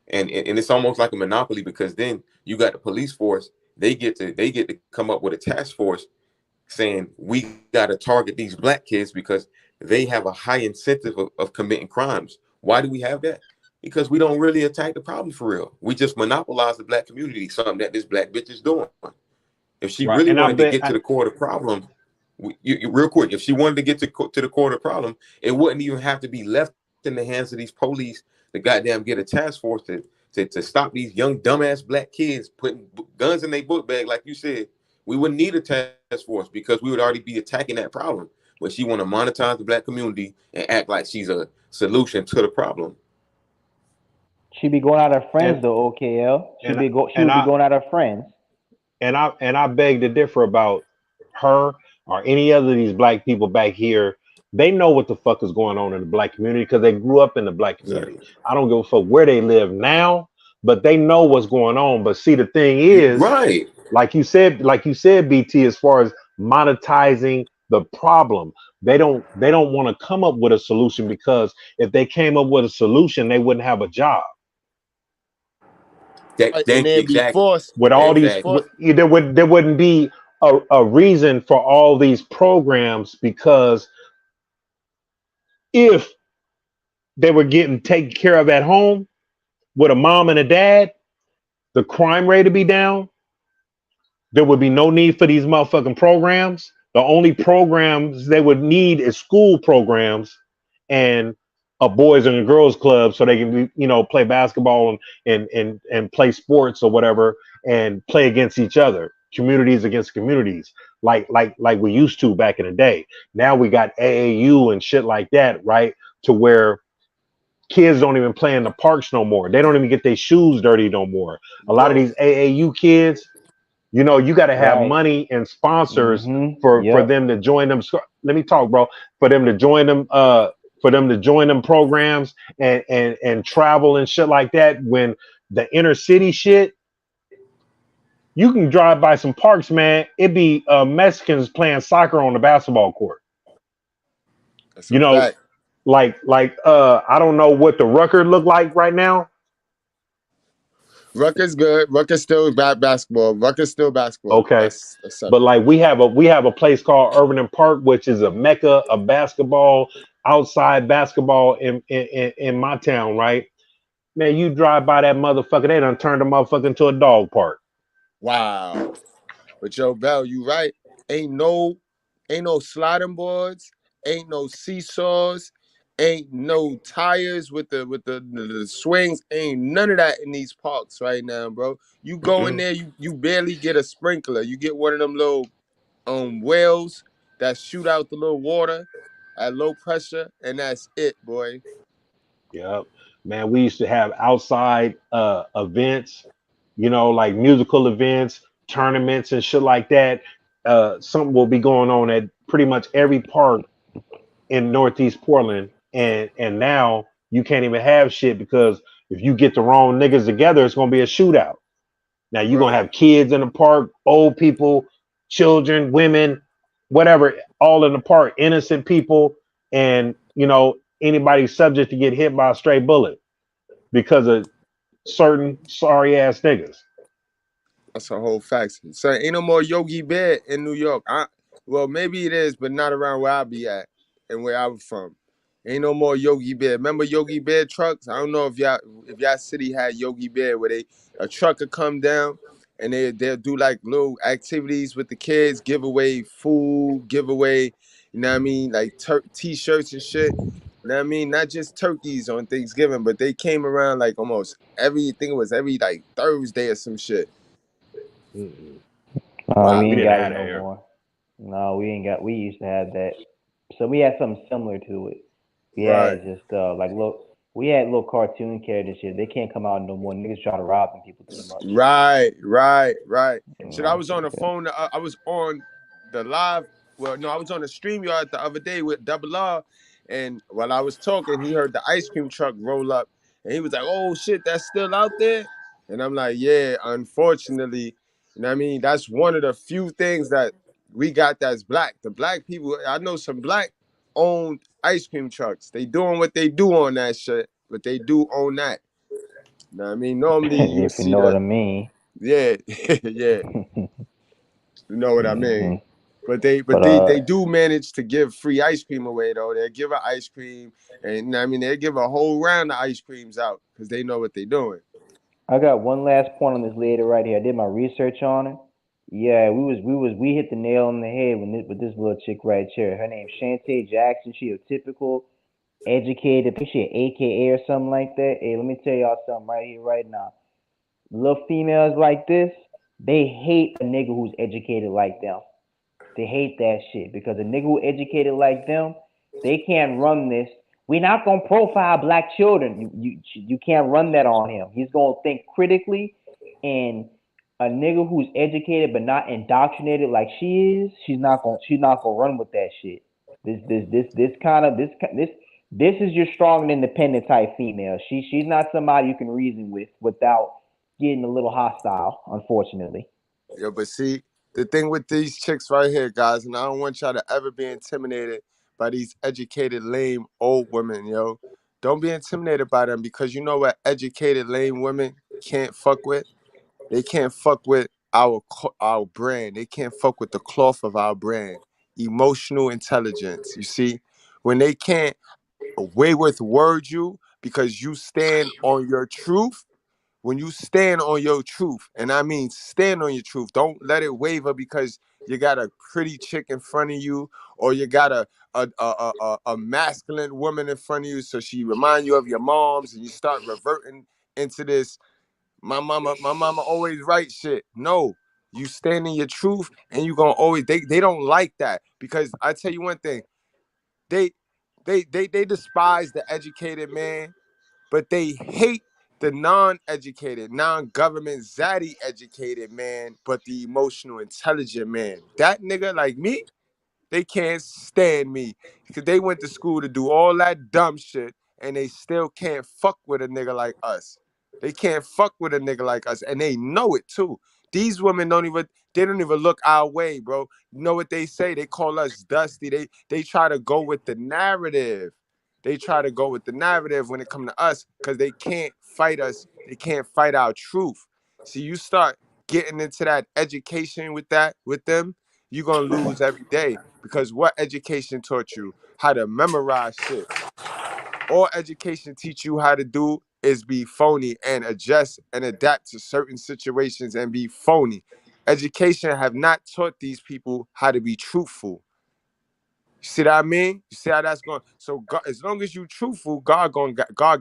And it's almost like a monopoly because then you got the police force. They get to come up with a task force saying we got to target these Black kids because they have a high incentive of committing crimes. Why do we have that? Because we don't really attack the problem for real. We just monopolize the Black community, something that this Black bitch is doing. If she Right. really And I wanted to bet get to the core of the problem, real quick, if she wanted to get to the core of the problem, it wouldn't even have to be left in the hands of these police to goddamn get a task force to stop these young dumbass black kids putting guns in their book bag, like you said, we wouldn't need a task force because we would already be attacking that problem. But she want to monetize the black community and act like she's a solution to the problem. She be going out her friends and though, OKL. She and she and would be I going out her friends. I beg to differ about her or any other of these black people back here. They know what the fuck is going on in the black community because they grew up in the black community. Exactly. I don't give a fuck where they live now, but they know what's going on. But see, the thing is, Right. like you said, BT, as far as monetizing the problem, they don't want to come up with a solution because if they came up with a solution, they wouldn't have a job. Right, and they'd be Exactly. forced. With all They'd be these, Exactly. forced. there wouldn't be a reason for all these programs because if they were getting taken care of at home with a mom and a dad, the crime rate would be down. There would be no need for these motherfucking programs. The only programs they would need is school programs and a boys and a girls club so they can be, play basketball and play sports or whatever and play against each other, communities against communities, like we used to back in the day. Now we got AAU and shit like that, right? To where kids don't even play in the parks no more. They don't even get their shoes dirty no more. A lot of Bro, these AAU kids, you got to have Right. money and sponsors for Yep. them to join them. Let me talk, bro. For them to join them, programs and travel and shit like that. When the inner city shit, you can drive by some parks, man. It be Mexicans playing soccer on the basketball court. that's a You know, fact. like I don't know what the Rucker look like right now. Rutgers good. Rutgers still basketball. Rutgers still basketball. Okay. That's But separate. like we have a place called Irving Park, which is a mecca of basketball, outside basketball in my town, right? Man, you drive by that motherfucker, they done turned the motherfucker into a dog park. Wow. But yo, Bell, you right. Ain't no sliding boards, ain't no seesaws, ain't no tires with the swings, ain't none of that in these parks right now, bro. You go in there, you barely get a sprinkler. You get one of them little wells that shoot out the little water at low pressure, and that's it, boy. Yep. Man, we used to have outside events, like musical events, tournaments and shit like that. Something will be going on at pretty much every park in Northeast Portland, and now you can't even have shit because if you get the wrong niggas together, it's gonna be a shootout. Now you're gonna Word. have kids in the park, old people, children, women, whatever, all in the park, innocent people, and anybody subject to get hit by a stray bullet because of certain sorry ass niggas. That's a whole fact. So ain't no more Yogi Bear in New York. Well, maybe it is, but not around where I be at and where I was from. Ain't no more Yogi Bear. Remember Yogi Bear trucks? I don't know if y'all city had Yogi Bear where a truck could come down and they'll do like little activities with the kids, give away food, give away, you know what I mean, like t-shirts and shit. You know what I mean? Not just turkeys on Thanksgiving, but they came around like almost everything. It was every like Thursday or some shit. Mm-mm. No, we Wow. We ain't didn't got it have that no here. more. No, we ain't got. We used to have that. So we had something similar to it. We Right. had just like look. We had little cartoon characters here. They can't come out no more. Niggas try to rob them people too much. Right. Shit, I No, was on the phone. I was on the live. Well, no, I was on the StreamYard the other day with Double R, and while I was talking, he heard the ice cream truck roll up, and he was like, "Oh shit, that's still out there." And I'm like, "Yeah, unfortunately, you know what I mean. That's one of the few things that we got that's black. The black people, I know some black owned ice cream trucks. They doing what they do on that shit, but they do own that. You know what I mean? Normally you would if you see know what the I mean. yeah, yeah, you know what I mean. hmm But they But they do manage to give free ice cream away though. They give an ice cream, and you know what I mean they give a whole round of ice creams out because they know what they're doing. I got one last point on this lady right here. I did my research on her. Yeah, we hit the nail on the head with this little chick right here. Her name's Shantae Jackson. She a typical educated, picture AKA or something like that. Hey, let me tell y'all something right here, right now. Little females like this, they hate a nigga who's educated like them. They hate that shit because a nigga who educated like them, they can't run this. We're not gonna profile black children. You can't run that on him. He's gonna think critically, and a nigga who's educated but not indoctrinated like she is, she's not gonna run with that shit. This is your strong and independent type female. She's not somebody you can reason with without getting a little hostile, unfortunately. Yo, but see, the thing with these chicks right here, guys, and I don't want y'all to ever be intimidated by these educated, lame, old women, yo. Don't be intimidated by them because you know what educated, lame women can't fuck with? They can't fuck with our brand. They can't fuck with the cloth of our brand. Emotional intelligence, you see? When they can't wayward word you because you stand on your truth, when you stand on your truth, and I mean stand on your truth, don't let it waver because you got a pretty chick in front of you or you got a masculine woman in front of you, so she remind you of your moms and you start reverting into this, my mama always right shit. No, you stand in your truth and you gonna always, they don't like that because I tell you one thing, they despise the educated man, but they hate the non-educated, non-government, zaddy educated man, but the emotional intelligent man. That nigga like me, they can't stand me because they went to school to do all that dumb shit and they still can't fuck with a nigga like us. They can't fuck with a nigga like us and they know it too. These women don't even look our way, bro. You know what they say? They call us dusty. They try to go with the narrative. They try to go with the narrative when it comes to us because they can't fight us. They can't fight our truth. See, you start getting into that education with them, you're going to lose every day because what education taught you? How to memorize shit. All education teach you how to do is be phony and adjust and adapt to certain situations and be phony. Education have not taught these people how to be truthful. You see what I mean? You see how that's going? So God, as long as you truthful, God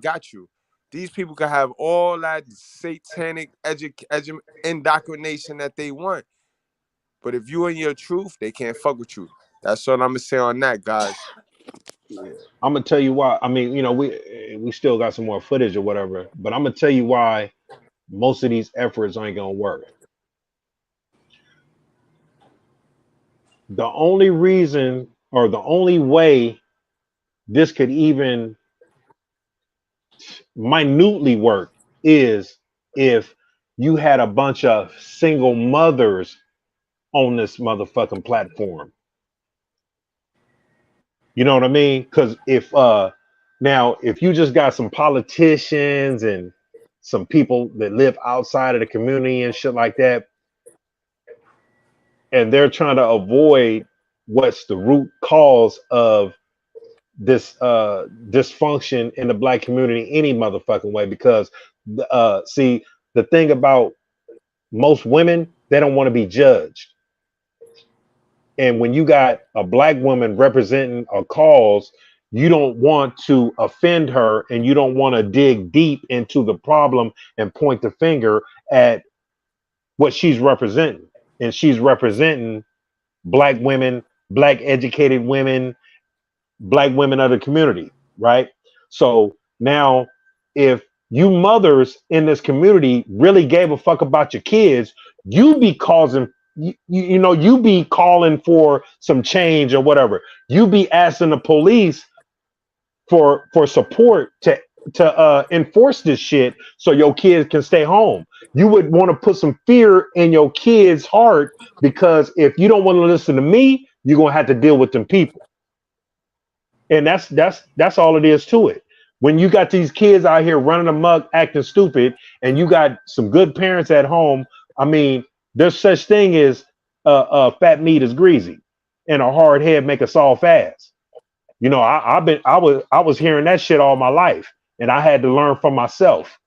got you. These people can have all that satanic indoctrination that they want. But if you in your truth, they can't fuck with you. That's all I'm gonna say on that, guys. Yeah. I'm gonna tell you why. I mean, we still got some more footage or whatever, but I'm gonna tell you why most of these efforts ain't gonna work. The only reason or the only way this could even minutely work is if you had a bunch of single mothers on this motherfucking platform. You know what I mean? Because if you just got some politicians and some people that live outside of the community and shit like that, and they're trying to avoid what's the root cause of this dysfunction in the black community any motherfucking way, because see, the thing about most women, they don't want to be judged. And when you got a black woman representing a cause, you don't want to offend her and you don't want to dig deep into the problem and point the finger at what she's representing. And she's representing black women, black educated women, black women of the community, right? So now if you mothers in this community really gave a fuck about your kids, you be causing you be calling for some change or whatever. You be asking the police for support to enforce this shit so your kids can stay home. You would want to put some fear in your kids' heart, because if you don't want to listen to me, you're gonna have to deal with them people. And that's all it is to it. When you got these kids out here running amok, acting stupid, and you got some good parents at home, I mean, there's such thing as fat meat is greasy, and a hard head make a soft ass. You know, I was hearing that shit all my life, and I had to learn from myself.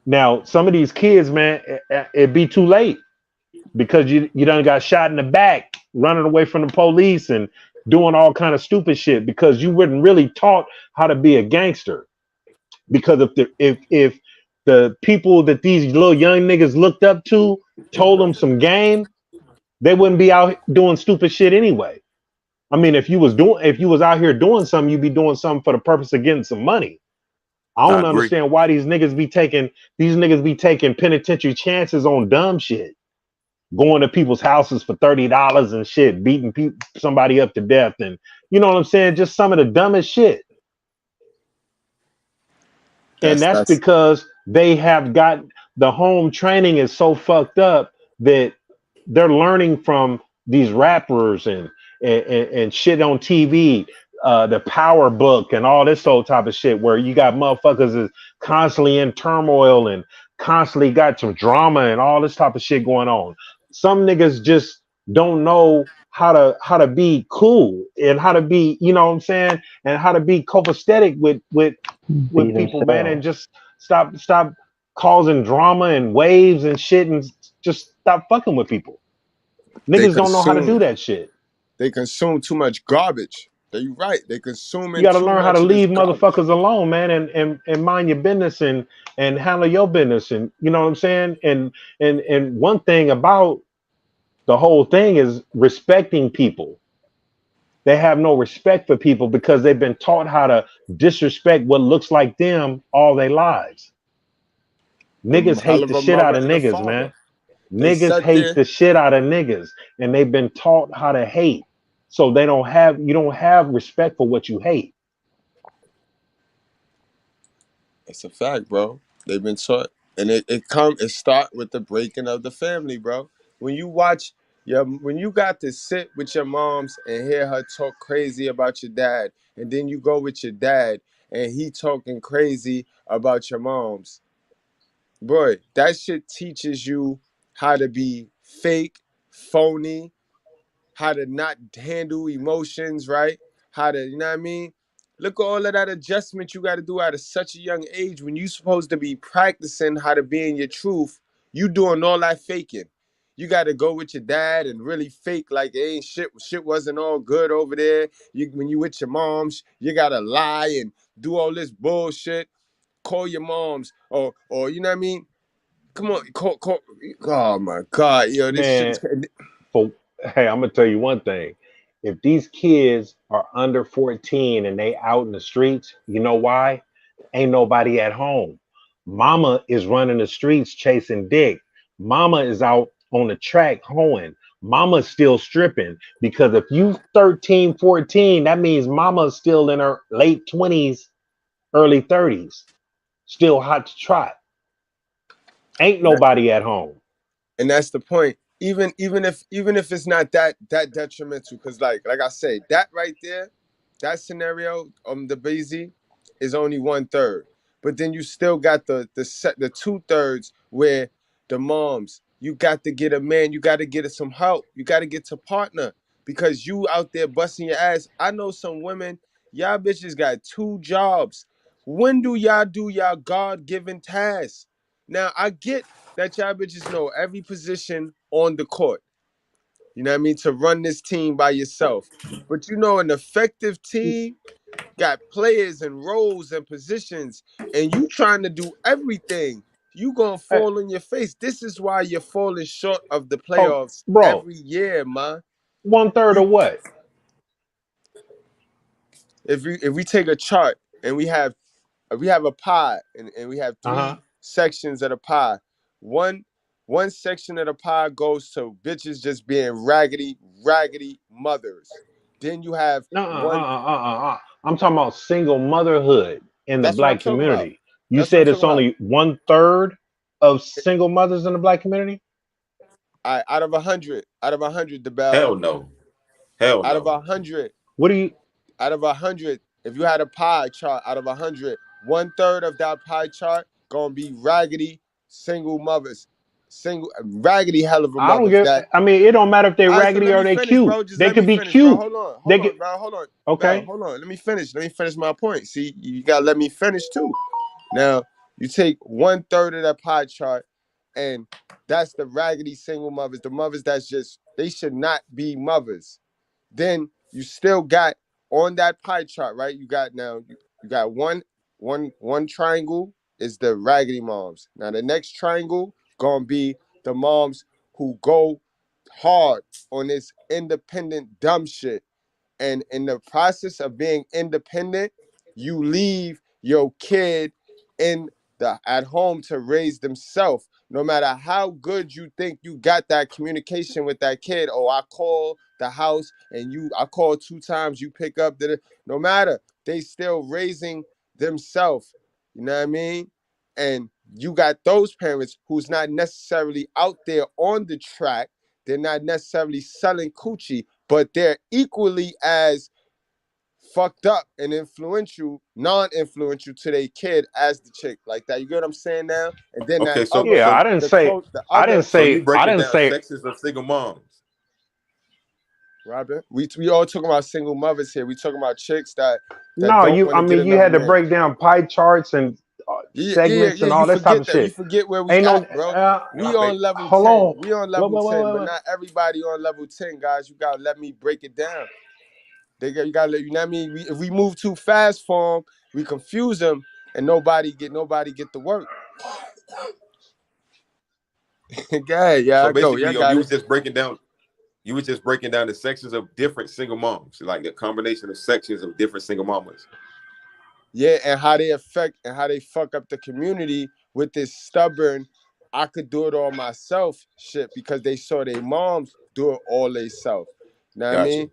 Now, some of these kids, man, it'd be too late because you done got shot in the back running away from the police, and doing all kind of stupid shit because you weren't really taught how to be a gangster. Because if the people that these little young niggas looked up to told them some game, they wouldn't be out doing stupid shit anyway. I mean, if you was out here doing something, you'd be doing something for the purpose of getting some money. I I don't agree. understand why these niggas be taking penitentiary chances on dumb shit. Going to people's houses for $30 and shit, beating somebody up to death, and you know what I'm saying? Just some of the dumbest shit. And that's That's because they have got the home training is so fucked up that they're learning from these rappers and shit on TV, the Power Book and all this old type of shit, where you got motherfuckers is constantly in turmoil and constantly got some drama and all this type of shit going on. Some niggas just don't know how to be cool and how to be, you know what I'm saying, and how to be copacetic with Be people, man, and themselves. just stop causing drama and waves and shit, and just stop fucking with people. they Niggas don't know how to do consume that shit. they consume too much garbage. You right. They You consuming got to too learn how to much of this leave garbage. motherfuckers alone, man, and mind your business and handle your business, and you know what I'm saying. And one thing about the whole thing is respecting people. They have no respect for people because they've been taught how to disrespect what looks like them all their lives. Niggas Hell hate of the a shit mother out of and a niggas, father. man. They Niggas sat hate there. the shit out of niggas, and they've been taught how to hate. So you don't have respect for what you hate. It's a fact, bro. They've been taught, and it start with the breaking of the family, bro. When you watch when you got to sit with your moms and hear her talk crazy about your dad, and then you go with your dad and he talking crazy about your moms, boy, that shit teaches you how to be fake, phony, how to not handle emotions, right? How to, you know what I mean? Look at all of that adjustment you got to do at such a young age when you supposed to be practicing how to be in your truth. You doing all that faking. You got to go with your dad and really fake like it ain't shit. Shit wasn't all good over there. When you with your moms, you got to lie and do all this bullshit. Call your moms or you know what I mean? Come on, call. Oh my God, yo, this shit is. Man, hey, I'm gonna tell you one thing. If these kids are under 14 and they out in the streets, you know why? Ain't nobody at home. Mama is running the streets chasing dick. Mama is out on the track hoeing. Mama's still stripping because if you 13, 14, that means mama's still in her late 20s, early 30s, still hot to trot. Ain't nobody at home. And that's the point. Even if it's not that detrimental, because like I say, that right there, that scenario, the BZ is only 1/3. But then you still got the 2/3 where the moms, you got to get a man, you got to get some help, you got to get to partner because you out there busting your ass. I know some women, y'all bitches got 2 jobs. When do y'all do y'all God-given tasks? Now I get that y'all bitches know every position on the court. You know what I mean? To run this team by yourself. But you know, an effective team got players and roles and positions, and you trying to do everything. You gonna Hey, fall on your face. This is why you're falling short of the oh, playoffs bro, every year, man. 1/3 You of what? if we take a chart and we have a pie and we have Uh-huh. 3 sections of the pie. One section of the pie goes to bitches just being raggedy mothers. Then you have one. I'm talking about single motherhood in the That's what I'm black talking about. community. You That's what I'm said it's talking about. only 1/3 of single mothers in the black community? Out of 100, the Hell bell. no. Hell Out of no. 100, What do you if you had a pie chart out of 100, 1/3 of that pie chart gonna be raggedy single mothers, single raggedy hell of a I don't mothers. get That I mean, it don't matter if they All right, so raggedy let or me they finish, cute. bro. Just They let me could be finish, bro. cute. Hold on, They could bro. Hold on, bro. okay. Hold on. Let me finish. Let me finish my point. See, you gotta let me finish too. Now, you take 1/3 of that pie chart, and that's the raggedy single mothers, the mothers that's just they should not be mothers. Then you still got on that pie chart, right? You got now you got one triangle is the raggedy moms. Now the next triangle gonna be the moms who go hard on this independent dumb shit. And in the process of being independent, you leave your kid at home to raise themselves. No matter how good you think you got that communication with that kid, oh, I call the house and I call 2 times, you pick up. No matter, they still raising themselves. You know what I mean? And you got those parents who's not necessarily out there on the track. They're not necessarily selling coochie, but they're equally as fucked up and non-influential to their kid as the chick. Like that. You get what I'm saying now? And then that Okay, so other, Yeah, I didn't say. the I other, didn't so you say. I breaking didn't down say. sexes of single moms. Robin, we all talking about single mothers here. We talking about chicks that No, don't you. want I to get mean, you another had to man. break down pie charts and segments Yeah. and You all that type forget of that. You shit. forget where we Ain't no. at, bro. We My bad. on level Hold 10. on. We on level 10, but Wait. not everybody on level 10, guys. You gotta let me break it down. You gotta let you know what I mean. If we move too fast for them, we confuse them, and nobody get the work. God, yeah, So I go. basically, Yeah, I got you it. was just breaking down. You were just breaking down the sections of different single moms, like the combination of sections of different single mamas. Yeah, and how they affect and how they fuck up the community with this stubborn, I could do it all myself shit because they saw their moms do it all themselves. You know what I Gotcha. mean?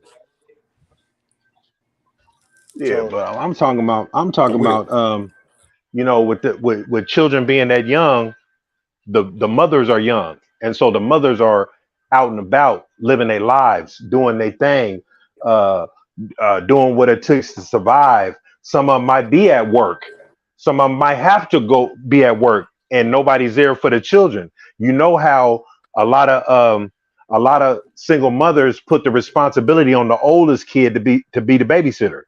Yeah, So but I'm talking about. I'm talking I'm with it. about. With children being that young, the mothers are young, and so the mothers are out and about, living their lives, doing their thing, uh, doing what it takes to survive. Some of them might be at work. Some of them might have to go be at work, and nobody's there for the children. You know how a lot of single mothers put the responsibility on the oldest kid to be the babysitter.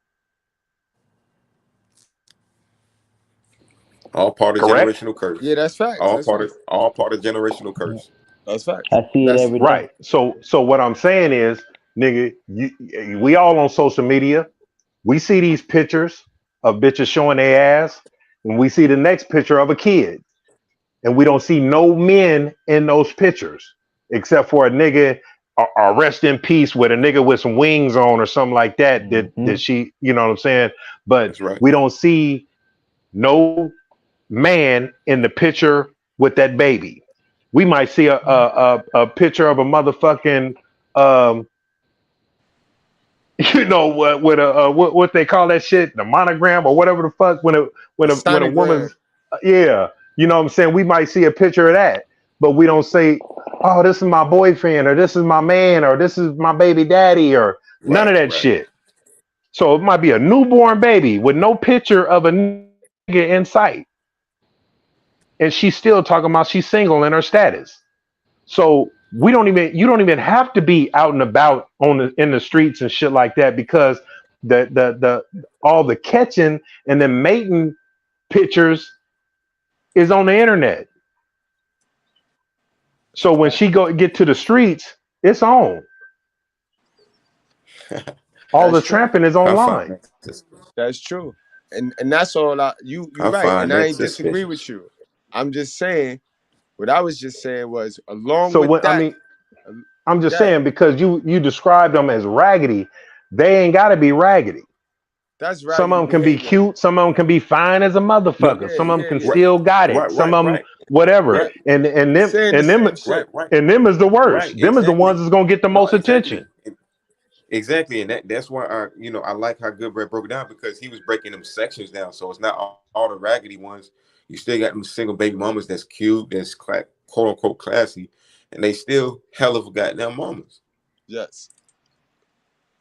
All part of Correct? generational curse. yeah, that's facts. That's facts. All part of generational curse. That's facts. I see it That's every day. Right. So what I'm saying is, nigga, we all on social media. We see these pictures of bitches showing their ass, and we see the next picture of a kid, and we don't see no men in those pictures except for a nigga, or rest in peace with a nigga with some wings on or something like that. That she, you know what I'm saying? But That's right. we don't see no man in the picture with that baby. We might see a picture of a motherfucking you know what with a what they call that shit, the monogram or whatever the fuck, when a a sonogram. woman's yeah, you know what I'm saying, we might see a picture of that, but we don't say, oh, this is my boyfriend, or this is my man, or this is my baby daddy, or none Right. of that Right. shit. So it might be a newborn baby with no picture of a nigga in sight, and she's still talking about she's single in her status. So you don't even have to be out and about in the streets and shit like that, because the all the catching and the mating pictures is on the internet. So when she get to the streets, it's on. All the That's true. tramping is I online. find this. That's true. And that's all you I right. And find I that ain't disagree suspicious. with you. I'm just saying what I was just saying was along So with what I that, mean, I'm just that saying, because you described them as raggedy, they ain't got to be raggedy. that's Some of raggedy them can be behavior. cute. Some of them can be fine as a No. motherfucker. Yeah, Some of them can Right. still got it. Right. Some Right. of them, Right. whatever. Right. And We saying the same shit. Right. and them is the worst. Right. Them is the ones Exactly. that's gonna get the No. most attention. Exactly. Exactly, and that's why I like how Goodbread broke it down, because he was breaking them sections down. So it's not all the raggedy ones. You still got them single baby mamas that's cute, that's quote unquote classy, and they still hell of a goddamn mamas. Yes.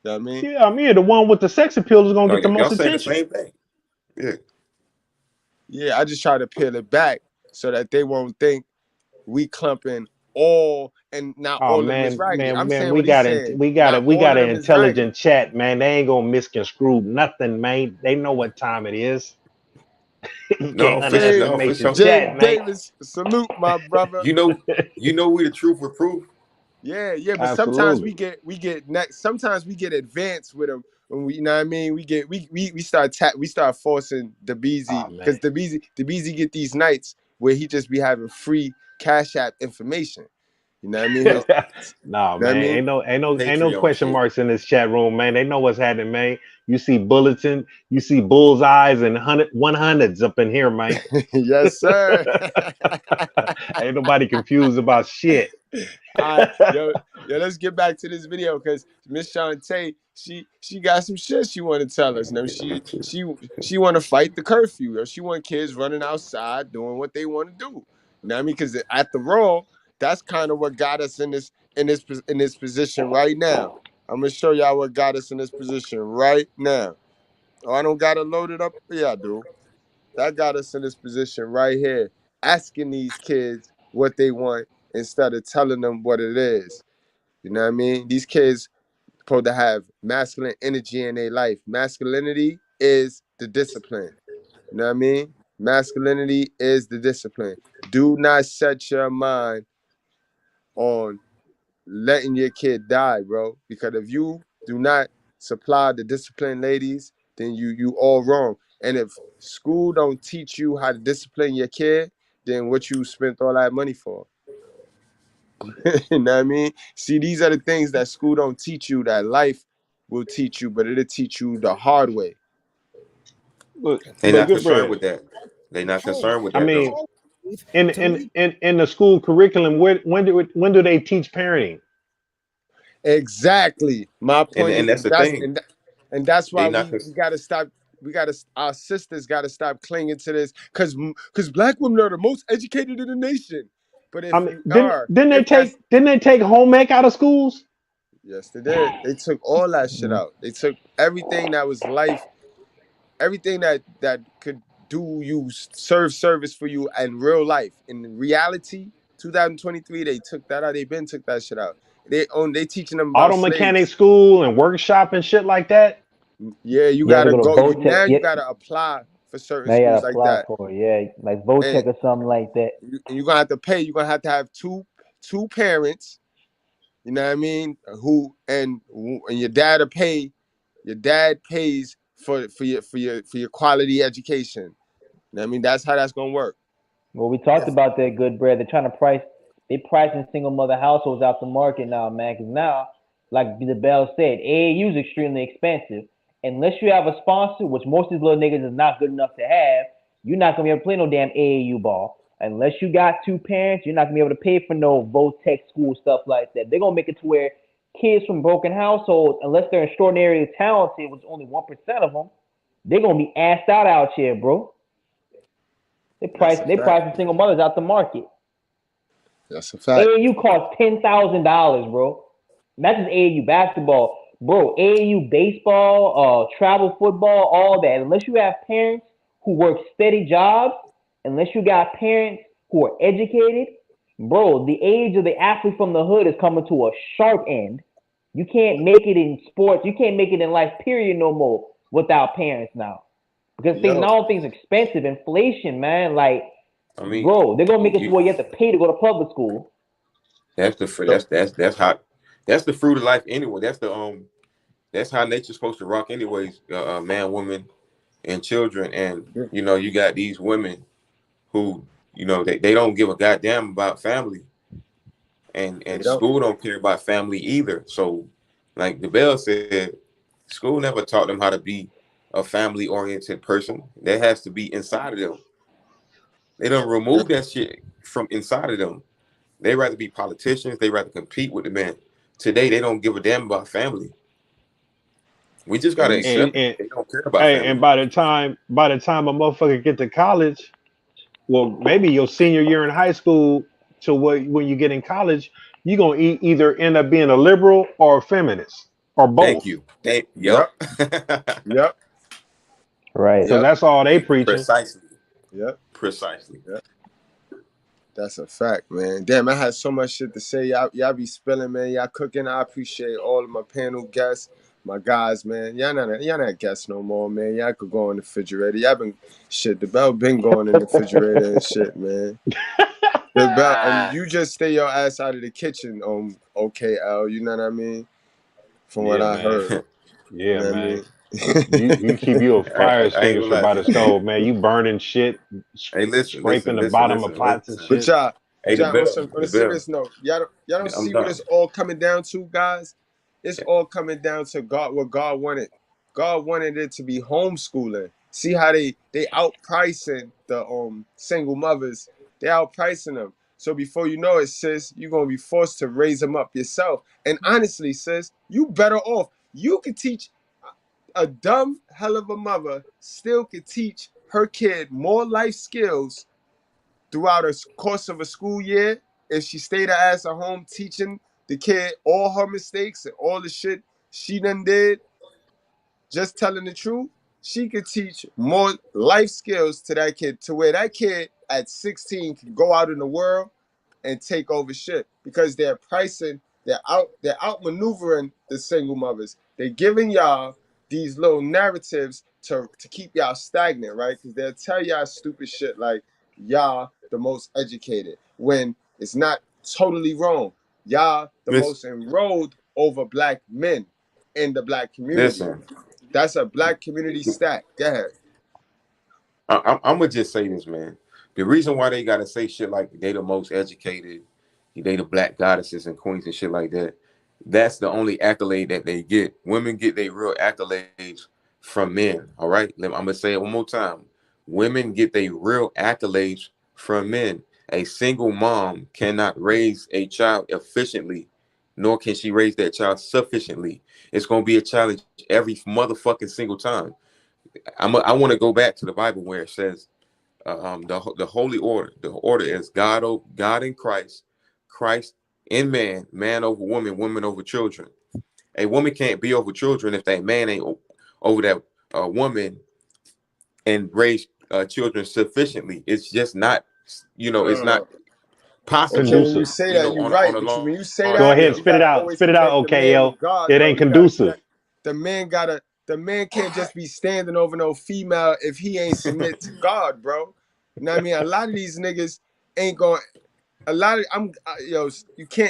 You know what I mean? Yeah, I mean, the one with the sex appeal is gonna No, get the y'all most saying the attention. same thing. Yeah. Yeah, I just try to peel it back so that they won't think we clumping all and not Oh all of them is man, raggedy. man, I'm man, saying what he's saying. Not we all got of an them is raggedy. intelligent chat, man. They ain't gonna misconstrue nothing, man. They know what time it is. You No, can't for sure. No, for underestimate the sure. James chat, man. Davis, salute my brother. You know we the truth with proof. Yeah, but sometimes Absolutely. we get next. Sometimes we get advanced with them. When we, you know what I mean, we start forcing the Oh BZ man. because the BZ get these nights where he just be having free Cash App information. You know what I mean? Nah, You know what I man. mean? Ain't no Patreon question shit. marks in this chat room, man. They know what's happening, man. You see bulletin, you see bullseyes and 100s up in here, man. Yes, sir. Ain't nobody confused about shit. All right, yo, let's get back to this video because Miss Shantae, she got some shit she want to tell us. Now she want to fight the curfew. Yo. She want kids running outside doing what they want to do. You know what I mean? Because at the Raw, that's kind of what got us in this position right now. I'm gonna show y'all what got us in this position right now. Oh, I don't got it loaded up. Yeah, I do. That got us in this position right here, asking these kids what they want instead of telling them what it is. You know what I mean? These kids supposed to have masculine energy in their life. Masculinity is the discipline. You know what I mean? Masculinity is the discipline. Do not set your mind on letting your kid die, bro. Because if you do not supply the discipline, ladies, then you all wrong. And if school don't teach you how to discipline your kid, then what you spent all that money for? You know what I mean? See, these are the things that school don't teach you that life will teach you, but it'll teach you the hard way. But They not good concerned bread. with that. They not concerned with I that though. mean, in the school curriculum, when do they teach parenting? Exactly. My point And is that's the that's thing. and that's why They not. we gotta stop. We gotta our sisters gotta stop clinging to this because black women are the most educated in the nation. But I if mean, you are, if that's didn't they take home ec out of schools? yes, they did. They took all that shit out. They took everything that was life, everything that could do you serve service for you in real life. In reality, 2023, they took that out. They been took that shit out. They teaching them about Auto mechanic slaves. school and workshop and shit like that. Yeah, you You have to gotta go to go. You VOTEC. now you Yeah, gotta apply for certain now you schools gotta like apply that, for it. Yeah, like and VOTEC or something like that. you're gonna have to pay. You're gonna have two parents. You know what I mean? And your dad will pay. Your dad pays for your quality education. You know what I mean? That's how that's gonna work. Well, we talked about that, good bread. They're trying to they pricing single mother households out the market now, man. Because now, like the Bell said, AAU is extremely expensive. Unless you have a sponsor, which most of these little niggas is not good enough to have, you're not gonna be able to play no damn AAU ball. Unless you got two parents, you're not gonna be able to pay for no VOTEC school stuff like that. They're gonna make it to where kids from broken households, unless they're extraordinarily talented, which only 1% of them, they're gonna be assed out here, bro. They That's a fact. pricing single mothers out the market. That's a fact. AAU costs $10,000, bro. That's just AAU basketball, bro. AAU baseball, travel football, all that. Unless you have parents who work steady jobs, unless you got parents who are educated, bro, the age of the athlete from the hood is coming to a sharp end. You can't make it in sports. You can't make it in life, period, no more without parents now. Because now things expensive, inflation, man. Like, I mean, bro, they're gonna make it to you, where you have to pay to go to public school. that's the fruit of life anyway. That's how nature's supposed to rock anyways. Man, woman, and children, and you got these women who they don't give a goddamn about family, and school don't care about family either. So, like the Bell said, school never taught them how to be a family oriented person. That has to be inside of them. They don't remove that shit from inside of them. They rather be politicians. They rather compete with the man. Today, they don't give a damn about family. We just gotta accept it. They don't care about Hey, family. and by the time a motherfucker get to college, well, maybe your senior year in high school to when you get in college, you're gonna either end up being a liberal or a feminist or Thank both. you. Yep. Yep. Right. Because that's all they preaching. Precisely. Yep. Precisely. Yep. That's a fact, man. Damn, I had so much shit to say. Y'all be spilling, man. Y'all cooking. I appreciate all of my panel guests, my guys, man. Y'all not guests no more, man. Y'all could go in the refrigerator. Y'all been shit. The Bell been going in the refrigerator and shit, man. And you just stay your ass out of the kitchen, OKL. You know what I mean? From what Yeah, I man. heard. You Yeah, know what I man. mean? You keep you a fire I ain't gonna extinguisher lie. by the stove, man. You burning shit, Hey, scraping the bottom of pots and But shit. y'all, Hey, on the a bell. serious note, y'all don't I'm see what done. it's all coming down to, guys. It's all coming down to God. What God wanted. God wanted it to be homeschooling. See how they outpricing the single mothers. They outpricing them. So before you know it, sis, you're gonna be forced to raise them up yourself. And honestly, sis, you better off. You could teach a dumb hell of a mother. Still could teach her kid more life skills throughout the course of a school year if she stayed her ass at home teaching the kid all her mistakes and all the shit she done did, just telling the truth, she could teach more life skills to that kid to where that kid at 16 can go out in the world and take over shit because they're outmaneuvering the single mothers. They're giving y'all these little narratives to keep y'all stagnant, right? Because they'll tell y'all stupid shit like y'all the most educated when it's not totally wrong. Y'all the Listen, most enrolled over black men in the black community. listen. That's a black community stat. Go ahead. I'm gonna just say this, man. The reason why they gotta say shit like they the most educated, they the black goddesses and queens and shit like that. That's the only accolade that they get. Women get their real accolades from men. All right, I'm gonna say it one more time. Women get their real accolades from men. A single mom cannot raise a child efficiently, nor can she raise that child sufficiently. It's gonna be a challenge every motherfucking single time. I want to go back to the Bible where it says the holy order. The order is God in Christ, Christ in man, man over woman, woman over children. A woman can't be over children if that man ain't over that woman and raise children sufficiently. It's just not, it's Uh, not okay, possible. when you Conducive. say that, you're On right. a But when you say long Go that, ahead, scale. you spit it gotta out. always Spit it out, connect the man OKL. with God, It though. ain't You gotta conducive. connect. The man can't just be standing over no female if he ain't submit to God, bro. You know what I mean? A lot of these niggas ain't going. A lot of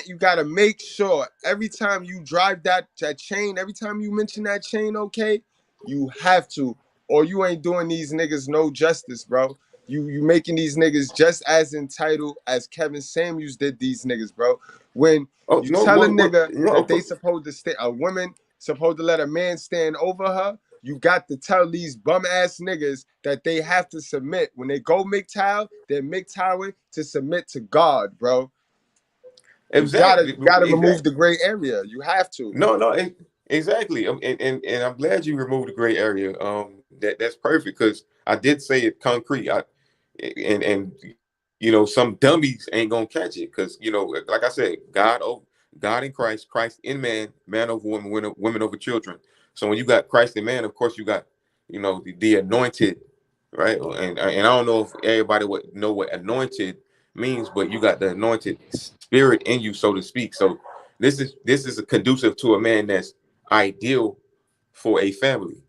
you gotta make sure every time you drive that chain, every time you mention that chain, okay, you have to, or you ain't doing these niggas no justice, bro. You making these niggas just as entitled as Kevin Samuels did these niggas, bro. When Oh you no, tell a what nigga that they no, supposed to stay, a woman supposed to let a man stand over her, you got to tell these bum ass niggas that they have to submit. When they go MGTOW, they're MGTOWing to submit to God, bro. You gotta exactly, you gotta remove exactly. the gray area. You have to. No, exactly. And I'm glad you removed the gray area. That's perfect because I did say it concrete. And some dummies ain't gonna catch it because like I said, God in Christ, Christ in man, man over woman, women over children. So when you got Christ in man, of course you got the anointed, right? And I don't know if everybody would know what anointed means, but you got the anointed spirit in you, so to speak. So this is a conducive to a man that's ideal for a family.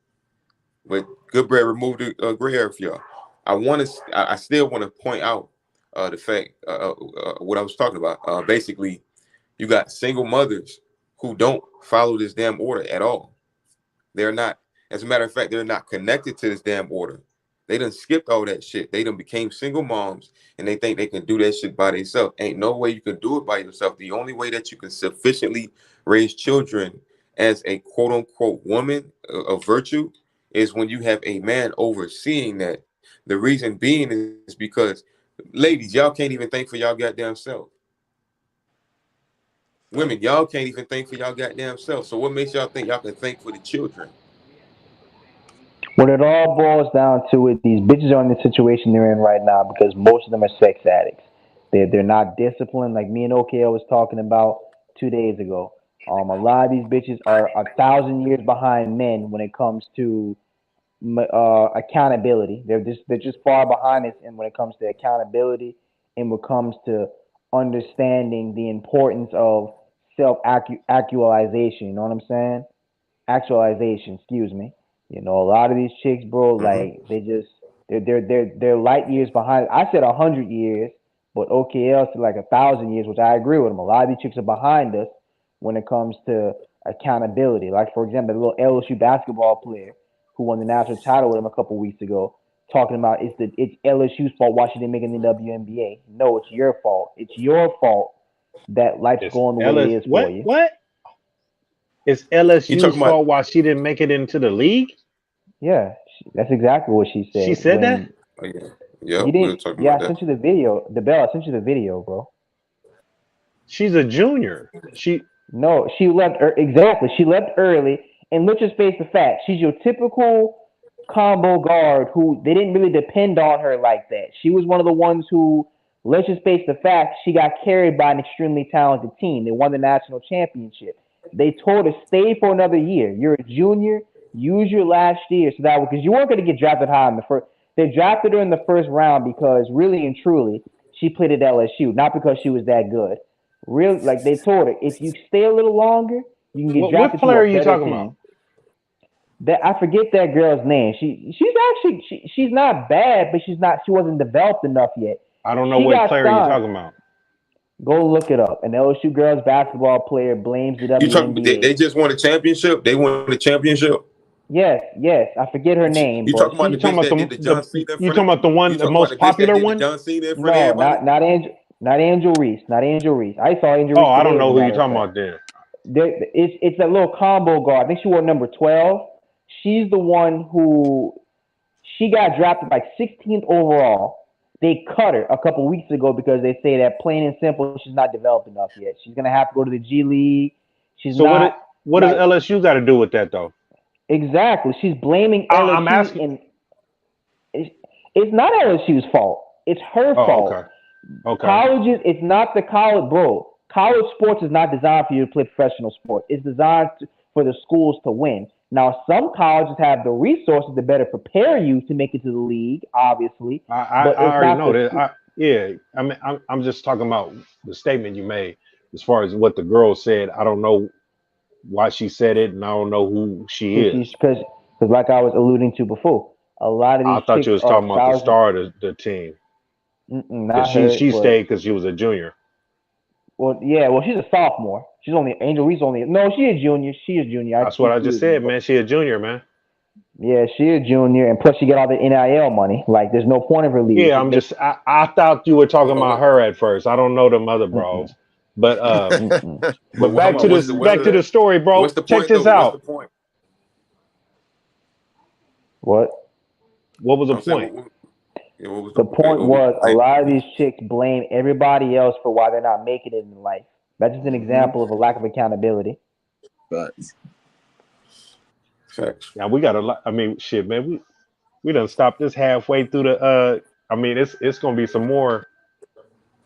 But Goodbread removed the gray area for y'all. I still want to point out the fact what I was talking about. Basically, you got single mothers who don't follow this damn order at all. They're not, as a matter of fact, they're not connected to this damn order. They done skipped all that shit. They done became single moms and they think they can do that shit by themselves. Ain't no way you can do it by yourself. The only way that you can sufficiently raise children as a quote unquote woman of virtue is when you have a man overseeing that. The reason being is because, ladies, y'all can't even think for y'all goddamn self. Women, y'all can't even think for y'all goddamn self. So what makes y'all think y'all can think for the children? When it all boils down to it, these bitches are in the situation they're in right now because most of them are sex addicts. They're not disciplined, like me and OKO was talking about 2 days ago. A lot of these bitches are 1,000 years behind men when it comes to accountability. They're just far behind us, and when it comes to accountability, and when it comes to understanding the importance of self actualization. You know what I'm saying? Actualization. Excuse me. A lot of these chicks, bro, Mm-hmm. like they're light years behind. I said 100 years, but OKL to like 1,000 years, which I agree with them. A lot of these chicks are behind us when it comes to accountability. Like, for example, the little LSU basketball player who won the national title with him a couple weeks ago, talking about it's LSU's fault why she didn't make it in the WNBA. No, it's your fault. It's your fault that life's going the way it is for you. What? It's LSU's fault why she didn't make it into the league? Yeah, that's exactly what she said. She said that? Oh, yeah. Yep, You we were didn't? talking Yeah, about I sent you the video. The Bell, I sent you the video, bro. She's a junior. No, she left exactly. She left early, and let's just face the fact: she's your typical combo guard who they didn't really depend on her like that. She was one of the ones who, let's just face the fact, she got carried by an extremely talented team. They won the national championship. They told her stay for another year. You're a junior. Use your last year so that because you weren't going to get drafted high in the first. They drafted her in the first round because really and truly she played at LSU, not because she was that good. Real, like they told her, if you stay a little longer, you can get drafted. What player to a are you better talking team. about? That I forget that girl's name. She's not bad, but she wasn't developed enough yet. I don't know what player you're talking about. Go look it up. An LSU girls basketball player blames the WNBA. You talking? They just won a championship. They won the championship. Yes. I forget her name. You talking about the bitch that did the John Cena? You talking about the one, the most popular one? John Cena in front No, of everybody? not Angel Reese. Not Angel Reese. I saw Angel Reese. Oh, I don't know who you're talking about then. It's that little combo guard. I think she wore number 12. She's the one who she got drafted like 16th overall. They cut her a couple weeks ago because they say that plain and simple she's not developed enough yet. She's gonna have to go to the G League. What does LSU got to do with that though? Exactly. She's blaming LSU. I'm asking. It's not LSU's fault. It's her fault. Okay. Colleges, it's not the college, bro. College sports is not designed for you to play professional sports. It's designed for the schools to win. Now, some colleges have the resources to better prepare you to make it to the league, obviously. I already know that. I'm just talking about the statement you made as far as what the girl said. I don't know why she said it, and I don't know who she is. Because like I was alluding to before, a lot of these I thought you was talking about the star of the team. She stayed because she was a junior. Well, yeah. Well, she's a sophomore. She's only Angel Reese. No, she a junior. She a junior. That's what I just said, man. She a junior, man. Yeah, she a junior, and plus she get all the NIL money. Like, there's no point of her leaving. Yeah, I thought you were talking about her at first. I don't know them other bros, but back to the story, bro. Check this out. What's the point? What was the point? The point was a lot of these chicks blame everybody else for why they're not making it in life. That's just an example of a lack of accountability. Facts. Yeah, we got a lot. I mean, shit, man. We done stopped this halfway through the. I mean, it's gonna be some more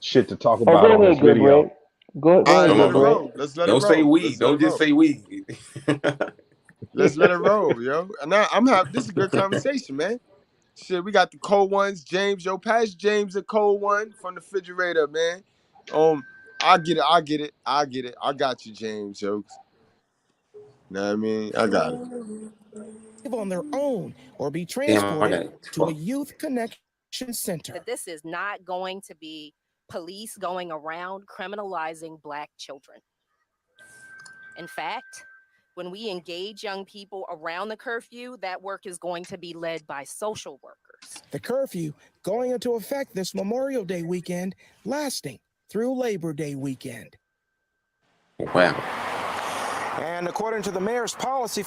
shit to talk about on this video. Go ahead. Let's let it roll. Don't say we. Don't just say we. Let's let it roll, yo. And now I'm having this is a good conversation, man. Shit, we got the cold ones. James, yo, pass James a cold one from the refrigerator, man. I get it. I got you, James, yo. Know what I mean? I got it. On their own or be transported to a youth connection center. This is not going to be police going around criminalizing Black children. In fact, when we engage young people around the curfew, that work is going to be led by social workers. The curfew going into effect this Memorial Day weekend, lasting through Labor Day weekend. Wow. And according to the mayor's policy,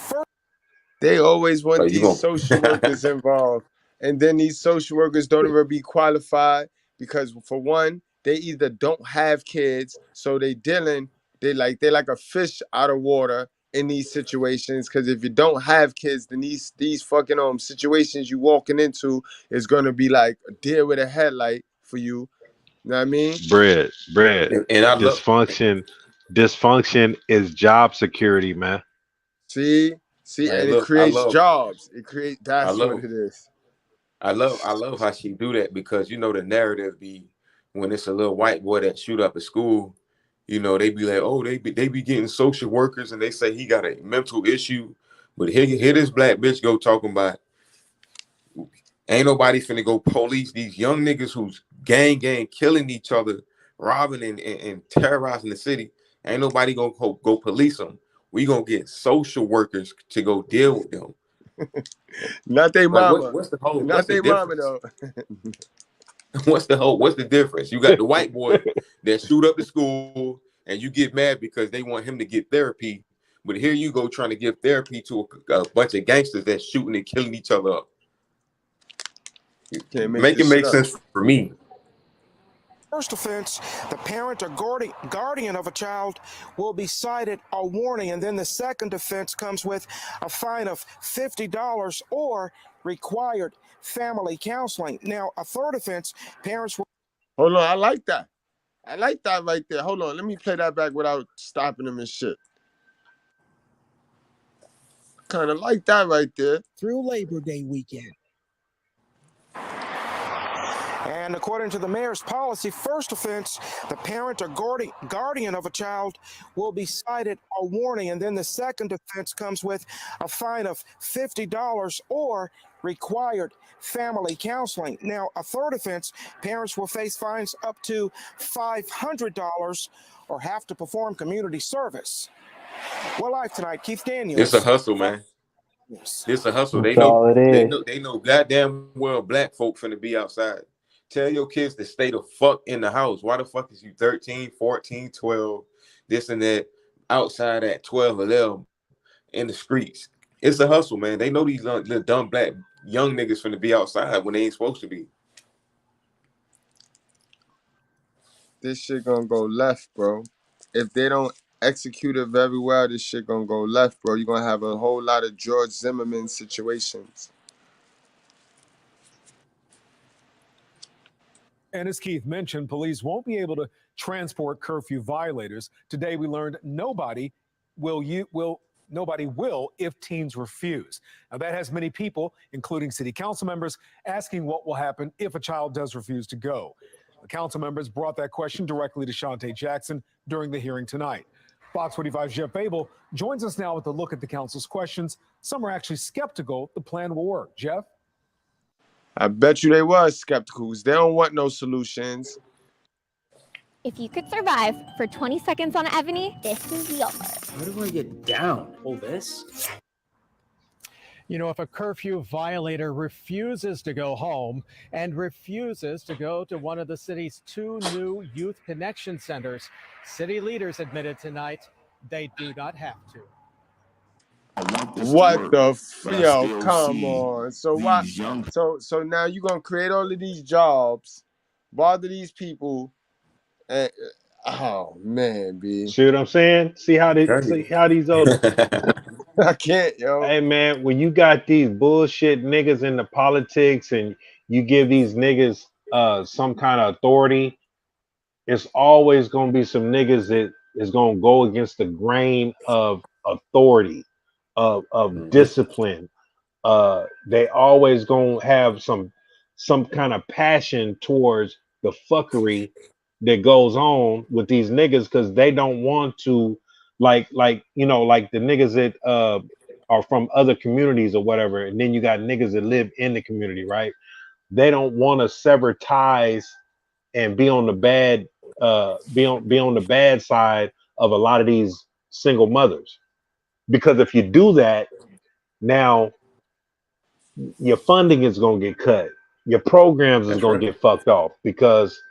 they always want these social workers involved. And then these social workers don't ever be qualified because, for one, they either don't have kids, so they're like a fish out of water in these situations. Because if you don't have kids, then these fucking situations you walking into is gonna be like a deer with a headlight for you. You know what I mean? Bread. And I Dysfunction is job security, man. See, and it creates jobs. That's what it is. I love how she do that because the narrative be when it's a little white boy that shoot up at school, they be like, oh, they be getting social workers and they say he got a mental issue, but here this Black bitch go talking about ain't nobody finna go police these young niggas who's gang killing each other, robbing and terrorizing the city, ain't nobody gonna go police them. We gonna get social workers to go deal with them. Not they Like mama. what's the Not they mama difference? though. What's the difference? You got the white boy that shoot up the school and you get mad because they want him to get therapy. But here you go trying to give therapy to a bunch of gangsters that's shooting and killing each other up. Can't Make it this shit make up. sense for me. First offense, the parent or guardian of a child will be cited a warning, and then the second offense comes with a fine of $50 or required family counseling. Now, a third offense, parents will... Hold on, I like that. I like that right there. Hold on, let me play that back without stopping them and shit. Kind of like that right there. Through Labor Day weekend. And according to the mayor's policy, first offense, the parent or guardian of a child will be cited a warning, and then the second offense comes with a fine of $50 or required family counseling. Now, a third offense, parents will face fines up to $500 or have to perform community service. Well, live tonight, Keith Daniels. It's a hustle, man. It's a hustle. That's all it is. They know goddamn well black folk finna be outside. Tell your kids to stay the fuck in the house. Why the fuck is you 13, 14, 12, this and that, outside at 12, 11, in the streets? It's a hustle, man. They know these little dumb black young niggas finna be outside when they ain't supposed to be. This shit gonna go left, bro. If they don't execute it very well, this shit gonna go left, bro. You're gonna have a whole lot of George Zimmerman situations. And as Keith mentioned, police won't be able to transport curfew violators. Today, we learned nobody will if teens refuse. Now, that has many people, including city council members, asking what will happen if a child does refuse to go. The council members brought that question directly to Shante Jackson during the hearing tonight. Fox 45's Jeff Abel joins us now with a look at the council's questions. Some are actually skeptical the plan will work. Jeff? I bet you they was skeptical. They don't want no solutions. If you could survive for 20 seconds on Ebony, this is yours. How do I get down? Hold this. You know, if a curfew violator refuses to go home and refuses to go to one of the city's 2 new youth connection centers, city leaders admitted tonight they do not have to. What the yo? Come on. So why? So now you're gonna create all of these jobs, bother these people, and oh man, B. See what I'm saying? See how these old. I can't, yo. Hey man, when you got these bullshit niggas in the politics and you give these niggas some kind of authority, it's always gonna be some niggas that is gonna go against the grain of authority, of discipline. They always gonna have some kind of passion towards the fuckery that goes on with these niggas because they don't want to like you know, like the niggas that are from other communities or whatever, and then you got niggas that live in the community, right? They don't want to sever ties and be on the bad be on the bad side of a lot of these single mothers, because if you do that, now your funding is going to get cut, your programs is going to get fucked off, because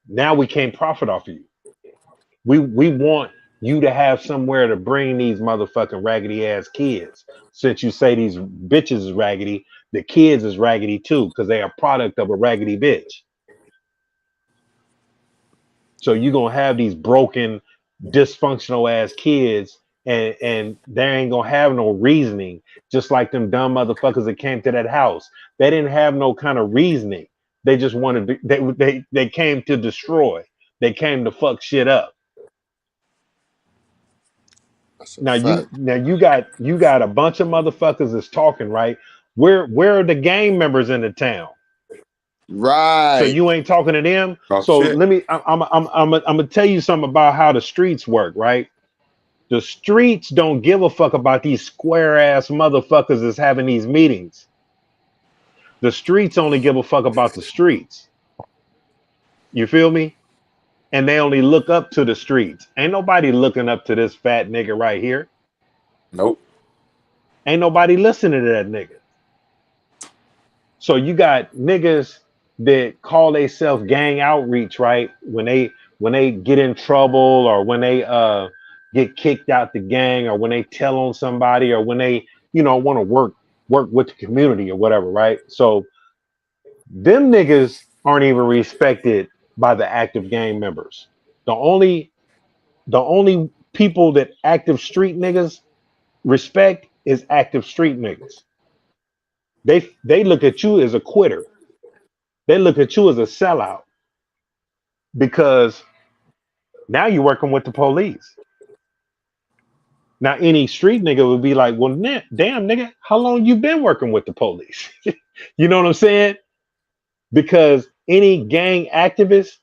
now we can't profit off of you. We want you to have somewhere to bring these motherfucking raggedy ass kids. Since you say these bitches is raggedy, the kids is raggedy too, because they are a product of a raggedy bitch. So you're gonna have these broken, dysfunctional ass kids, and they ain't gonna have no reasoning, just like them dumb motherfuckers that came to that house. They didn't have no kind of reasoning. They just wanted to, they came to destroy. They came to fuck shit up. Now you got a bunch of motherfuckers that's talking, right? Where are the gang members in the town? Right. So you ain't talking to them. Oh, so shit. let me. I'm gonna tell you something about how the streets work, right? The streets don't give a fuck about these square ass motherfuckers that's having these meetings. The streets only give a fuck about the streets. You feel me? And they only look up to the streets. Ain't nobody looking up to this fat nigga right here. Nope. Ain't nobody listening to that nigga. So you got niggas that call themselves gang outreach, right? When they get in trouble, or when they get kicked out the gang, or when they tell on somebody, or when they want to work with the community or whatever, right? So them niggas aren't even respected by the active gang members. The only people that active street niggas respect is active street niggas. They look at you as a quitter. They look at you as a sellout because now you're working with the police. Now any street nigga would be like, well, damn nigga, how long you been working with the police? You know what I'm saying? Because any gang activist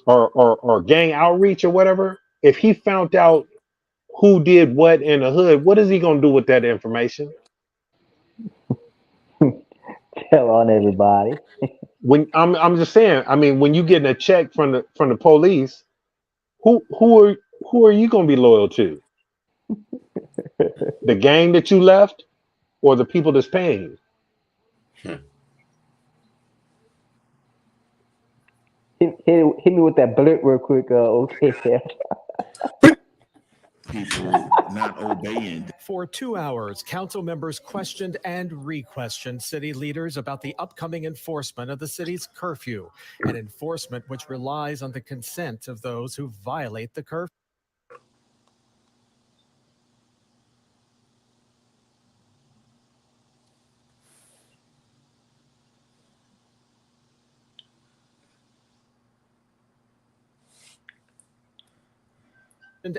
or gang outreach or whatever, if he found out who did what in the hood, what is he gonna do with that information? Tell on everybody. When I'm just saying, I mean, when you getting a check from the police, who are you gonna be loyal to? The gang that you left, or the people that's paying you? Hit me with that blurt real quick. Okay. People not obeying. For 2 hours, council members questioned and re-questioned city leaders about the upcoming enforcement of the city's curfew, an enforcement which relies on the consent of those who violate the curfew.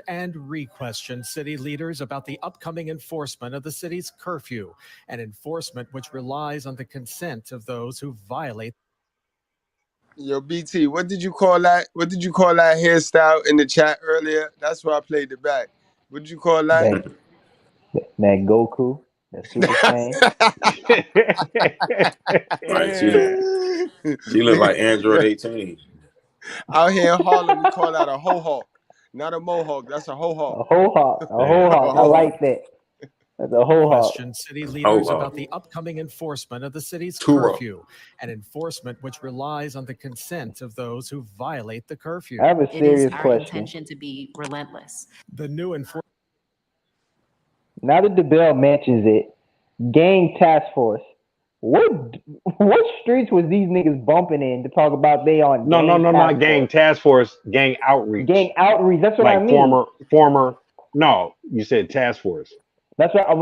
And re-questioned city leaders about the upcoming enforcement of the city's curfew, an enforcement which relies on the consent of those who violate. Yo, BT, what did you call that? What did you call that hairstyle in the chat earlier? That's why I played it back. What did you call that? That Goku, that Super Saiyan. Right, she look like Android 18. Out here in Harlem, we call that a ho-hawk. Not a mohawk, that's a ho-hawk. A ho-hawk. A ho-hawk. I like that. That's a ho-hawk. Questioned city leaders about the upcoming enforcement of the city's curfew, an enforcement which relies on the consent of those who violate the curfew. I have a serious It is our question. intention to be relentless. The new enforcement. Now that the bill mentions it, gang task force. What streets was these niggas bumping in to talk about they on? No, not gang task force, gang outreach. Gang outreach. That's what like I mean. Former. No, you said task force. That's what I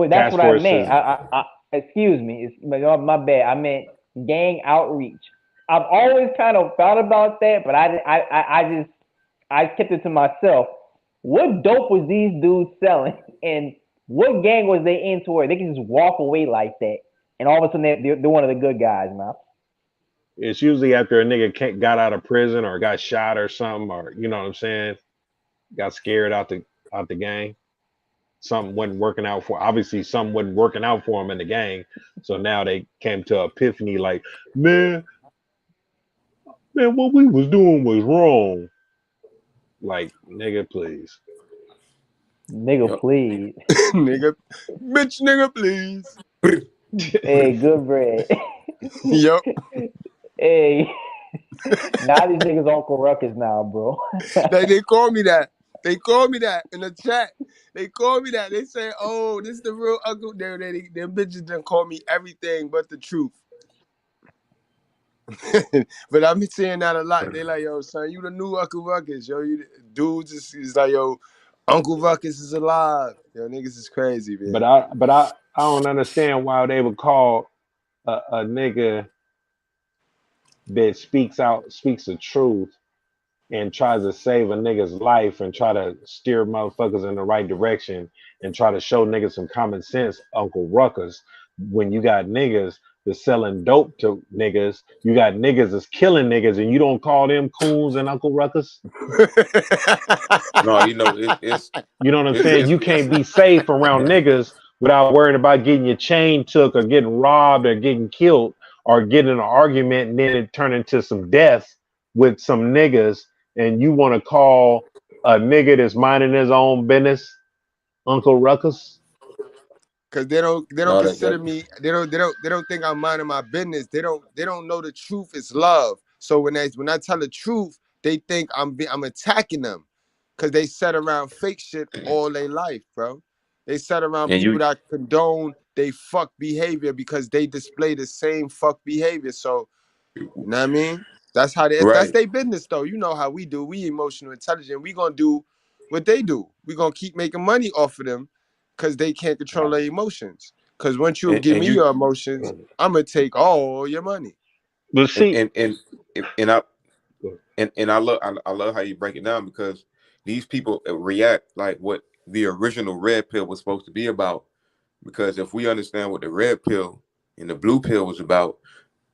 meant. I excuse me. My bad. I meant gang outreach. I've always kind of thought about that, but I kept it to myself. What dope was these dudes selling, and what gang was they into where they can just walk away like that? And all of a sudden, they're one of the good guys, man. It's usually after a nigga got out of prison or got shot or something, or you know what I'm saying, got scared out the gang. Something wasn't working out for. Obviously, something wasn't working out for him in the gang. So now they came to epiphany, like, man, what we was doing was wrong. Like, nigga, please. Nigga, please. Nigga, bitch, nigga, please. Hey, Goodbread. Yup. Hey. Now these niggas Uncle Ruckus now, bro. They call me that. They call me that in the chat. They call me that. They say, oh, this is the real Uncle. Them bitches done call me everything but the truth. But I've been saying that a lot. They like, yo, son, you the new Uncle Ruckus. Yo, you dudes is like, yo, Uncle Ruckus is alive. Yo, niggas is crazy, man. But I don't understand why they would call a nigga that speaks the truth and tries to save a nigga's life and try to steer motherfuckers in the right direction and try to show niggas some common sense, Uncle Ruckus, when you got niggas that's selling dope to niggas, you got niggas that's killing niggas, and you don't call them coons and Uncle Ruckus? No, you know, it's you know what I'm saying? You can't be safe around niggas without worrying about getting your chain took or getting robbed or getting killed or getting in an argument and then it turn into some death with some niggas and you want to call a nigga that's minding his own business Uncle Ruckus? Cause they don't No, consider me. They don't think I'm minding my business. They don't know the truth is love. So when I tell the truth, they think I'm attacking them, cause they sat around fake shit all their life, bro. They sat around and people you that condone they fuck behavior because they display the same fuck behavior. So you know what I mean? That's how that's right. their business though. You know how we do. We emotional intelligent. We gonna do what they do. We gonna keep making money off of them because they can't control their emotions. Because once you give And me you your emotions, I'm gonna take all your money. But see, and I love how you break it down, because these people react like what the original red pill was supposed to be about. Because if we understand what the red pill and the blue pill was about,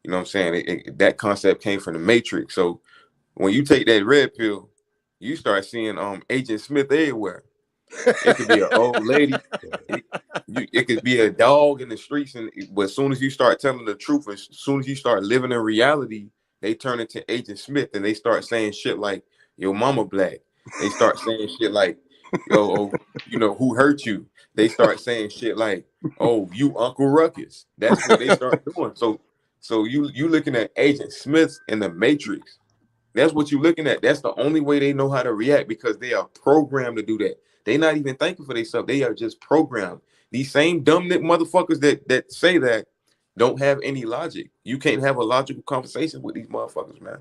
you know what I'm saying? That concept came from the Matrix. So when you take that red pill, you start seeing Agent Smith everywhere. It could be an old lady. It could be a dog in the streets, but as soon as you start telling the truth, as soon as you start living in reality, they turn into Agent Smith and they start saying shit like, "Your mama black." They start saying shit like, "Yo, who hurt you?" They start saying shit like, "Oh, you Uncle Ruckus." That's what they start doing. So you looking at Agent Smith in the Matrix. That's what you're looking at. That's the only way they know how to react, because they are programmed to do that. They're not even thinking for themselves. They are just programmed. These same dumb motherfuckers that say that don't have any logic. You can't have a logical conversation with these motherfuckers, man.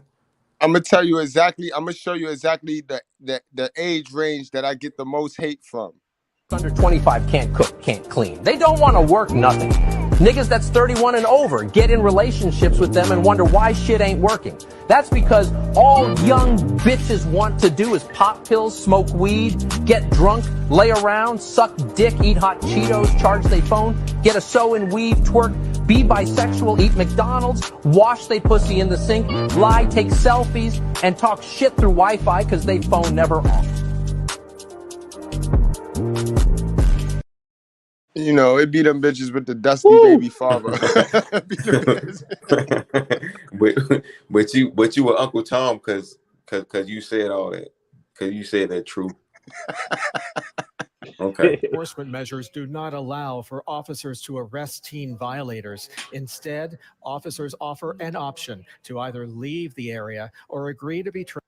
I'm gonna tell you exactly. I'm gonna show you exactly the age range that I get the most hate from. Under 25 can't cook, can't clean. They don't want to work nothing. Niggas that's 31 and over get in relationships with them and wonder why shit ain't working. That's because all young bitches want to do is pop pills, smoke weed, get drunk, lay around, suck dick, eat hot Cheetos, charge their phone, get a sew and weave, twerk, be bisexual, eat McDonald's, wash they pussy in the sink, lie, take selfies, and talk shit through Wi-Fi because they phone never off. You know, it be them bitches with the dusty baby father. but you were Uncle Tom because you said all that, because you said that truth. Okay. Enforcement measures do not allow for officers to arrest teen violators. Instead, officers offer an option to either leave the area or agree to be trained.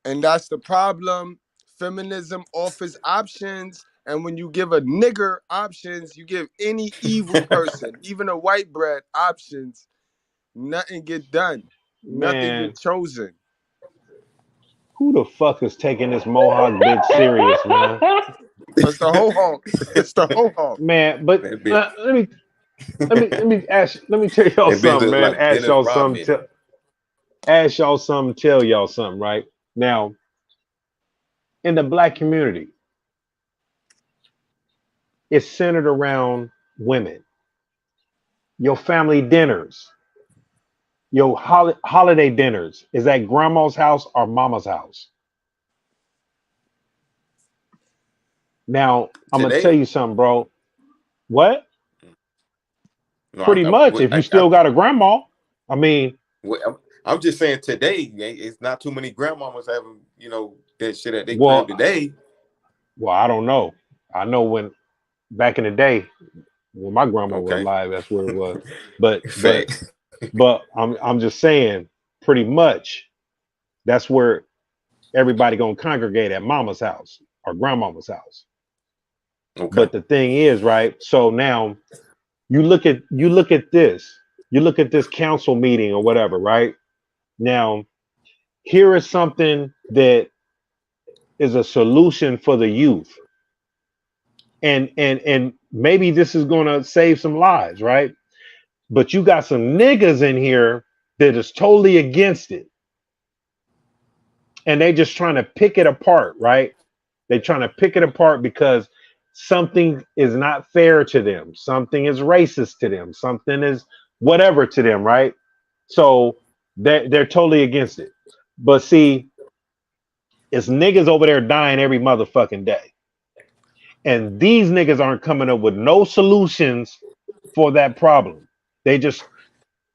And that's the problem. Feminism offers options. And when you give a nigger options, you give any evil person, even a white bread, options, nothing get done. Nothing Man, get chosen. who the fuck is taking this Mohawk bitch serious, man? It's the ho hawk. It's the ho hawk. Man, but let me tell y'all something, man. Ask y'all something, tell y'all something, right? Now, in the black community, it's centered around women. Your family dinners, your holiday dinners is at grandma's house or mama's house. Now, I'm gonna tell you something, bro. What? No, Pretty much, if you still got a grandma. I mean, I'm just saying today, it's not too many grandmamas having, that shit at their crib today. Well, I don't know. I know when back in the day, when my grandma was alive, that's where it was. But I'm just saying, pretty much, that's where everybody gonna congregate at mama's house or grandmama's house. Okay. But the thing is, right? So now you look at this council meeting or whatever, right? Now, here is something that is a solution for the youth. And maybe this is gonna save some lives, right? But you got some niggas in here that is totally against it. And they just trying to pick it apart, right? They're trying to pick it apart because something is not fair to them. Something is racist to them. Something is whatever to them, right? So they're totally against it. But see, it's niggas over there dying every motherfucking day. And these niggas aren't coming up with no solutions for that problem. They just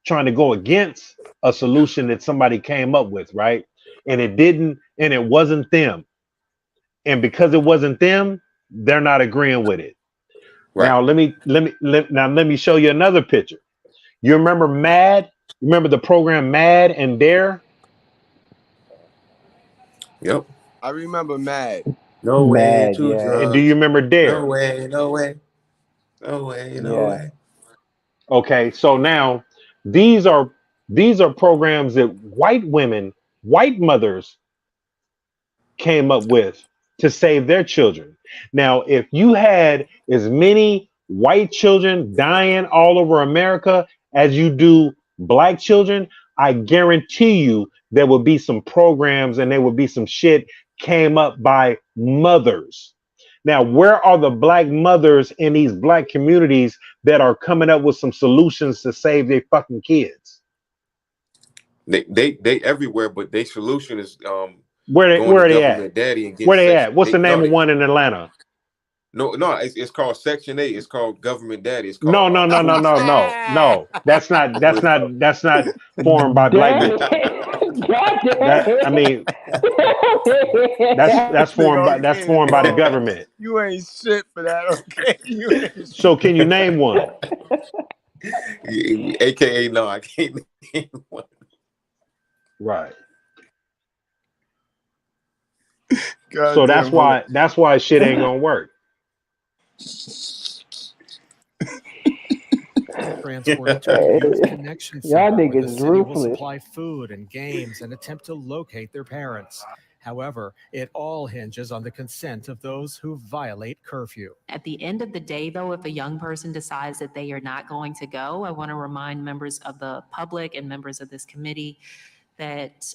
trying to go against a solution that somebody came up with, right? and it wasn't them. And because it wasn't them, they're not agreeing with it. Right. Now let me show you another picture. You remember MAD? Remember the program MAD and DARE? Yep. I remember Mad. No way Mad, to yeah. And do you drugs. remember No DARE? way, no way. No way, no Yeah. way. Okay, so now these are programs that white mothers came up with to save their children. Now, if you had as many white children dying all over America as you do black children, I guarantee you there would be some programs and there would be some shit came up by mothers. Now, where are the black mothers in these black communities that are coming up with some solutions to save their fucking kids? They everywhere, but their solution is Where going to are they at? government daddy and getting Where they section. at? What's the name of one in Atlanta? No, it's called Section 8. It's called government daddy. It's No, called no, no, no, food no, stamps. no. That's not formed by black Damn people. it. That I mean, that's formed by the Bro, government. you ain't shit for that, okay? You ain't So can you name one? AKA no, I can't name one. Right. God So damn, that's why shit ain't gonna work. Transported to a youth connection Y'all center where niggas the is city will ruthless. supply food and games and attempt to locate their parents. However, it all hinges on the consent of those who violate curfew. At the end of the day, though, if a young person decides that they are not going to go, I want to remind members of the public and members of this committee that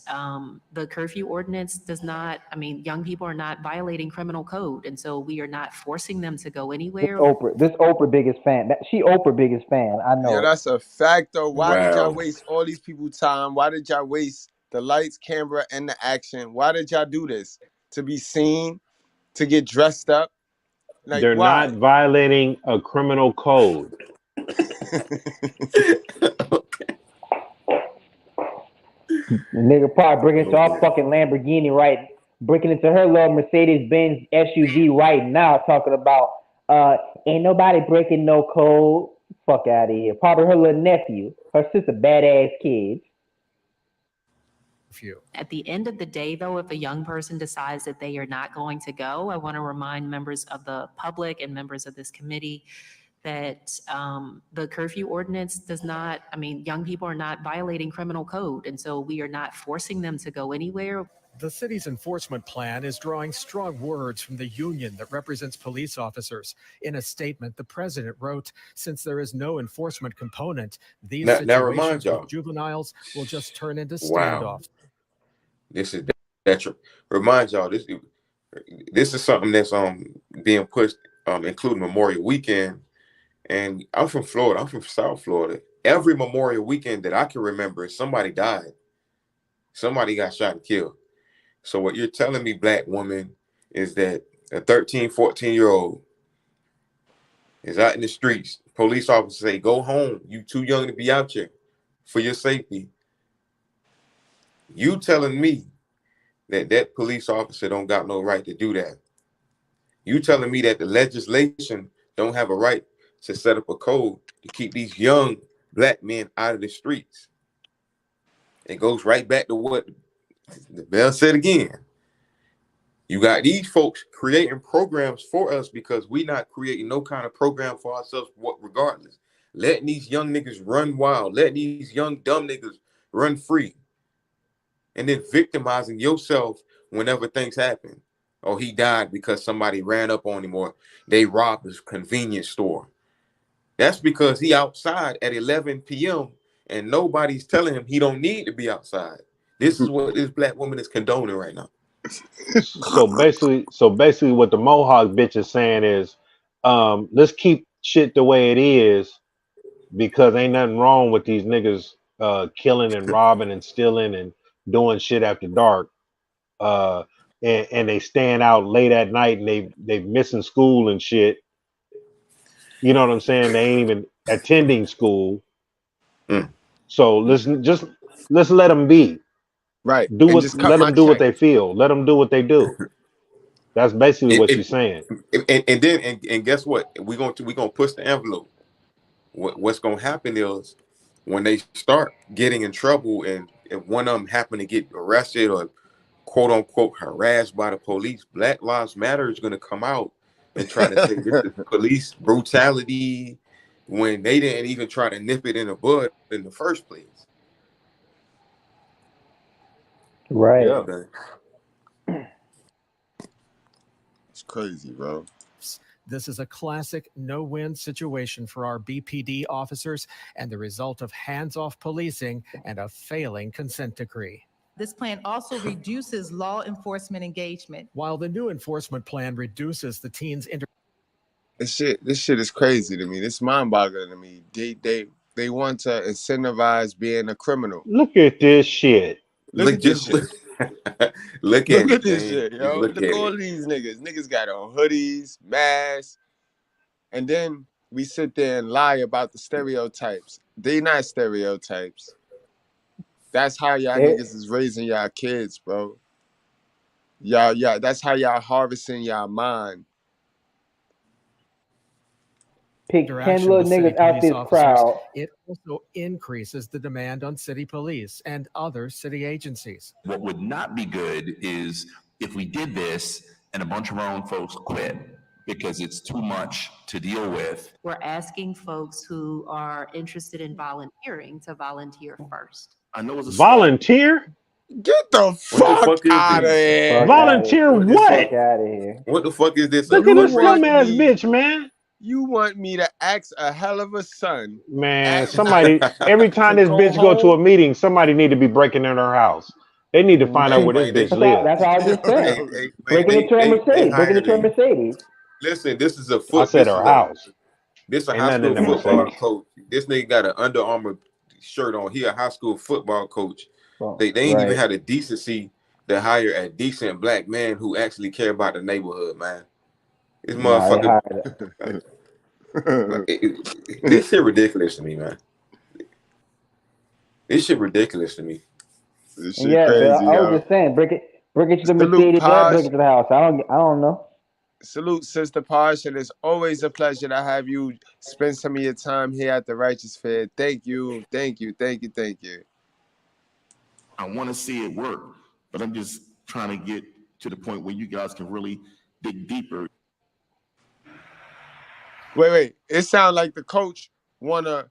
the curfew ordinance does not, I mean, young people are not violating criminal code. And so we are not forcing them to go anywhere. This Oprah biggest fan. She Oprah biggest fan. I know Yeah, it. that's a fact though. Why did y'all Wow. waste all these people time? Why did y'all waste the lights, camera, and the action? Why did y'all do this? To be seen, to get dressed up? Like They're why? not violating a criminal code. The nigga probably bringing into our fucking Lamborghini right, breaking into her little Mercedes-Benz SUV right now, talking about ain't nobody breaking no code. Fuck out of here. Probably her little nephew. Her sister badass kids. At the end of the day, though, if a young person decides that they are not going to go, I want to remind members of the public and members of this committee that the curfew ordinance does not, I mean, young people are not violating criminal code. And so we are not forcing them to go anywhere. The city's enforcement plan is drawing strong words from the union that represents police officers. In a statement, the president wrote, since there is no enforcement component, these Now remind situations y'all. with juveniles will just turn into Wow. standoffs. This is detrimental. Remind y'all, this is something that's being pushed, including Memorial Weekend. And I'm from Florida. I'm from South Florida. Every Memorial Weekend that I can remember, somebody died. Somebody got shot and killed. So what you're telling me, black woman, is that a 13, 14-year-old is out in the streets. Police officers say, go home. You too young to be out here for your safety. You telling me that police officer don't got no right to do that. You telling me that the legislation don't have a right to set up a code to keep these young black men out of the streets. It goes right back to what the bell said again. You got these folks creating programs for us because we not creating no kind of program for ourselves, regardless. Letting these young niggas run wild, letting these young dumb niggas run free, and then victimizing yourself whenever things happen. Oh, he died because somebody ran up on him or they robbed his convenience store. That's because he outside at 11 p.m. and nobody's telling him he don't need to be outside. This is what this black woman is condoning right now. So basically what the Mohawk bitch is saying is, let's keep shit the way it is because ain't nothing wrong with these niggas killing and robbing and stealing and doing shit after dark. And they staying out late at night and they missing school and shit. You know what I'm saying? They ain't even attending school. So let's let them be. Right. Do And what. just cut Let my them do what check. they feel. Let them do what they do. That's basically what she's saying. And guess what? We gonna push the envelope. What's gonna happen is when they start getting in trouble, and if one of them happen to get arrested or quote unquote harassed by the police, Black Lives Matter is gonna come out and try to say this is police brutality when they didn't even try to nip it in the bud in the first place. Right. Yeah. It's crazy, bro. This is a classic no-win situation for our BPD officers and the result of hands-off policing and a failing consent decree. This plan also reduces law enforcement engagement. While the new enforcement plan reduces the teens' This shit is crazy to me. This mind-boggling to me. They want to incentivize being a criminal. Look at this shit. Look at this shit. Look Look at at this it, man. shit, yo. Look Look at at all it. these niggas. Niggas got on hoodies, masks, and then we sit there and lie about the stereotypes. They not stereotypes. That's how y'all niggas is raising y'all kids, bro. Y'all, that's how y'all harvesting y'all mind. Pick 10 interaction little with city niggas out police this officers, crowd. it also increases the demand on city police and other city agencies. What would not be good is if we did this and a bunch of our own folks quit because it's too much to deal with. We're asking folks who are interested in volunteering to volunteer first. I know it's a Volunteer? Get the fuck out of here. Volunteer what? Fuck out of here. What the fuck is this? Look at this dumbass bitch, man. You want me to ask a hell of a son? Man, somebody, every time this go bitch go to a home? meeting, somebody need to be breaking in her house. They need to find out where this bitch lives. That's all I just said. Breaking into a Mercedes. Breaking into a Mercedes. Listen, this is a I said her house. This a Ain't high nothing school in the football Mercedes. coach. This nigga got an Under Armour shirt on. He a high school football coach. They ain't even right. had the decency to hire a decent black man who actually care about the neighborhood, man. This motherfucker. This shit ridiculous to me, man. This shit ridiculous to me. This shit Yeah, crazy, I was yo. just saying, break it to the Salute, Mercedes, Posh. break it to the house. I don't know. Salute, Sister Posh, and it's always a pleasure to have you spend some of your time here at the Righteous Fair. Thank you, thank you, thank you, thank you. I want to see it work, but I'm just trying to get to the point where you guys can really dig deeper. Wait. It sounds like the coach wanna.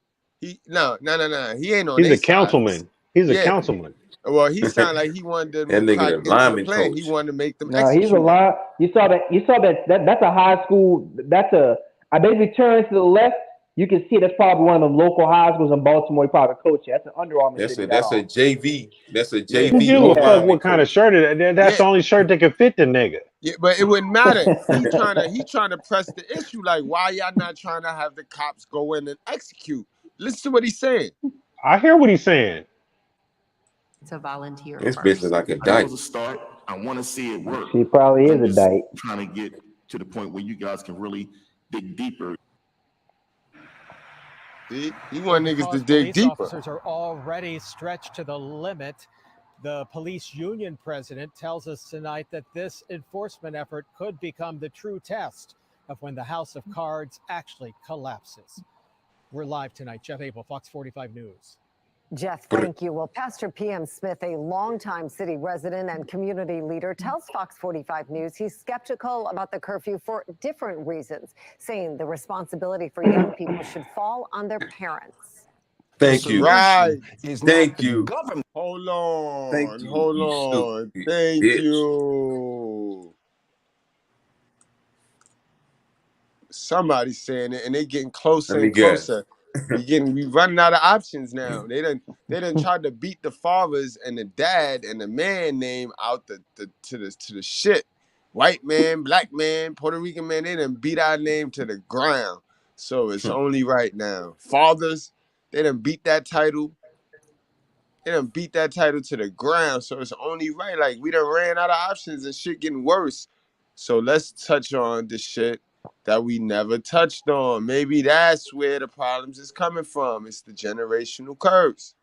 No. He ain't on. He's their a councilman. side. He's a councilman. Well, he sounded like he wanted to That nigga clock the into the lineman plan. coach. He wanted to make them No, execute. he's a line. You saw that. That's a high school. I basically turned to the left. You can see that's probably one of them local high schools in Baltimore. He probably coach. That's an Under Armour. That's a got on. JV. That's a Who JV. give a fuck lineman what kind of coach. shirt it is? That's the only shirt that can fit the nigga. Yeah, but it wouldn't matter. He trying to press the issue. Like, why y'all not trying to have the cops go in and execute? Listen to what he's saying. I hear what he's saying. To volunteer This first. bitch is like a I know dyke. it's a start. I want to see it work. She probably but is I'm a just dyke. trying to get to the point where you guys can really dig deeper. See? You want niggas to Because dig police deeper. officers are already stretched to the limit. The police union president tells us tonight that this enforcement effort could become the true test of when the house of cards actually collapses. We're live tonight. Jeff Abel, Fox 45 News. Jeff, thank you. Well, Pastor P.M. Smith, a longtime city resident and community leader, tells Fox 45 News he's skeptical about the curfew for different reasons, saying the responsibility for young people should fall on their parents. Thank you. Right. Thank you. Hold on. Thank you, Hold you on. stupid Thank bitch. you. Somebody's saying it, and they getting closer Let me and guess. closer. We running out of options now. They done tried to beat the fathers and the dad and the man name out to the shit. White man, black man, Puerto Rican man, they done beat our name to the ground. So it's only right now. Fathers, they done beat that title. They done beat that title to the ground. So it's only right. Like, we done ran out of options and shit getting worse. So let's touch on the shit that we never touched on. Maybe that's where the problems is coming from. It's the generational curse.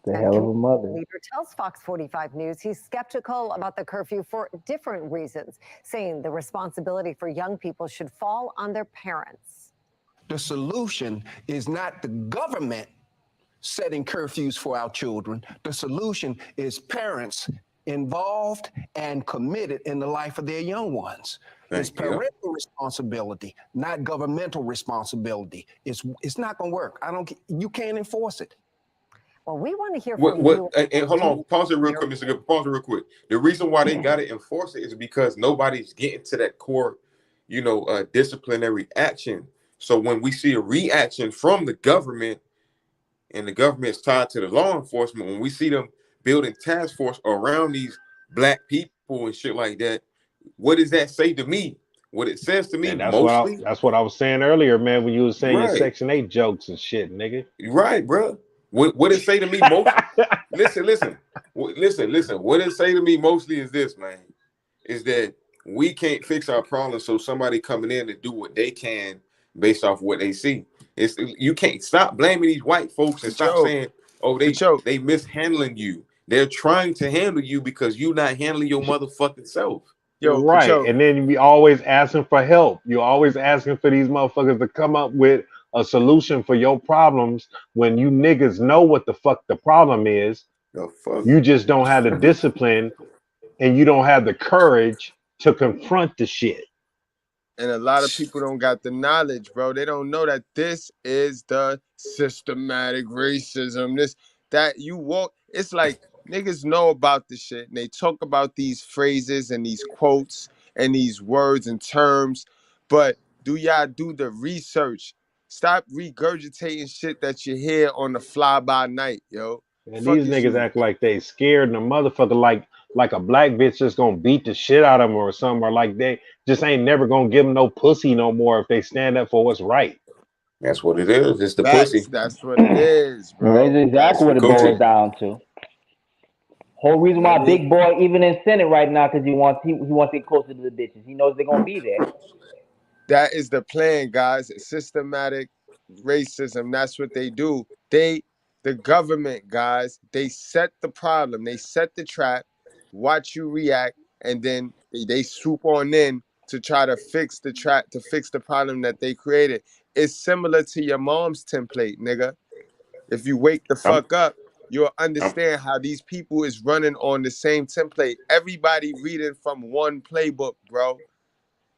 The hell of a mother. Leader tells Fox 45 News he's skeptical about the curfew for different reasons, saying the responsibility for young people should fall on their parents. The solution is not the government setting curfews for our children. The solution is parents involved and committed in the life of their young ones. It's parental responsibility, not governmental responsibility. It's not going to work. You can't enforce it. Well, we want to hear from you. And hold on, pause it real quick, Mr. Good. Pause it real quick. The reason why they got to enforce it is because nobody's getting to that core, disciplinary action. So when we see a reaction from the government, and the government's tied to the law enforcement, when we see them building task force around these black people and shit like that, what does that say to me? What it says to me, And that's mostly. that's what I was saying earlier, man, when you was saying your Right. Section 8 jokes and shit, nigga. Right, bro. What it say to me mostly? listen. What it say to me mostly is this, man, is that we can't fix our problems, so somebody coming in to do what they can based off what they see. You can't stop blaming these white folks and stop saying, oh, they mishandling you. They're trying to handle you because you not handling your motherfucking self. Right. And then we always asking for help. You're always asking for these motherfuckers to come up with a solution for your problems when you niggas know what the fuck the problem is. You just don't have the discipline and you don't have the courage to confront the shit. And a lot of people don't got the knowledge, bro. They don't know that this is the systematic racism. It's like niggas know about this shit and they talk about these phrases and these quotes and these words and terms, but do y'all do the research? Stop regurgitating shit that you hear on the fly by night, yo. And these niggas act like they scared and the motherfucker like a black bitch just gonna beat the shit out of them or something, or like they just ain't never gonna give them no pussy no more if they stand up for what's right. That's what it is. It's the Facts, pussy. That's what it is, bro. That's exactly what it boils down to. Whole reason why Big Boy even in Senate right now, because he wants to get closer to the bitches. He knows they're gonna be there. That is the plan, guys. Systematic racism. That's what they do. The government, guys, they set the problem. They set the trap, watch you react, and then they swoop on in to try to fix the trap, to fix the problem that they created. It's similar to your mom's template, nigga. If you wake the fuck up, you'll understand how these people is running on the same template. Everybody reading from one playbook, bro.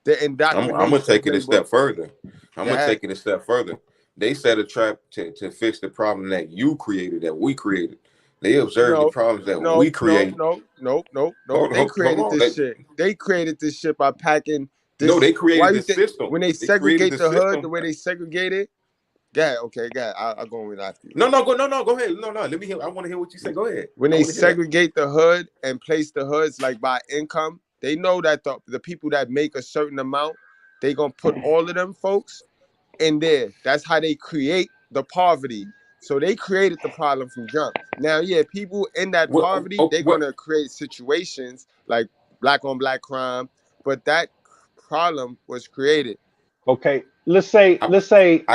The indoctrination. I'm gonna take it a playbook. step further. I'm gonna take it a step further. They set a trap to fix the problem that you created, that we created. They observed the problems that we created. No. They created this shit. They created this shit by packing this. No, they created the system. When they segregate the hood, the way they segregate it. Go ahead. I'll go with after you. No, go ahead. No, let me hear. I want to hear what you say. Go ahead. When they segregate the hood and place the hoods like by income, they know that the people that make a certain amount, they gonna put all of them folks in there. That's how they create the poverty. So they created the problem from jump. Now, people in that poverty, they're gonna create situations like black on black crime, but that problem was created. Okay, let's say they put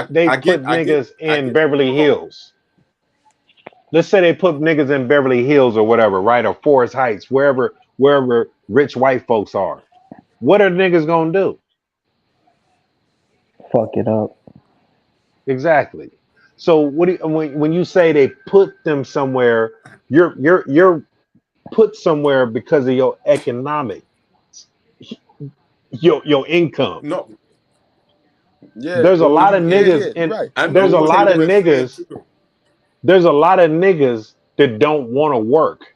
niggas in Beverly Hills. Let's say they put niggas in Beverly Hills or whatever, right? Or Forest Heights, wherever rich white folks are. What are niggas gonna do? Fuck it up. Exactly. So when you say they put them somewhere, you're put somewhere because of your economic, your income. No. Yeah. There's a lot of niggas there's a lot of niggas. There's a lot of niggas that don't want to work.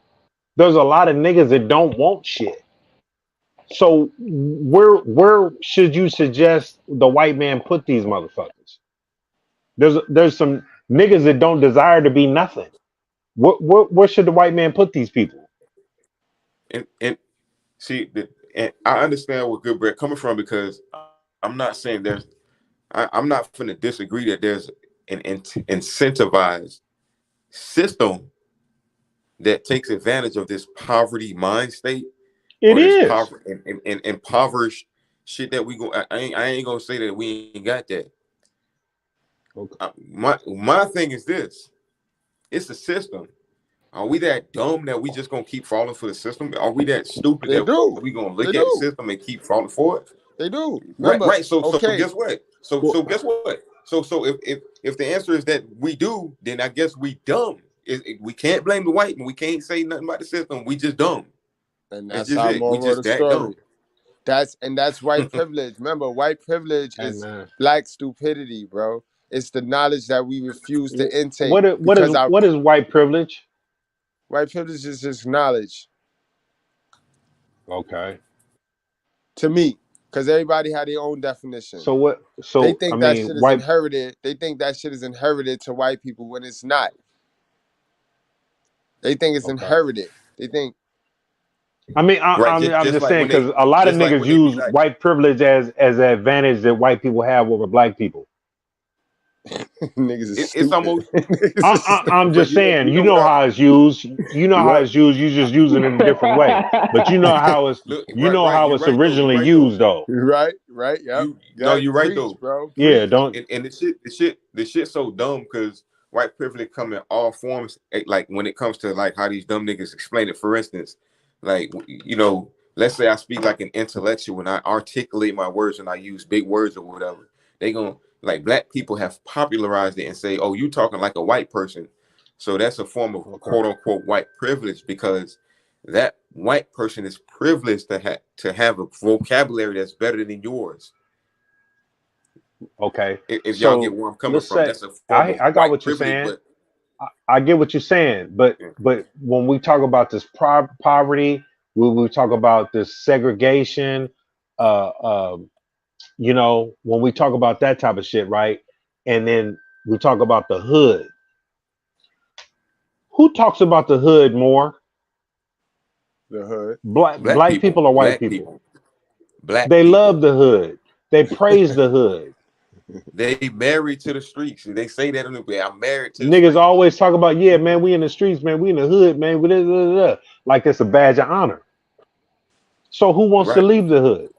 There's a lot of niggas that don't want shit. So where should you suggest the white man put these motherfuckers? There's some niggas that don't desire to be nothing. Where should the white man put these people? And see, and I understand where Goodbread coming from, because I'm not saying I'm not going to disagree that there's an incentivized system that takes advantage of this poverty mind state. It is impoverished shit that we go. I ain't gonna say that we ain't got that. Okay. My thing is this: it's a system. Are we that dumb that we just gonna keep falling for the system? Are we that stupid They that do. we gonna They look at the do. system and keep falling for it? They do. Right, Remember, right. So okay. guess what? So guess what? So if the answer is that we do, then I guess we dumb. We can't blame the white man. We can't say nothing about the system. We just dumb. And That's that's just our it. We moral of just the that dumb. story. That's white privilege. Remember, white privilege Hey, is man. black stupidity, bro. It's the knowledge that we refuse to intake. What is white privilege? White privilege is just knowledge. Okay. To me, because everybody had their own definition. So what? So They think I that mean, shit is white. inherited. They think that shit is inherited to white people when it's not. They think it's Okay. inherited. They think. I mean, Right, I'm just like saying when they because a lot of just like niggas when they be use like, white privilege as an advantage that white people have over black people. Niggas is it's stupid. almost I'm but just saying, you know you know what how it's used. You know how Right. it's used. You just using it in a different way. But you know how it's. look, You know right, how you're it's right though. You're originally right though. used, though. Right. Yep. You're right Preach, though. bro. Yeah. Preach. Don't. And the shit's so dumb because white privilege come in all forms. Like when it comes to like how these dumb niggas explain it. For instance, like let's say I speak like an intellectual and I articulate my words and I use big words or whatever. They gonna like black people have popularized it and say, "Oh, you talking like a white person." So that's a form of quote unquote white privilege because that white person is privileged to have a vocabulary that's better than yours. Okay. If So y'all get where I'm coming let's from, say that's a form of I got white what you're privilege. saying. But I get what you're saying, but when we talk about this poverty, when we talk about this segregation, when we talk about that type of shit, right? And then we talk about the hood. Who talks about the hood more? The hood. Black people or white people? Black They people. love the hood. They praise the hood. They married to the streets. They say that on the I'm married to the Niggas streets. always talk about, yeah, man, we in the streets, man, we in the hood, man, like it's a badge of honor. So who wants to Right. leave the hood?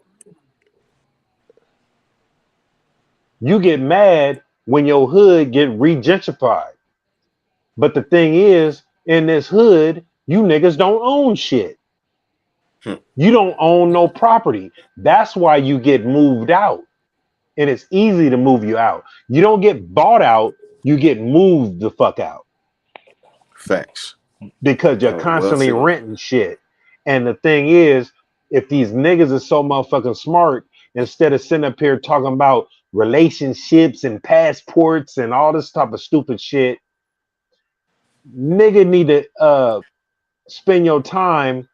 You get mad when your hood get re-gentrified. But the thing is, in this hood, you niggas don't own shit. You don't own no property. That's why you get moved out. And it's easy to move you out. You don't get bought out, you get moved the fuck out. Facts. Because you're Well constantly said. renting shit. And the thing is, if these niggas are so motherfucking smart, instead of sitting up here talking about relationships and passports and all this type of stupid shit, nigga need to spend your time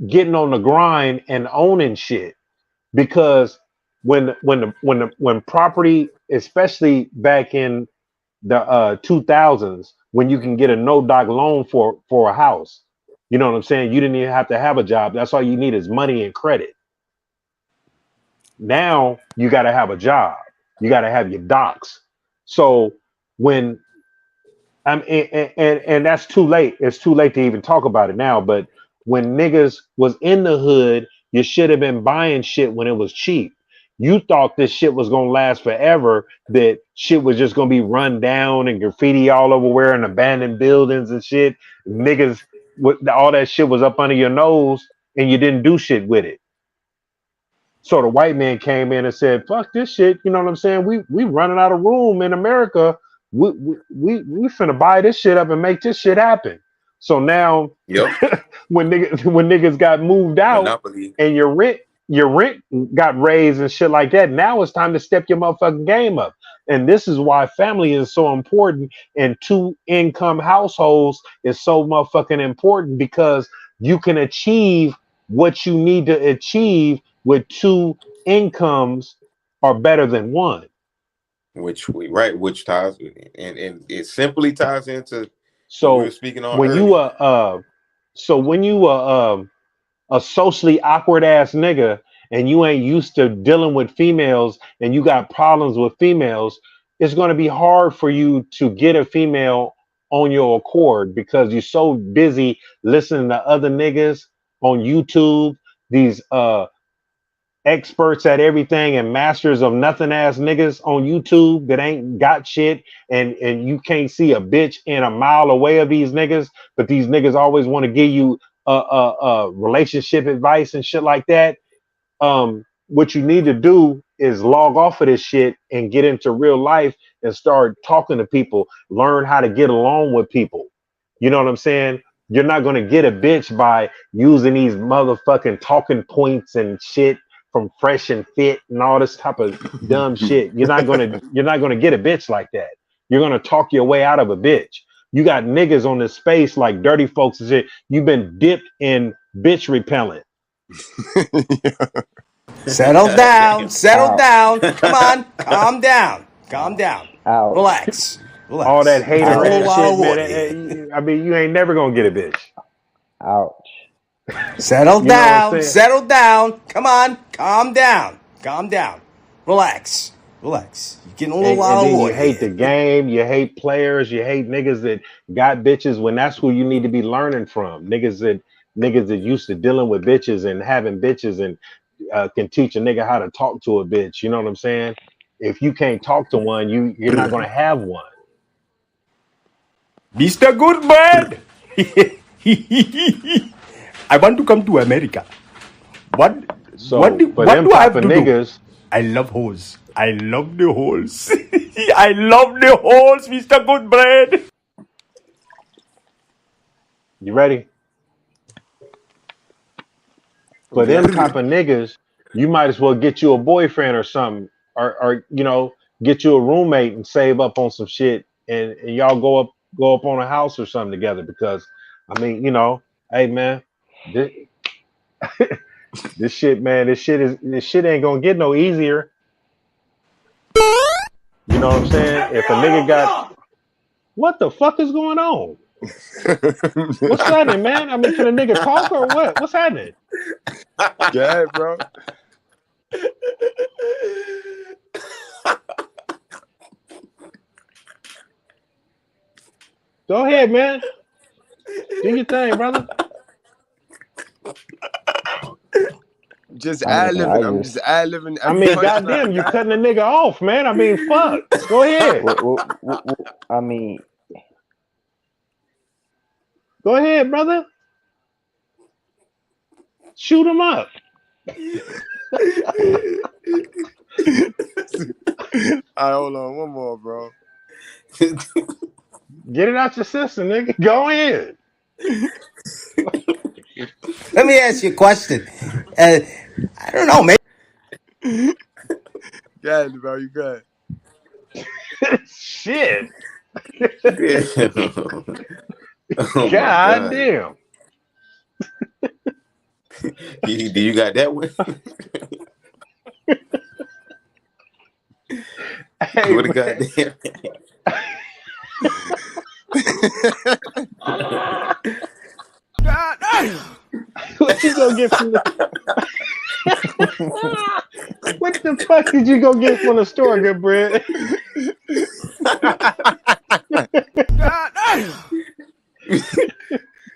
getting on the grind and owning shit. Because when property, especially back in the 2000s, when you can get a no-doc loan for a house, you know what I'm saying? You didn't even have to have a job. That's all you need is money and credit. Now you got to have a job. You got to have your docs. So when and that's too late. It's too late to even talk about it now. But when niggas was in the hood, you should have been buying shit when it was cheap. You thought this shit was gonna last forever, that shit was just gonna be run down and graffiti all over where and abandoned buildings and shit. Niggas, all that shit was up under your nose and you didn't do shit with it. So the white man came in and said, "Fuck this shit." You know what I'm saying? We running out of room in America. We finna buy this shit up and make this shit happen. So now, when niggas got moved out Monopoly. and your rent got raised and shit like that, now it's time to step your motherfucking game up. And this is why family is so important, and 2-income households is so motherfucking important, because you can achieve what you need to achieve with 2 incomes are better than 1. Which ties and it simply ties into what we So were speaking on when earlier. you a socially awkward ass nigga and you ain't used to dealing with females and you got problems with females, it's going to be hard for you to get a female on your accord, because you're so busy listening to other niggas on YouTube, these experts at everything and masters of nothing ass niggas on YouTube that ain't got shit, and you can't see a bitch in a mile away of these niggas, but these niggas always want to give you relationship advice and shit like that. What you need to do is log off of this shit and get into real life and start talking to people, learn how to get along with people. You know what I'm saying? You're not going to get a bitch by using these motherfucking talking points and shit from Fresh and Fit and all this type of dumb shit. You're not going to get a bitch like that. You're going to talk your way out of a bitch. You got niggas on this space like dirty folks and shit. You've been dipped in bitch repellent. Settle down. Settle down. Come on. Calm down. Calm down. Relax. Relax. All that hater Get a little ass while shit, man. I mean, you ain't never going to get a bitch. Ouch. Settle You know what I'm down. saying? Settle down. Come on. Calm down. Calm down. Relax. Relax. You're getting a little And wild then boy you hate here. the game, you hate players, you hate niggas that got bitches when that's who you need to be learning from. Niggas that used to dealing with bitches and having bitches and can teach a nigga how to talk to a bitch. You know what I'm saying? If you can't talk to one, you're not gonna have one. Mr. Goodbread. I want to come to America. So What do for them I type have of to do? niggas, I love hoes. I love the holes. I love the holes, Mr. Goodbread. you ready? For them type of niggas, you might as well get you a boyfriend or something, or get you a roommate and save up on some shit, and y'all go up on a house or something together. Because I mean, hey man, this, this shit ain't gonna get no easier. You know what I'm saying? If a nigga got, what the fuck is going on? What's happening, man? I mean, can a nigga talk or what? What's happening? Go ahead, bro. Go ahead, man. Do your thing, brother. Just ad-libbing. I'm just ad-libbing I every mean, punchline. goddamn, you guy. cutting a nigga off, man. I mean, fuck. Go ahead. I mean, Go ahead, brother. Shoot him up. All right, hold on. One more, bro. Get it out your system, nigga. Go ahead. Let me ask you a question. I don't know, maybe. Go ahead, bro. You good. Shit. Oh God my God. damn. Do you got that one? Hey, What a man. goddamn. What you gonna get from the what the fuck did you go get from the store, good bread?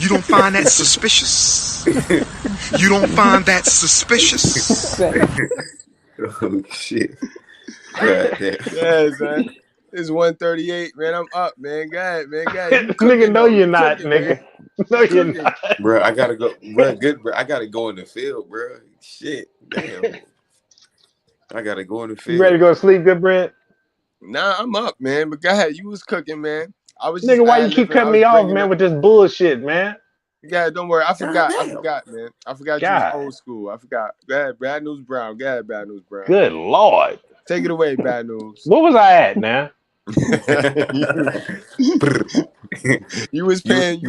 You don't find that suspicious? You don't find that suspicious? Oh shit. God damn. Yeah, man. It's 1:38, man. I'm up, man. Go ahead, man. Go ahead. You Nigga, cooking, no, though. you're You not, cooking, nigga. man. No, You you're cooking. not. Bro, I gotta go. Bro, good, bro. I gotta go in the field, bro. Shit. Damn. I gotta go in the You ready to field. go to sleep, good bread? Nah, I'm up, man. But go ahead. You was cooking, man. I was just Nigga, why you keep ad-libbing. I cutting was me off, bringing man, up. with this bullshit, man? Yeah, don't worry. I forgot, Goddamn. man. I forgot you was God. old school. I forgot. Go ahead, Bad News Brown. Go ahead, Bad News Brown. Good Lord. Take it away, Bad News. What was I at, man? You was paying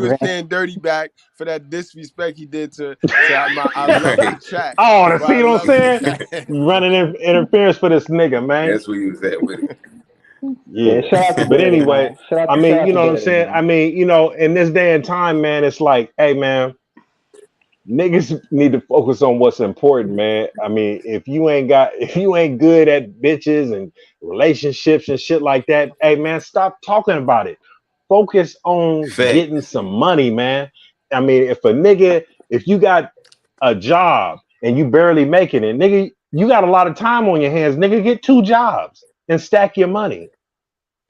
Dirty back for that disrespect he did to I love the chat. Oh, But see I what I'm love the saying? chat. Running interference for this nigga, man. That's where you was at with it. Yeah. shout out to But Dirty, anyway, man. Shout I out mean, you to know what I'm Dirty, saying? man. I mean, in this day and time, man, it's like, hey, man, niggas need to focus on what's important, man. I mean, if you ain't good at bitches and relationships and shit like that, hey, man, stop talking about it. Focus on Fact. getting some money, man. I mean, if you got a job and you barely making it, nigga, you got a lot of time on your hands, nigga. Get 2 jobs and stack your money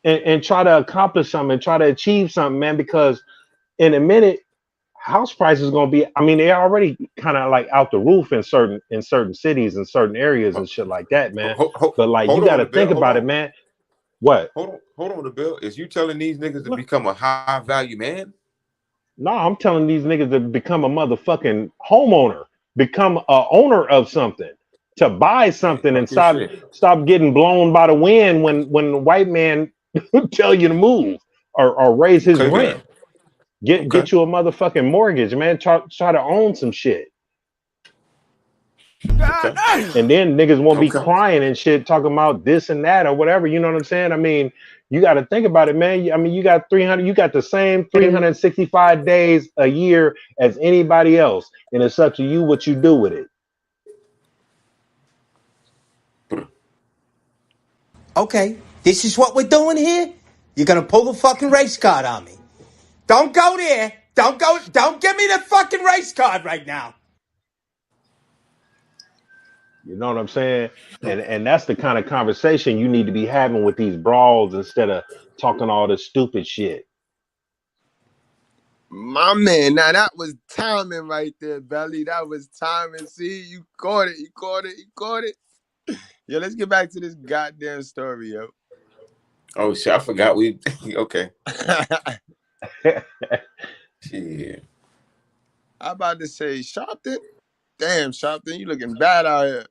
and try to accomplish something and try to achieve something, man. Because in a minute, house prices gonna be. I mean, they're already kind of like out the roof in certain cities and certain areas and shit like that, man. But like, you got to think about it, man. What? Hold on, the bill. Is you telling these niggas to become a high value man? No, I'm telling these niggas to become a motherfucking homeowner, become a owner of something, to buy something and stop getting blown by the wind when the white man tell you to move or raise his rent. Get you a motherfucking mortgage, man. Try to own some shit. And then niggas won't be crying and shit, talking about this and that or whatever. You know what I'm saying? I mean, you got to think about it, man. I mean, you got the same 365 days a year as anybody else, and it's up to you what you do with it. Okay, this is what we're doing here? You're gonna pull the fucking race card on me. Don't go there. Don't give me the fucking race card right now. You know what I'm saying? And that's the kind of conversation you need to be having with these brawls instead of talking all this stupid shit. My man, now that was timing right there, Belly. That was timing. See, you caught it. Yo, let's get back to this goddamn story, yo. Oh shit, I forgot we okay. Shit. I'm about to say Sharpton. Damn, Sharpton, you looking bad out here.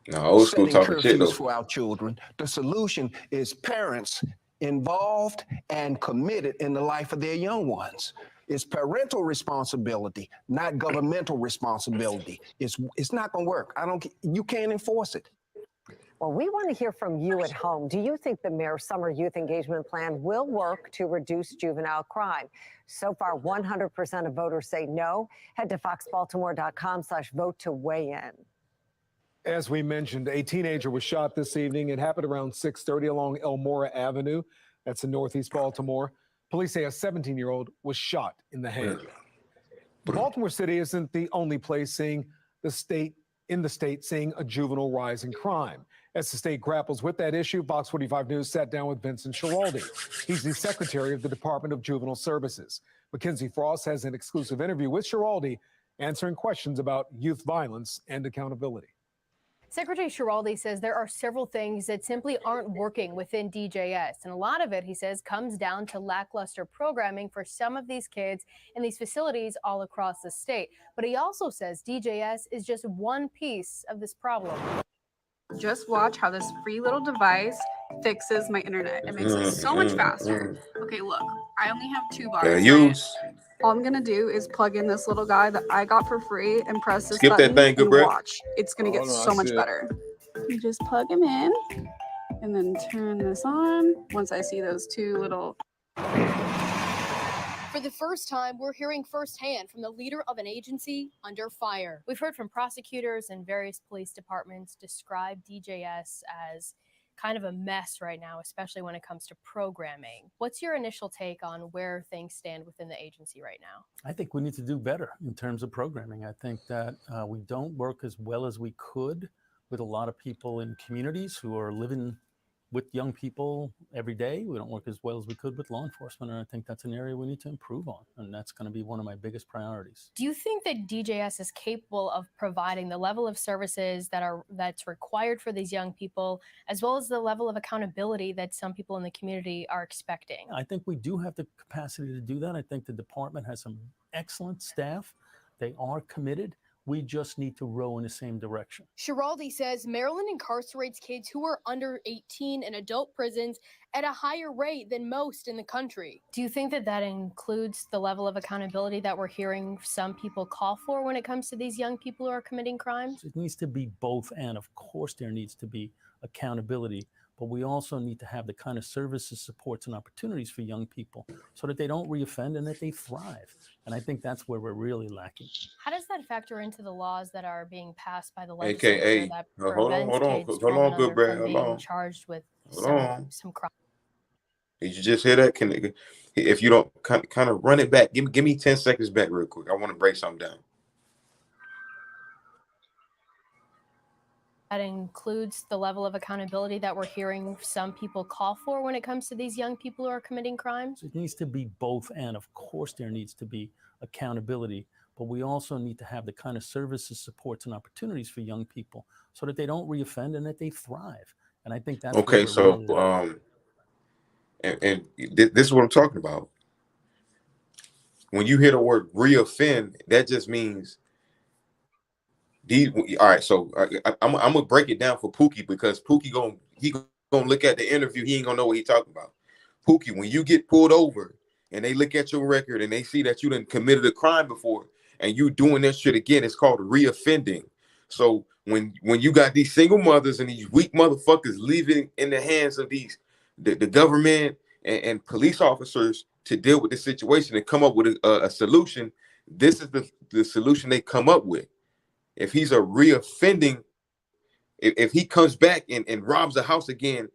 No, old school Setting talking shit though. curfews for our children. The solution is parents involved and committed in the life of their young ones. It's parental responsibility, not governmental responsibility. It's not gonna work. You can't enforce it. Well, we want to hear from you at home. Do you think the mayor's summer youth engagement plan will work to reduce juvenile crime? So far, 100% of voters say no. Head to foxbaltimore.com/vote to weigh in. As we mentioned, a teenager was shot this evening. It happened around 6:30 along Elmora Avenue. That's in Northeast Baltimore. Police say a 17-year-old was shot in the head. Baltimore City isn't the only place seeing the state seeing a juvenile rise in crime. As the state grapples with that issue, Fox 45 News sat down with Vincent Schiraldi. He's the secretary of the Department of Juvenile Services. Mackenzie Frost has an exclusive interview with Schiraldi answering questions about youth violence and accountability. Secretary Schiraldi says there are several things that simply aren't working within DJS. And a lot of it, he says, comes down to lackluster programming for some of these kids in these facilities all across the state. But he also says DJS is just one piece of this problem. Just watch how this free little device fixes my internet. It makes it so much faster. Okay, look, I only have 2 bars. Right? All I'm gonna do is plug in this little guy that I got for free and press this button and watch. It's gonna get so much better. You just plug him in and then turn this on. Once I see those 2 little... For the first time, we're hearing firsthand from the leader of an agency under fire. We've heard from prosecutors and various police departments describe DJS as kind of a mess right now, especially when it comes to programming. What's your initial take on where things stand within the agency right now? I think we need to do better in terms of programming. I think that we don't work as well as we could with a lot of people in communities who are living with young people every day. We don't work as well as we could with law enforcement, and I think that's an area we need to improve on, and that's going to be one of my biggest priorities. Do you think that DJS is capable of providing the level of services that's required for these young people, as well as the level of accountability that some people in the community are expecting? I think we do have the capacity to do that. I think the department has some excellent staff. They are committed. We just need to row in the same direction. Schiraldi says Maryland incarcerates kids who are under 18 in adult prisons at a higher rate than most in the country. Do you think that that includes the level of accountability that we're hearing some people call for when it comes to these young people who are committing crimes? It needs to be both, and of course there needs to be accountability, but we also need to have the kind of services, supports, and opportunities for young people so that they don't reoffend and that they thrive. And I think that's where we're really lacking. How does that factor into the laws that are being passed by the legislature that prevents kids from being charged with some crime? Did you just hear that? If you don't kind of run it back, give me 10 seconds back real quick. I want to break something down. That includes the level of accountability that we're hearing some people call for when it comes to these young people who are committing crimes? It needs to be both, and of course there needs to be accountability, but we also need to have the kind of services, supports, and opportunities for young people so that they don't reoffend and that they thrive. And I think that's Okay, so and this is what I'm talking about. When you hear the word reoffend, that just means all right. So I'm gonna break it down for Pookie, because Pookie gonna look at the interview. He ain't gonna know what he talking about. Pookie, when you get pulled over and they look at your record and they see that you done committed a crime before and you doing that shit again, it's called reoffending. So when you got these single mothers and these weak motherfuckers leaving in the hands of the government and police officers to deal with the situation and come up with a solution, this is the solution they come up with. If he's a reoffending, if he comes back and robs a house again,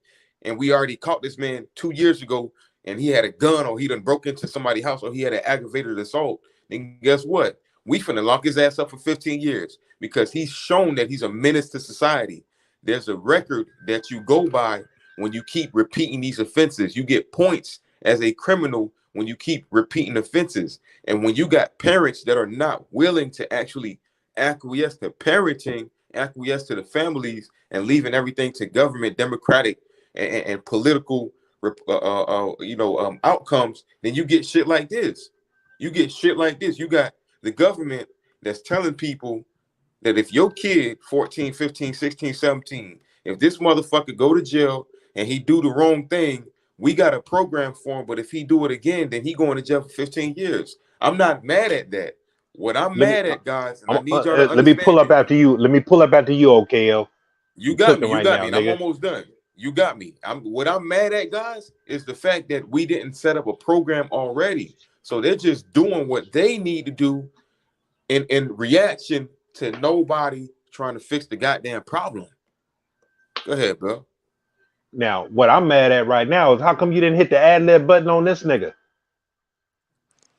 and we already caught this man 2 years ago and he had a gun, or he done broke into somebody's house, or he had an aggravated assault, then guess what? We finna lock his ass up for 15 years because he's shown that he's a menace to society. There's a record that you go by when you keep repeating these offenses. You get points as a criminal when you keep repeating offenses. And when you got parents that are not willing to actually acquiesce to parenting, acquiesce to the families, and leaving everything to government, democratic, and political, outcomes, then you get shit like this. You get shit like this. You got the government that's telling people that if your kid, 14, 15, 16, 17, if this motherfucker go to jail and he do the wrong thing, we got a program for him. But if he do it again, then he going to jail for 15 years. I'm not mad at that. What I'm mad at, guys, and I need y'all to understand. Let me pull up after you. Let me pull up after you, OKO. You got me. You got me. And I'm almost done. You got me. What I'm mad at, guys, is the fact that we didn't set up a program already. So they're just doing what they need to do in reaction to nobody trying to fix the goddamn problem. Go ahead, bro. Now, what I'm mad at right now is how come you didn't hit the ad-lib button on this nigga?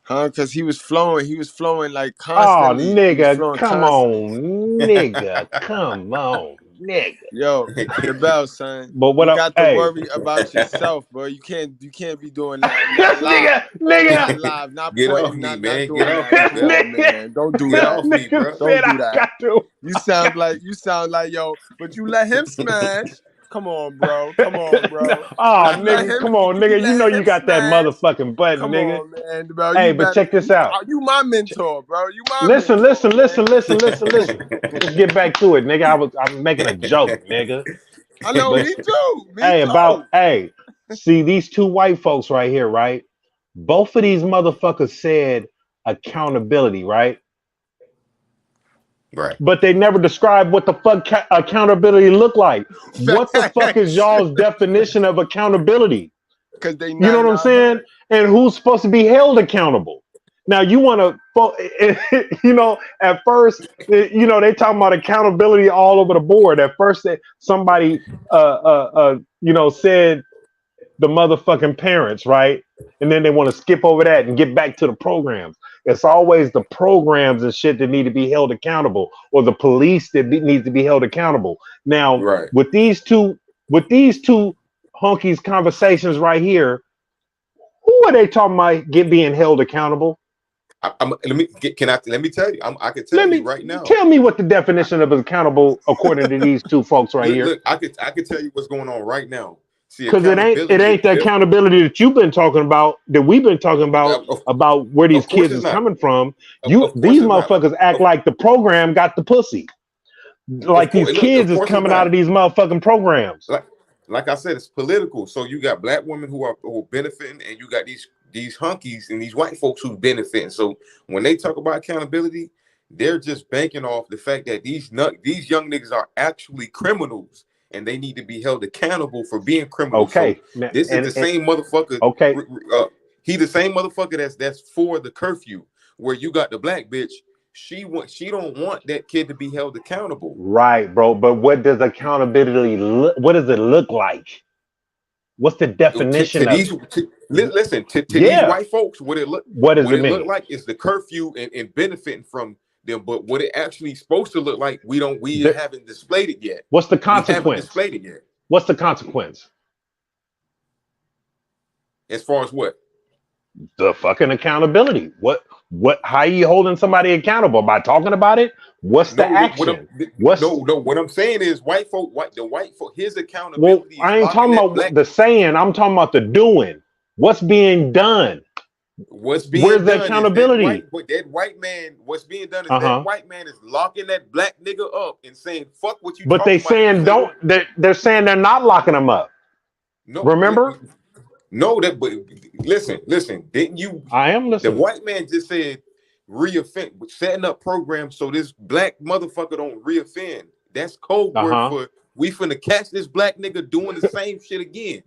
Huh? Because he was flowing. He was flowing like Oh, constantly. nigga, come on, nigga, come on, nigga. Yo, the bell, son. But what you up? got to Hey. worry about yourself, bro. You can't be doing that. Not nigga. Not live. Not Get pointing. off me, Not man. doing Get that. off me, Come bro. on, man. Don't do Get that. off me, bro. Don't do that. You sound like yo, but you let him smash. Come on, bro. Come on, bro. Oh, You let nigga, him- come on, nigga. You know you got that motherfucking button, Come nigga. on, man, bro. Hey, You but better- check this out. You my mentor, bro. You my Listen. mentor. Listen. Let's get back to it, nigga. I'm making a joke, nigga. I know, But- me too. Me hey, see these two white folks right here, right? Both of these motherfuckers said accountability, right? Right. But they never described what the fuck accountability look like. What the fuck is y'all's definition of accountability? Because they You know what I'm saying? And who's supposed to be held accountable? Now you want to, at first, they talking about accountability all over the board. At first, somebody, said the motherfucking parents, right? And then they want to skip over that and get back to the programs. It's always the programs and shit that need to be held accountable, or the police that needs to be held accountable. Now, with these two honkies conversations right here, who are they talking about being held accountable? Let me tell you. I can tell you right now. Tell me what the definition of accountable according to these two folks right here. Look, I could tell you what's going on right now. Because it ain't the accountability that you've been talking about, that we've been talking about where these kids is coming from. These motherfuckers act like the program got the pussy. Like these kids is coming out of these motherfucking programs. Like I said, it's political. So you got black women who are benefiting, and you got these hunkies and these white folks who benefiting. So when they talk about accountability, they're just banking off the fact that these young niggas are actually criminals, and they need to be held accountable for being criminals. Okay, so this is the same motherfucker. Okay, he the same motherfucker that's for the curfew. Where you got the black bitch, she don't want that kid to be held accountable. Right, bro. But what does accountability what does it look like? What's the definition of these? Listen to these white folks. What does it mean? Look like is the curfew and benefiting from But what it actually supposed to look like, we haven't displayed it yet. What's the We haven't consequence? displayed it yet. What's the consequence? As far as what? The fucking accountability. What? How are you holding somebody accountable? By talking about it? What's the action? What I'm saying is the white folk, his accountability. Well, I ain't talking about the saying. I'm talking about the doing. What's being done? What's being Where's done the accountability? that white man, what's being done is that white man is locking that black nigga up and saying, fuck what you But talking they about. saying they're saying they're not locking them up. No, remember? But listen, didn't you? I am listening. The white man just said reoffend, setting up programs so this black motherfucker don't reoffend. That's code word for we finna catch this black nigga doing the same shit again.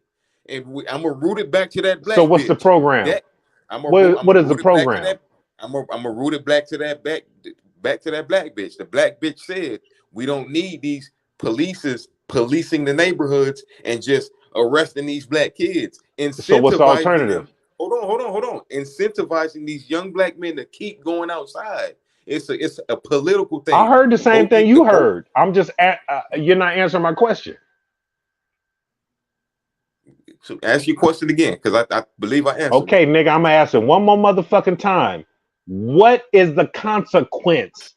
And I'm gonna root it back to that black. So what's the program? What is the program? I'm gonna root it back to that back to that black bitch. The black bitch said we don't need these policing the neighborhoods and just arresting these black kids. So what's the alternative? Hold on. Incentivizing these young black men to keep going outside. It's a political thing. I heard the same thing you heard. I'm just you're not answering my question. So ask your question again, because I believe I answered. Okay, nigga, I'm gonna ask it one more motherfucking time. What is the consequence?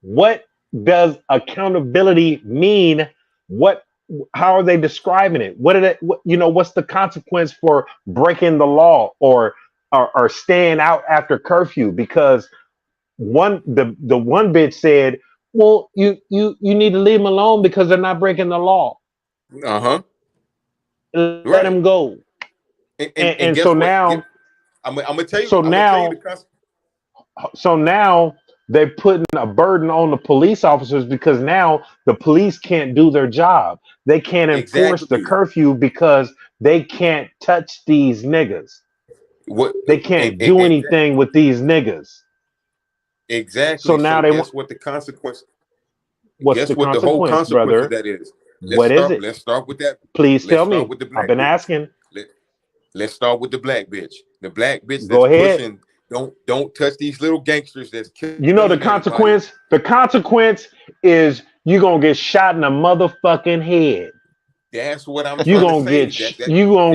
What does accountability mean? How are they describing it? What's the consequence for breaking the law or staying out after curfew? Because the one bitch said, well, you need to leave them alone because they're not breaking the law. Let them go. And so now I'm gonna tell you. So now they're putting a burden on the police officers because now the police can't do their job. They can't enforce the curfew because they can't touch these niggas. They can't do anything with these niggas. Exactly. So now they guess what the consequence? What's the consequence, the whole consequence brother? Of that is? What is it? Let's start with that. Please tell me. I've been asking. Let's start with the black bitch. The black bitch Go ahead. Pushing. Don't touch these little gangsters. That's killing. You know the consequence. Everybody. The consequence is you gonna get shot in the motherfucking head. That's what I'm. You gonna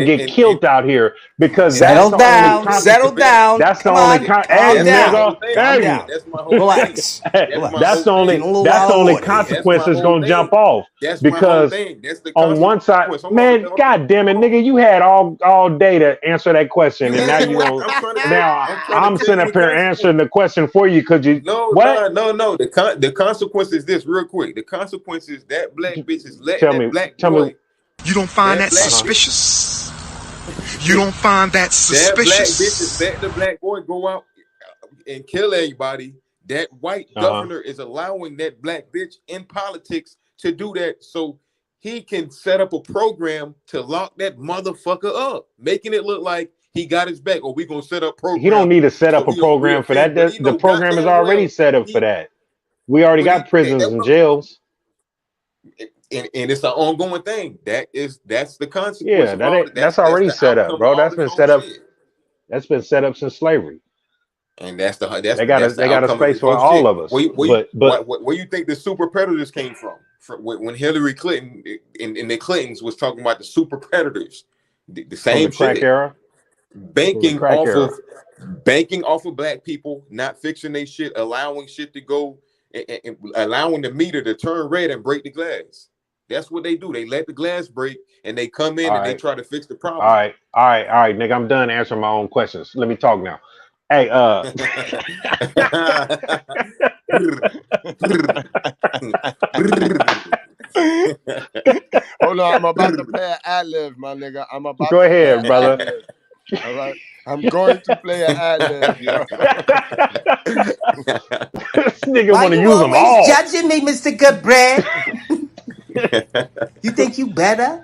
get killed out here because settle down. That's the only. Hey, nigga. Hey, relax. That's the only consequence that's gonna jump off. That's because on one side, man, god damn it, nigga, you had all day to answer that question, and now you don't. I'm sitting up here answering the question for you because you. No. The consequence is this, real quick. The consequence is that black bitch is letting that black boy. You don't find that suspicious? You don't find that suspicious? That black bitch is letting the black boy go out and kill everybody. That white governor is allowing that black bitch in politics to do that so he can set up a program to lock that motherfucker up, making it look like he got his back. Or we gonna set up program. He don't need to set up a program for that. The program is already set up for that. We already got prisons and jails. And it's an ongoing thing. That's the consequence. Yeah, that's already set up, bro. That's been set up. That's been set up since slavery. And they got a space for all of us. Where you think the super predators came from when Hillary Clinton and the Clintons was talking about the super predators, the same crack shit. Era? Banking off of black people, not fixing their shit, allowing shit to go, and allowing the meter to turn red and break the glass. That's what they do. They let the glass break and they come in they try to fix the problem. All right, nigga. I'm done answering my own questions. Let me talk now. Hey, hold on, I'm about to play an ad-lib, my nigga. Go ahead, brother. All right. I'm going to play an ad-lib, yo. This nigga want to use them all. Judging me, Mr. Goodbread. You think you better?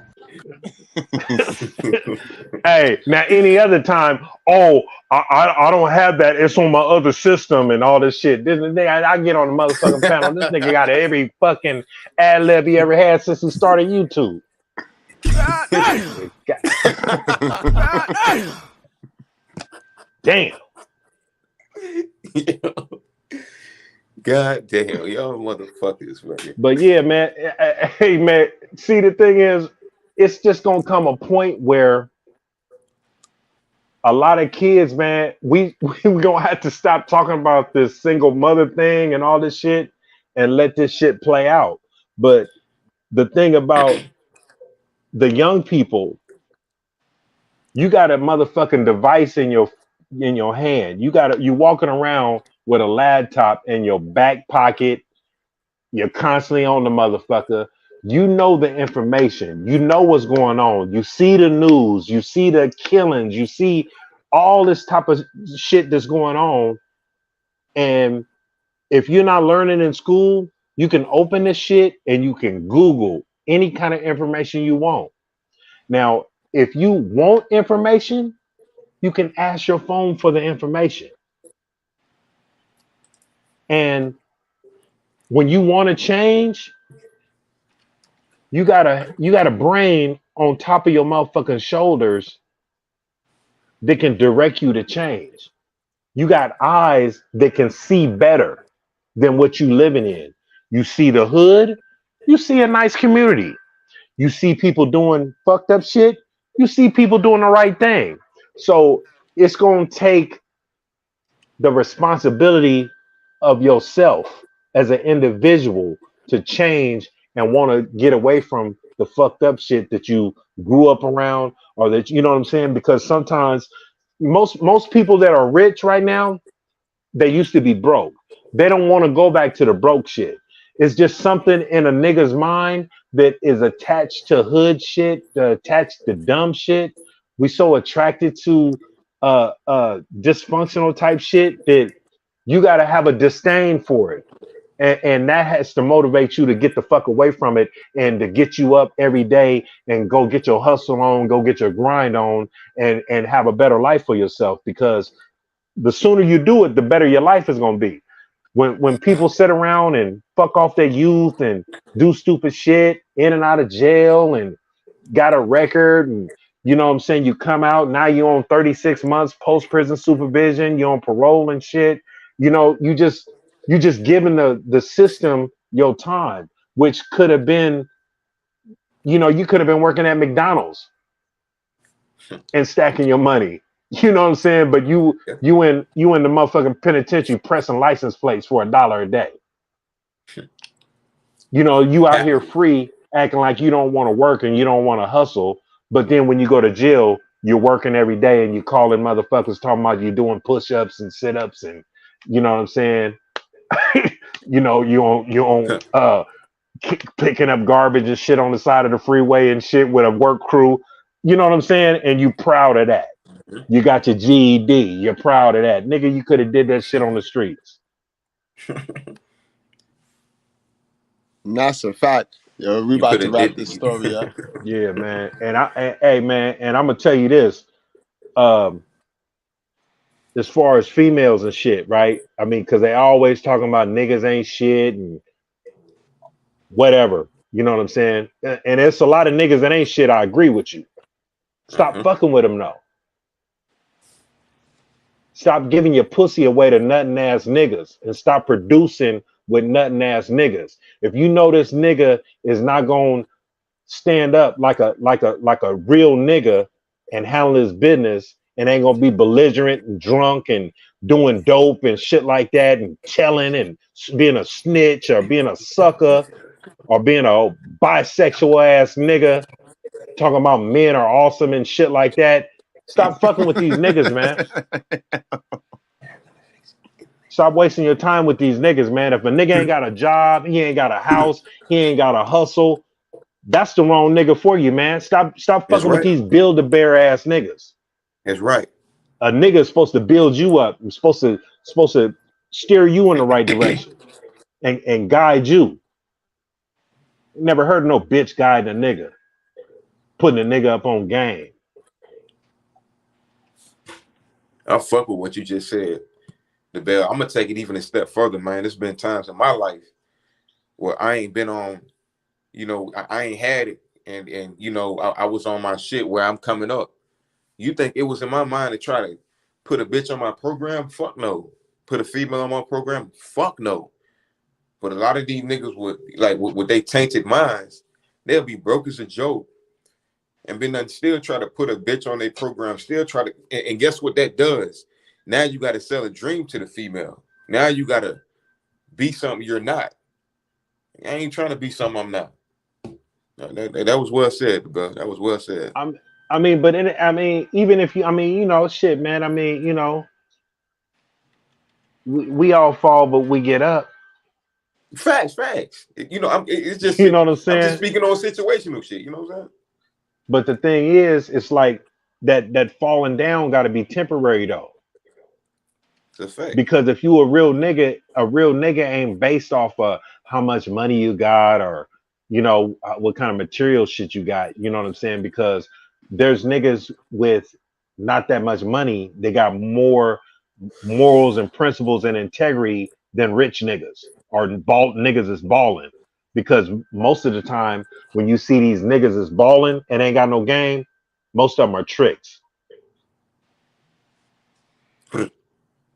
Hey, now any other time, I don't have that. It's on my other system and all this shit. I get on the motherfucking panel. This nigga got every fucking ad lib he ever had since he started YouTube. Damn. God damn, y'all motherfuckers, man. But yeah, man. Hey, man. See, the thing is, it's just gonna come a point where a lot of kids, man, we gonna have to stop talking about this single mother thing and all this shit, and let this shit play out. But the thing about the young people, you got a motherfucking device in your hand. You walking around with a laptop in your back pocket. You're constantly on the motherfucker. You know the information. You know what's going on. You see the news. You see the killings. You see all this type of shit that's going on. And if you're not learning in school, you can open this shit and you can Google any kind of information you want. Now, if you want information, you can ask your phone for the information. And when you want to change, you got a brain on top of your motherfucking shoulders that can direct you to change. You got eyes that can see better than what you living in. You see the hood, you see a nice community. You see people doing fucked up shit, you see people doing the right thing. So it's going to take the responsibility of yourself as an individual to change and want to get away from the fucked up shit that you grew up around, or that, you know what I'm saying? Because sometimes most people that are rich right now, they used to be broke. They don't want to go back to the broke shit. It's just something in a nigga's mind that is attached to hood shit, attached to dumb shit. We so attracted to dysfunctional type shit that you got to have a disdain for it. And that has to motivate you to get the fuck away from it and to get you up every day and go get your hustle on, go get your grind on, and have a better life for yourself. Because the sooner you do it, the better your life is going to be. When people sit around and fuck off their youth and do stupid shit, in and out of jail, and got a record, and you know what I'm saying, you come out, now you're on 36 months post-prison supervision, you're on parole and shit. You know, you just giving the system your time, which could have been, you know, you could have been working at McDonald's and stacking your money. You know what I'm saying? But you in the motherfucking penitentiary pressing license plates for $1 a day. You know, you out here free acting like you don't want to work and you don't want to hustle. But then when you go to jail, you're working every day and you calling motherfuckers talking about you doing push-ups and sit-ups and, you know what I'm saying? You know, you on picking up garbage and shit on the side of the freeway and shit with a work crew. You know what I'm saying? And you proud of that. You got your GED. You're proud of that. Nigga, you could have did that shit on the streets. And that's a fact. Yo, we about to wrap this story up. Yeah, man. And hey, man, and I'm gonna tell you this. As far as females and shit, right? I mean, because they always talking about niggas ain't shit and whatever. You know what I'm saying? And it's a lot of niggas that ain't shit. I agree with you. Stop fucking with them, though. Stop giving your pussy away to nothing ass niggas and stop producing with nothing ass niggas. If you know this nigga is not going to stand up like a real nigga and handle his business and ain't going to be belligerent and drunk and doing dope and shit like that and telling and being a snitch or being a sucker or being a bisexual ass nigga talking about men are awesome and shit like that. Stop fucking with these niggas, man. Stop wasting your time with these niggas, man. If a nigga ain't got a job, he ain't got a house, he ain't got a hustle, that's the wrong nigga for you, man. Stop fucking with these build-a-bear ass niggas. That's right. A nigga is supposed to build you up. He's supposed to steer you in the right direction and guide you. Never heard of no bitch guiding a nigga, putting a nigga up on game. I fuck with what you just said, the Bell. I'm gonna take it even a step further, man. There's been times in my life where I ain't been on, you know, I ain't had it, and you know, I was on my shit where I'm coming up. You think it was in my mind to try to put a bitch on my program? Fuck no. Put a female on my program? Fuck no. But a lot of these niggas with they tainted minds, they'll be broke as a joke. And then still try to put a bitch on their program, still try to, and guess what that does? Now you got to sell a dream to the female. Now you got to be something you're not. I ain't trying to be something I'm not. That was well said, bro. That was well said. I mean, but even if you, shit, man. I mean, we all fall, but we get up. Facts. It's just, You know what I'm I'm saying? just speaking on situational shit. You know what I'm saying? But the thing is, it's like that falling down got to be temporary though. It's a fact. Because if you a real nigga ain't based off of how much money you got or what kind of material shit you got. You know what I'm saying? Because there's niggas with not that much money. They got more morals and principles and integrity than rich niggas or niggas is balling. Because most of the time when you see these niggas is balling and ain't got no game, most of them are tricks.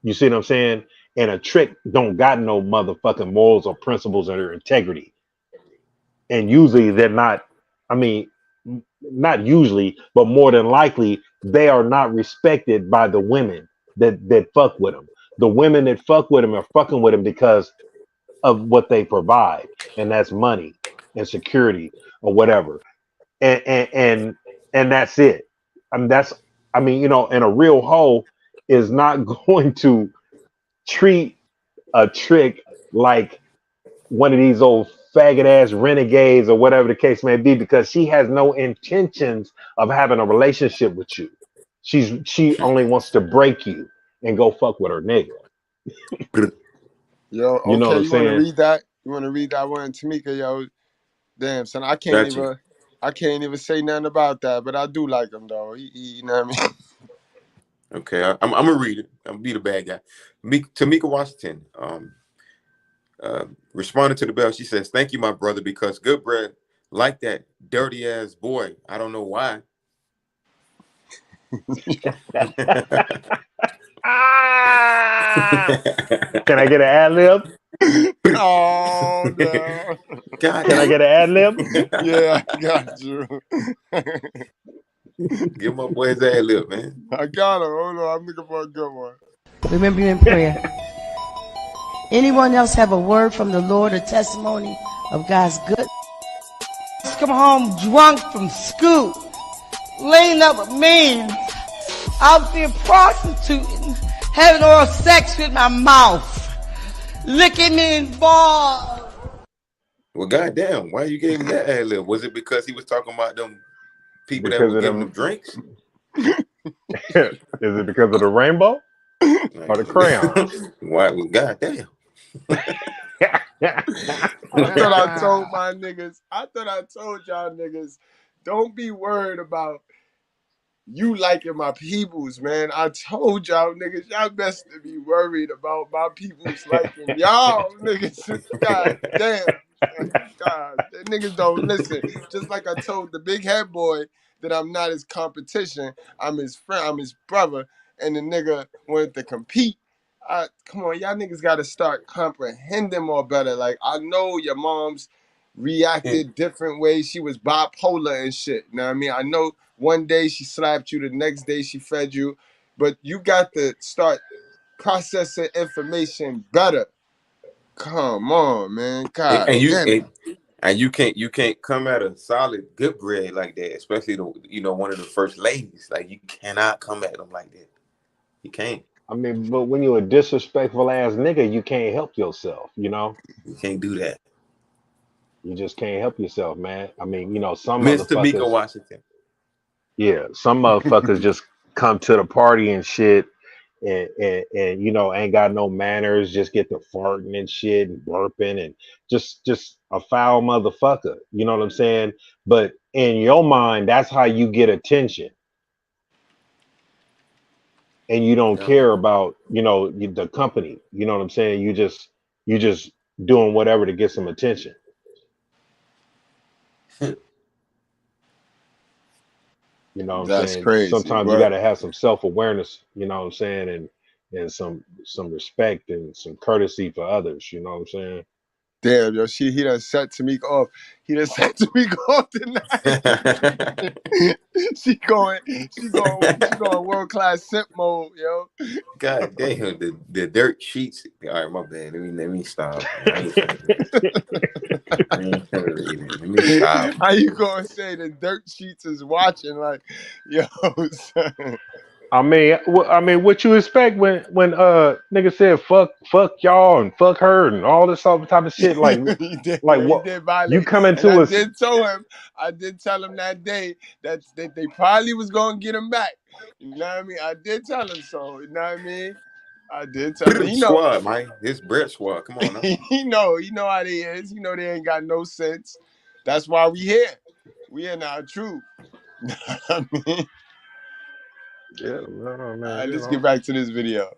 You see what I'm saying? And a trick don't got no motherfucking morals or principles or integrity. And usually they're not, not usually, but more than likely, they are not respected by the women that fuck with them. The women that fuck with them are fucking with them because of what they provide. And that's money and security or whatever. And that's it. And a real hoe is not going to treat a trick like one of these old faggot ass renegades or whatever the case may be, because she has no intentions of having a relationship with you. She only wants to break you and go fuck with her nigga. Yo, You know what okay, I'm you want to saying? read that? You want to read that one, Tamika? Yo, damn, son, I can't even say nothing about that, but I do like him though. You know what I mean? Okay, I'm gonna read it. I'm gonna be the bad guy. Tamika Washington responded to the bell. She says, "Thank you, my brother, because Goodbread like that dirty ass boy. I don't know why." Can I get an ad lib? Oh no! God, can I get an ad lib? Yeah, I got you. Give my boy his ad lib, man. I got him. Hold on, I'm looking for a good one. Remember you in prayer. Anyone else have a word from the Lord, a testimony of God's good? Come home drunk from school, laying up with men, out there prostituting, having oral sex with my mouth, licking me in balls. Well, goddamn, why you gave him that ad lib? Was it because he was talking about them people that Because were of giving them them drinks? Is it because of the rainbow or the crayons? Why? Well, goddamn. I thought I told my niggas. I thought I told y'all niggas, don't be worried about you liking my peoples, man. I told y'all niggas, y'all best to be worried about my peoples liking y'all niggas. God damn. God, the niggas don't listen. Just like I told the big head boy that I'm not his competition, I'm his friend, I'm his brother, and the nigga wanted to compete. Come on, y'all niggas gotta start comprehending more better. Like, I know your mom's reacted different ways. She was bipolar and shit. You know what I mean? I know one day she slapped you, the next day she fed you, but you got to start processing information better. Come on, man. God damn. And you can't come at a solid Goodbread like that, especially one of the first ladies. Like, you cannot come at them like that. You can't. I mean, but when you're a disrespectful ass nigga, you can't help yourself, You can't do that. You just can't help yourself, man. I mean, some Miss Tamika motherfuckers. Washington. Yeah, some motherfuckers just come to the party and shit and ain't got no manners, just get to farting and shit and burping and just a foul motherfucker. You know what I'm saying? But in your mind, that's how you get attention. And you don't care about, the company. You know what I'm saying? You just doing whatever to get some attention. You know what I'm That's saying? crazy. Sometimes you got to have some self-awareness, you know what I'm saying? And some respect and some courtesy for others, you know what I'm saying? Damn, yo, he done set Tamika off. He done set Tamika off tonight. she going world class simp mode, yo. God damn, the dirt sheets. All right, my bad. Let me stop. I ain't finna do that. I ain't finna read it. Let me stop. How you gonna say the dirt sheets is watching? Like, yo, son. I mean, what you expect when nigga said fuck y'all and fuck her and all this other type of shit? Like, he did what you violate. come And into I a did tell him that day that they probably was gonna get him back. You know what I mean? I did tell him so. You know what I mean? I did tell him. Squad, man. This Brett squad. Come on now. he know how they is. You know they ain't got no sense. That's why we here. We in our truth. I mean, yeah, man. all right, let's get back to this video.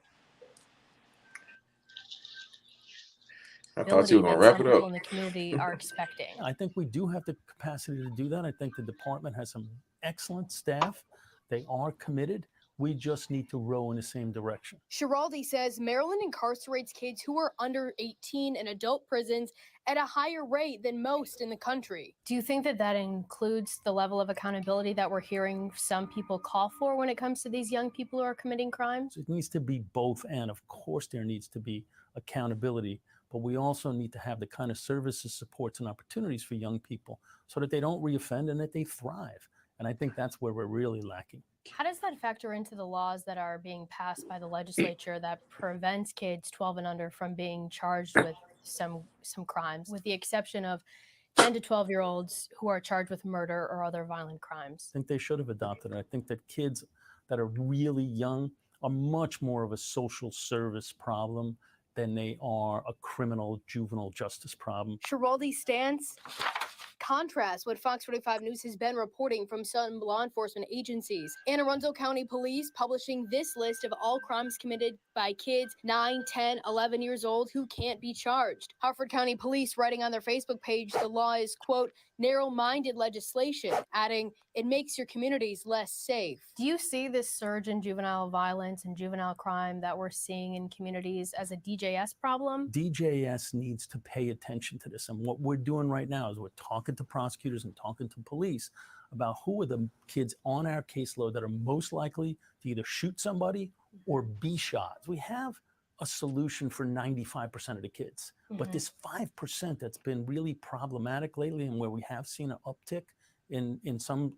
I thought you were gonna wrap it up. In the community are expecting. I think we do have the capacity to do that. I think the department has some excellent staff. They are committed. We just need to row in the same direction. Schiraldi says Maryland incarcerates kids who are under 18 in adult prisons at a higher rate than most in the country. Do you think that includes the level of accountability that we're hearing some people call for when it comes to these young people who are committing crimes? It needs to be both, and of course there needs to be accountability, but we also need to have the kind of services, supports, and opportunities for young people so that they don't reoffend and that they thrive. And I think that's where we're really lacking. How does that factor into the laws that are being passed by the legislature that prevents kids 12 and under from being charged with some crimes, with the exception of 10 to 12-year-olds who are charged with murder or other violent crimes? I think they should have adopted it. I think that kids that are really young are much more of a social service problem than they are a criminal juvenile justice problem. Schiraldi's stance contrasts what Fox 45 News has been reporting from some law enforcement agencies. Anne Arundel County Police publishing this list of all crimes committed by kids 9, 10, 11 years old who can't be charged. Harford County Police writing on their Facebook page the law is, quote, narrow-minded legislation, adding, it makes your communities less safe. Do you see this surge in juvenile violence and juvenile crime that we're seeing in communities as a DJS problem? DJS needs to pay attention to this. And what we're doing right now is we're talking to prosecutors and talking to police about who are the kids on our caseload that are most likely to either shoot somebody or be shot. We have a solution for 95% of the kids. But this 5% that's been really problematic lately and where we have seen an uptick in some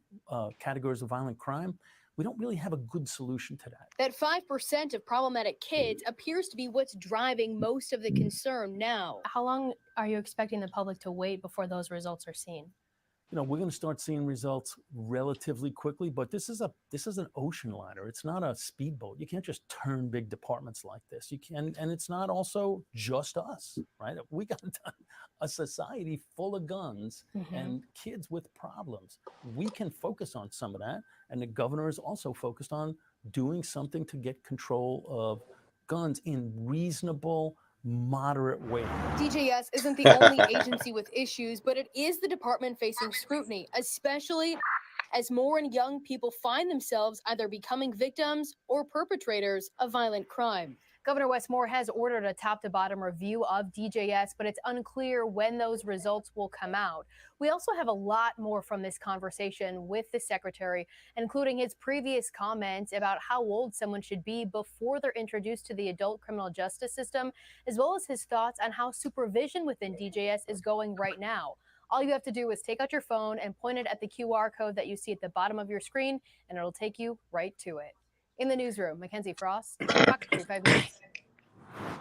categories of violent crime, we don't really have a good solution to that. That 5% of problematic kids appears to be what's driving most of the concern now. How long are you expecting the public to wait before those results are seen? You know, we're going to start seeing results relatively quickly, but this is an ocean liner. It's not a speedboat. You can't just turn big departments like this. You can, and it's not also just us, right? We got a society full of guns and kids with problems. We can focus on some of that, and the governor is also focused on doing something to get control of guns in reasonable, moderate way. DJS isn't the only agency with issues, but it is the department facing scrutiny, especially as more and young people find themselves either becoming victims or perpetrators of violent crime. Governor Wes Moore has ordered a top-to-bottom review of DJS, but it's unclear when those results will come out. We also have a lot more from this conversation with the secretary, including his previous comments about how old someone should be before they're introduced to the adult criminal justice system, as well as his thoughts on how supervision within DJS is going right now. All you have to do is take out your phone and point it at the QR code that you see at the bottom of your screen, and it'll take you right to it. In the newsroom, Mackenzie Frost, Fox 45 News.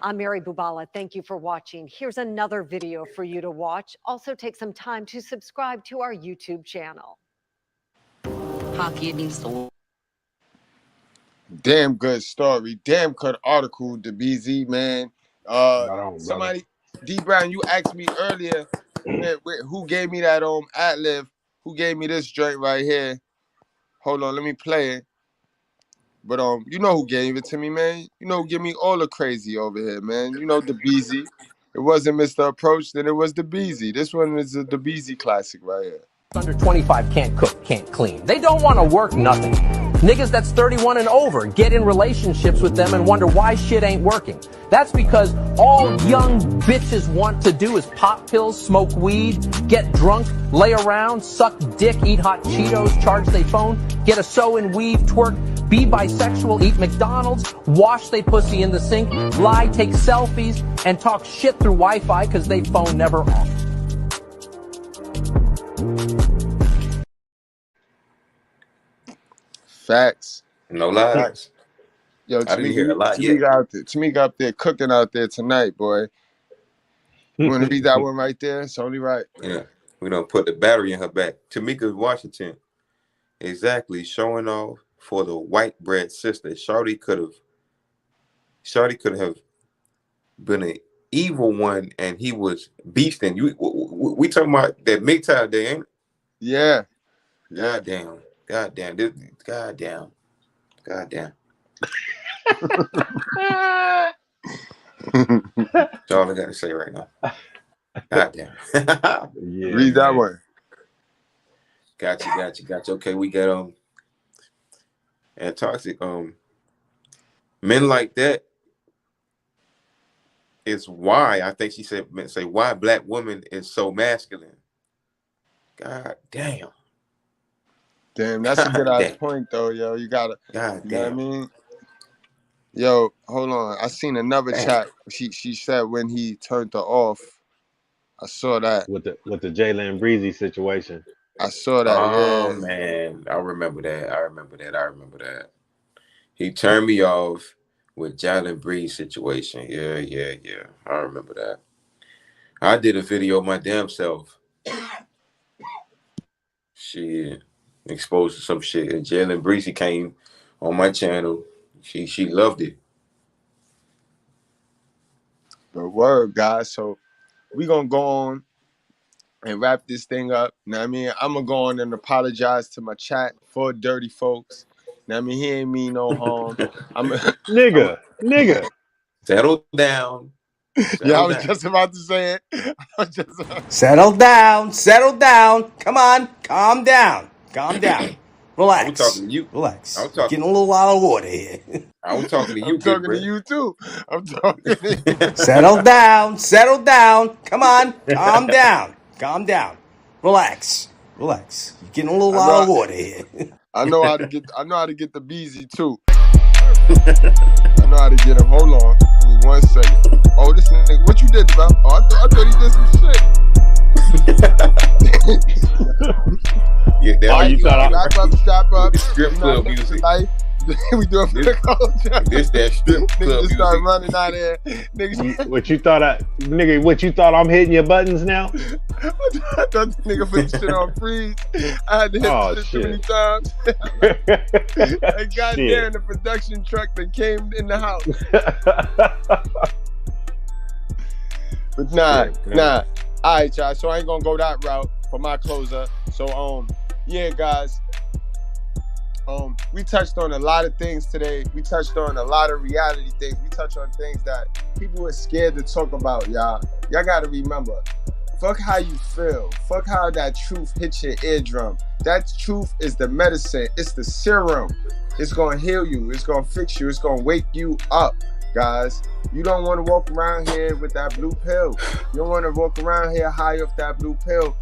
I'm Mary Bubala. Thank you for watching. Here's another video for you to watch. Also take some time to subscribe to our YouTube channel. Damn good story. Damn good article, DeBZ, man. Somebody, D Brown, you asked me earlier who gave me that ad-lib, who gave me this joint right here. Hold on, let me play it. But you know who gave it to me, man. You know who gave me all the crazy over here, man. You know DeBZ. It wasn't Mr. Approach, then it was DeBZ. This one is a DeBZ classic right here. Under 25 can't cook, can't clean. They don't want to work nothing. Niggas that's 31 and over get in relationships with them and wonder why shit ain't working. That's because all young bitches want to do is pop pills, smoke weed, get drunk, lay around, suck dick, eat hot Cheetos, charge their phone, get a sew and weave, twerk, be bisexual, eat McDonald's, wash they pussy in the sink, lie, take selfies, and talk shit through Wi-Fi because they phone never off. Facts. No lies. Facts. Yo, I didn't hear a lot yet. Tamika up there cooking out there tonight, boy. You want to read that one right there? It's only right. Yeah, we don't put the battery in her back. Tamika Washington, exactly, showing off for the white bread sister. Shawty could have been an evil one, and he was beasting. We talking about that MGTOW day, ain't it? Yeah. Goddamn. Goddamn. That's all I got to say right now. Goddamn. Yeah, read that one. Gotcha. Okay, we got and toxic men like that is why I think she said why black women is so masculine. God damn. Damn, that's a good ass point though, yo. You gotta, you know what I mean? Yo, hold on. I seen another chat. She said when he turned her off. I saw that with the Jalen Breezy situation. I saw that. Oh yeah. man, I remember that. He turned me off with Jalen Breeze situation. Yeah. I remember that. I did a video my damn self. Shit, exposed to some shit, and Jalen Breezy came on my channel. She loved it. The word, guys. So we gonna go on and wrap this thing up. Now I mean, I'm gonna go on and apologize to my chat for dirty folks. Now I mean, he ain't mean no harm. Nigga. Settle down. Yeah, I was just about to say it. Settle down. Come on, calm down. Relax. I was talking to you. Relax. I was talking. Getting a little out of order here. I was talking to you. I'm talking to you too. I'm talking to you. Settle down. Come on, calm down. Relax. You're getting a little out of order here. I know how to get the Beezy too. I know how to get him. Hold on. Give me 1 second. Oh, this nigga, what you did, bro? Oh, I thought he did some shit. Yeah, you thought strap up. Strip club music. We do it for the culture. This that strip club music. Start running out here. What you thought I'm hitting your buttons now? I thought the nigga put the shit on freeze. I had to hit the shit too many times. And goddamn, the production truck that came in the house. But nah. All right, y'all. So I ain't gonna go that route for my closer. So yeah, guys. We touched on a lot of things today. We touched on a lot of reality things. We touched on things that people are scared to talk about, y'all. Y'all gotta remember, fuck how you feel. Fuck how that truth hits your eardrum. That truth is the medicine. It's the serum. It's gonna heal you. It's gonna fix you. It's gonna wake you up, guys. You don't want to walk around here with that blue pill. You don't want to walk around here high off that blue pill,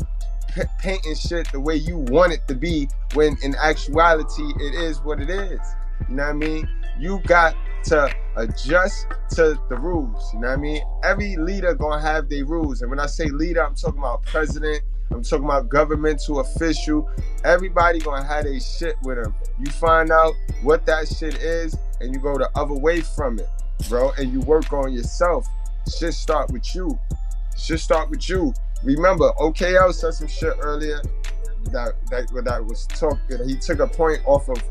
painting shit the way you want it to be, when in actuality it is what it is. You know what I mean? You got to adjust to the rules. You know what I mean? Every leader gonna have their rules, and when I say leader, I'm talking about president, I'm talking about governmental official. Everybody gonna have their shit with them. You find out what that shit is, and you go the other way from it, bro, and you work on yourself. Shit start with you. Remember, OKL said some shit earlier that was talking. He took a point off of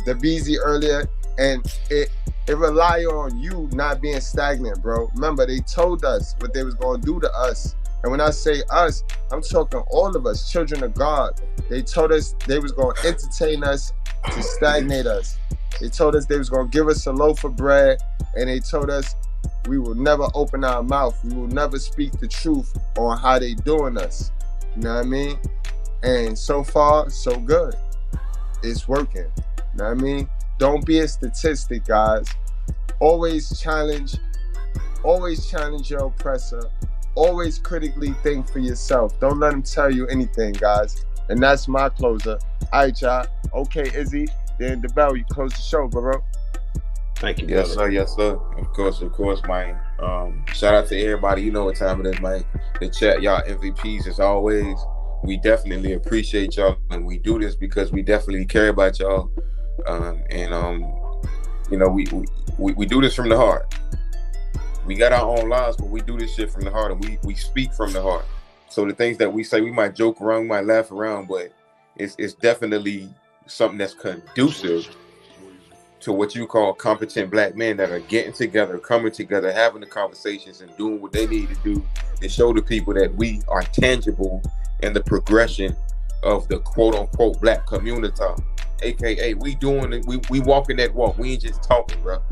the BZ earlier, and it rely on you not being stagnant, bro. Remember, they told us what they was gonna do to us, and when I say us, I'm talking all of us, children of God. They told us they was gonna entertain us to stagnate us. They told us they was gonna give us a loaf of bread, and they told us we will never open our mouth. We will never speak the truth on how they doing us. You know what I mean? And so far, so good. It's working. Know what I mean? Don't be a statistic, guys. Always challenge your oppressor. Always critically think for yourself. Don't let them tell you anything, guys. And that's my closer. All right, y'all. Okay, Izzy, then the bell, you close the show, bro. Thank you, Yes, brother. sir. Yes, sir. Of course, man. Shout out to everybody. You know what time it is, man. The chat, y'all MVPs as always. We definitely appreciate y'all, and we do this because we definitely care about y'all. You know, we do this from the heart. We got our own lives, but we do this shit from the heart, and we speak from the heart. So the things that we say, we might joke around, we might laugh around, but it's definitely something that's conducive to what you call competent black men that are getting together, coming together, having the conversations, and doing what they need to do to show the people that we are tangible in the progression of the quote-unquote black community. AKA, we doing it, we walking that walk. We ain't just talking, bro.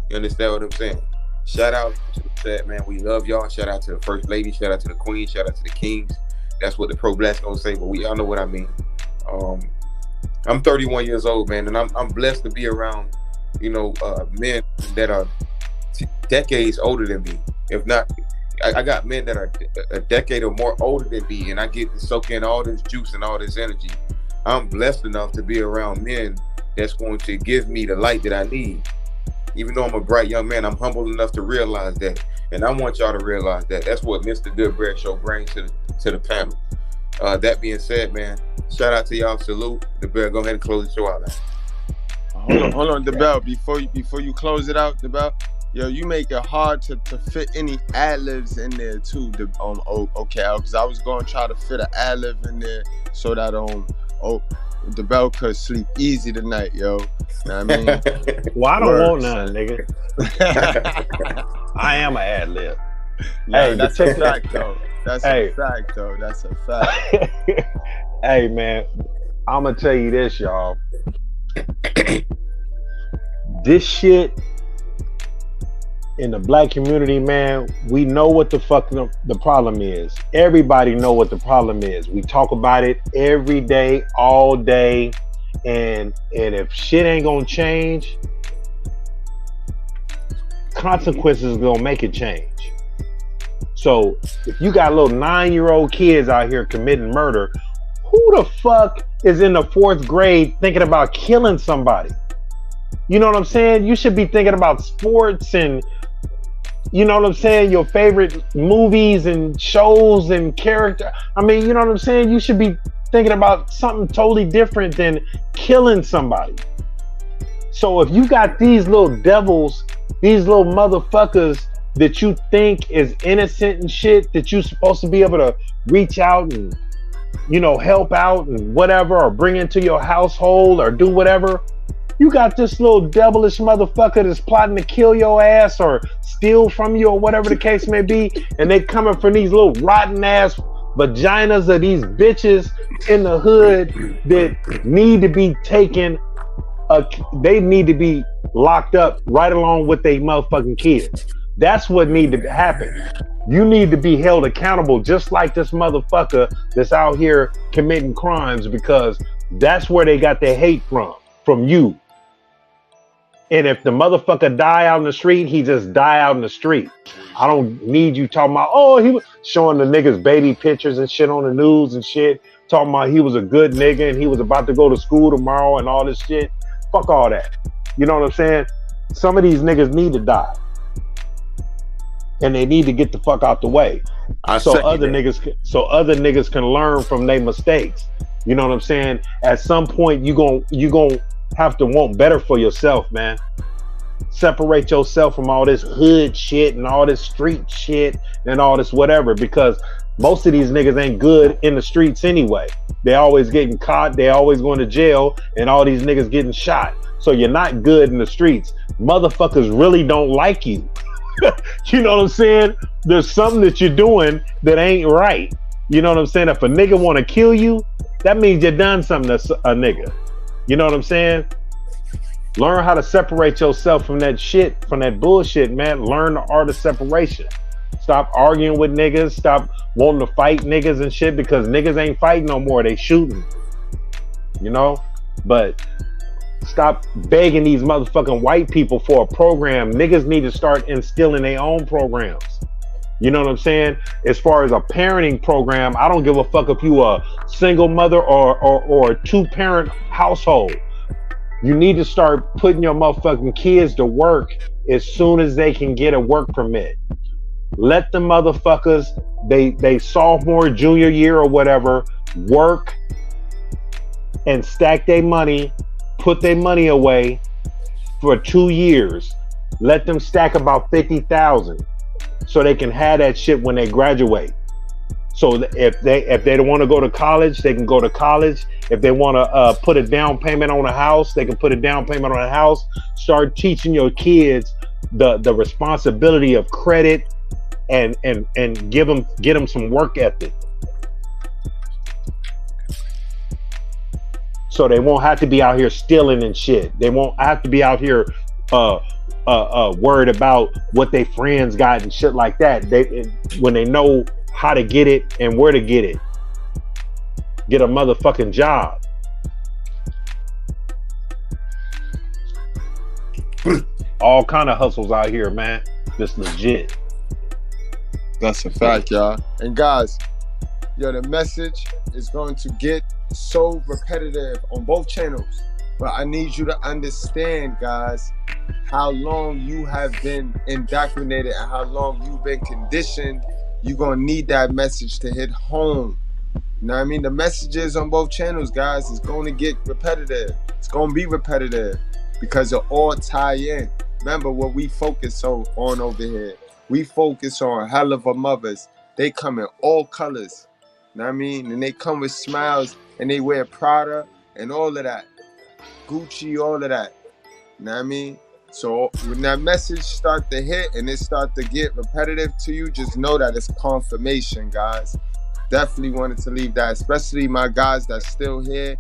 You understand what I'm saying? Shout out to the chat, man. We love y'all. Shout out to the first lady. Shout out to the queen. Shout out to the kings. That's what the pro-blacks gonna say, but y'all know what I mean. I'm 31 years old, man, and I'm blessed to be around, you know, men that are decades older than me. If not, I got men that are a decade or more older than me, and I get to soak in all this juice and all this energy. I'm blessed enough to be around men that's going to give me the light that I need. Even though I'm a bright young man, I'm humble enough to realize that, and I want y'all to realize that. That's what Mr.Goodbread Show brings to the panel. That being said, man, shout out to y'all. Salute. The bell. Go ahead and close the show out, man. Hold on, the bell. Before you close it out, the bell. Yo, you make it hard to fit any ad-libs in there too. Okay, because I was gonna try to fit an ad-lib in there so that the bell could sleep easy tonight, yo. Know what I mean? Well, I don't want none, nigga. I am an ad-lib. Yeah, Hey, that's check a fact, though. That's Hey. a fact, though. That's a fact. Hey, man, I'm gonna tell you this, y'all. This shit in the black community, man, we know what the fuck the problem is. Everybody know what the problem is. We talk about it every day, all day, and if shit ain't gonna change, consequences gonna make it change. So if you got little 9-year-old kids out here committing murder, who the fuck is in the 4th grade thinking about killing somebody? You know what I'm saying? You should be thinking about sports and, you know what I'm saying, your favorite movies and shows and character. I mean, you know what I'm saying? You should be thinking about something totally different than killing somebody. So if you got these little devils, these little motherfuckers that you think is innocent and shit, that you're supposed to be able to reach out and, you know, help out and whatever, or bring into your household or do whatever, you got this little devilish motherfucker that's plotting to kill your ass or steal from you or whatever the case may be, and they coming from these little rotten ass vaginas of these bitches in the hood that need to be taken, they need to be locked up right along with their motherfucking kids. That's what need to happen. You need to be held accountable just like this motherfucker that's out here committing crimes, because that's where they got their hate from you. And if the motherfucker die out in the street, he just die out in the street. I don't need you talking about, oh, he was showing the niggas baby pictures and shit on the news and shit, talking about he was a good nigga and he was about to go to school tomorrow and all this shit. Fuck all that. You know what I'm saying? Some of these niggas need to die. And they need to get the fuck out the way. So other niggas can learn from their mistakes. You know what I'm saying? At some point, you gon' have to want better for yourself, man. Separate yourself from all this hood shit and all this street shit and all this whatever, because most of these niggas ain't good in the streets anyway. They always getting caught, they always going to jail, and all these niggas getting shot. So you're not good in the streets. Motherfuckers really don't like you. You know what I'm saying? There's something that you're doing that ain't right. You know what I'm saying? If a nigga want to kill you, that means you done something to a nigga. You know what I'm saying? Learn how to separate yourself from that shit, from that bullshit, man. Learn the art of separation. Stop arguing with niggas. Stop wanting to fight niggas and shit, because niggas ain't fighting no more. They shooting. You know? But Stop begging these motherfucking white people for a program. Niggas need to start instilling their own programs. You know what I'm saying? As far as a parenting program, I don't give a fuck if you a single mother or a two-parent household. You need to start putting your motherfucking kids to work as soon as they can get a work permit. Let the motherfuckers, they sophomore, junior year or whatever, work and stack their money, put their money away for 2 years. Let them stack about 50,000 so they can have that shit when they graduate. So if they don't want to go to college, they can go to college. If they want to put a down payment on a house, they can put a down payment on a house. Start teaching your kids the responsibility of credit and get them some work ethic. So they won't have to be out here stealing and shit. They won't have to be out here worried about what their friends got and shit like that. When they know how to get it and where to get it. Get a motherfucking job. All kind of hustles out here, man. Just legit. That's a fact, y'all. And guys, yo, the message is going to get so repetitive on both channels. But I need you to understand, guys, how long you have been indoctrinated and how long you've been conditioned. You're going to need that message to hit home. You know what I mean? The messages on both channels, guys, is going to get repetitive. It's going to be repetitive because it all tie in. Remember what we focus on over here. We focus on hell of a mothers. They come in all colors. You know what I mean? And they come with smiles and they wear Prada and all of that. Gucci, all of that. You know what I mean? So when that message start to hit and it start to get repetitive to you, just know that it's confirmation, guys. Definitely wanted to leave that, especially my guys that's still here,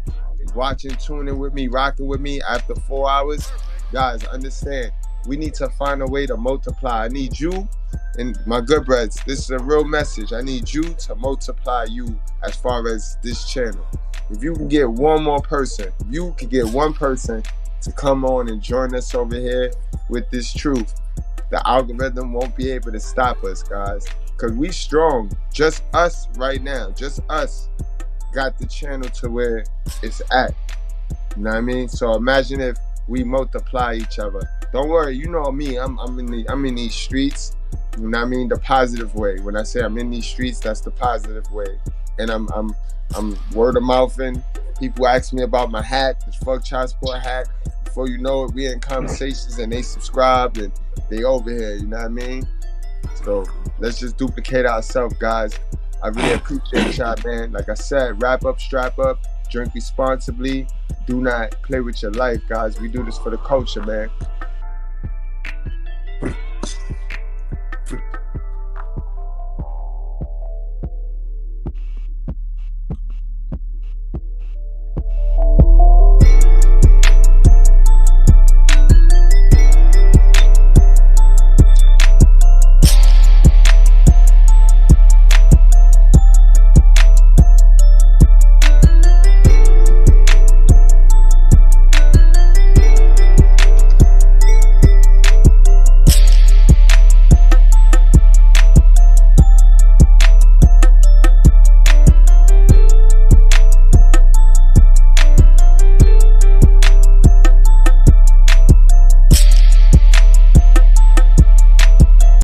watching, tuning with me, rocking with me after 4 hours. Guys, understand, we need to find a way to multiply. I need you and my Goodbreads. This is a real message. I need you to multiply you as far as this channel. If you can get one more person, if you can get one person to come on and join us over here with this truth, the algorithm won't be able to stop us, guys, because we strong. Just us right now, just us got the channel to where it's at. You know what I mean? So imagine if we multiply each other. Don't worry, you know me, I'm in these streets. You know what I mean? The positive way. When I say I'm in these streets, that's the positive way. And I'm word of mouthing. People ask me about my hat, the Fuck Child Support hat. Before you know it, we in conversations and they subscribed and they over here, you know what I mean? So let's just duplicate ourselves, guys. I really appreciate y'all, man. Like I said, wrap up, strap up, drink responsibly. Do not play with your life, guys. We do this for the culture, man.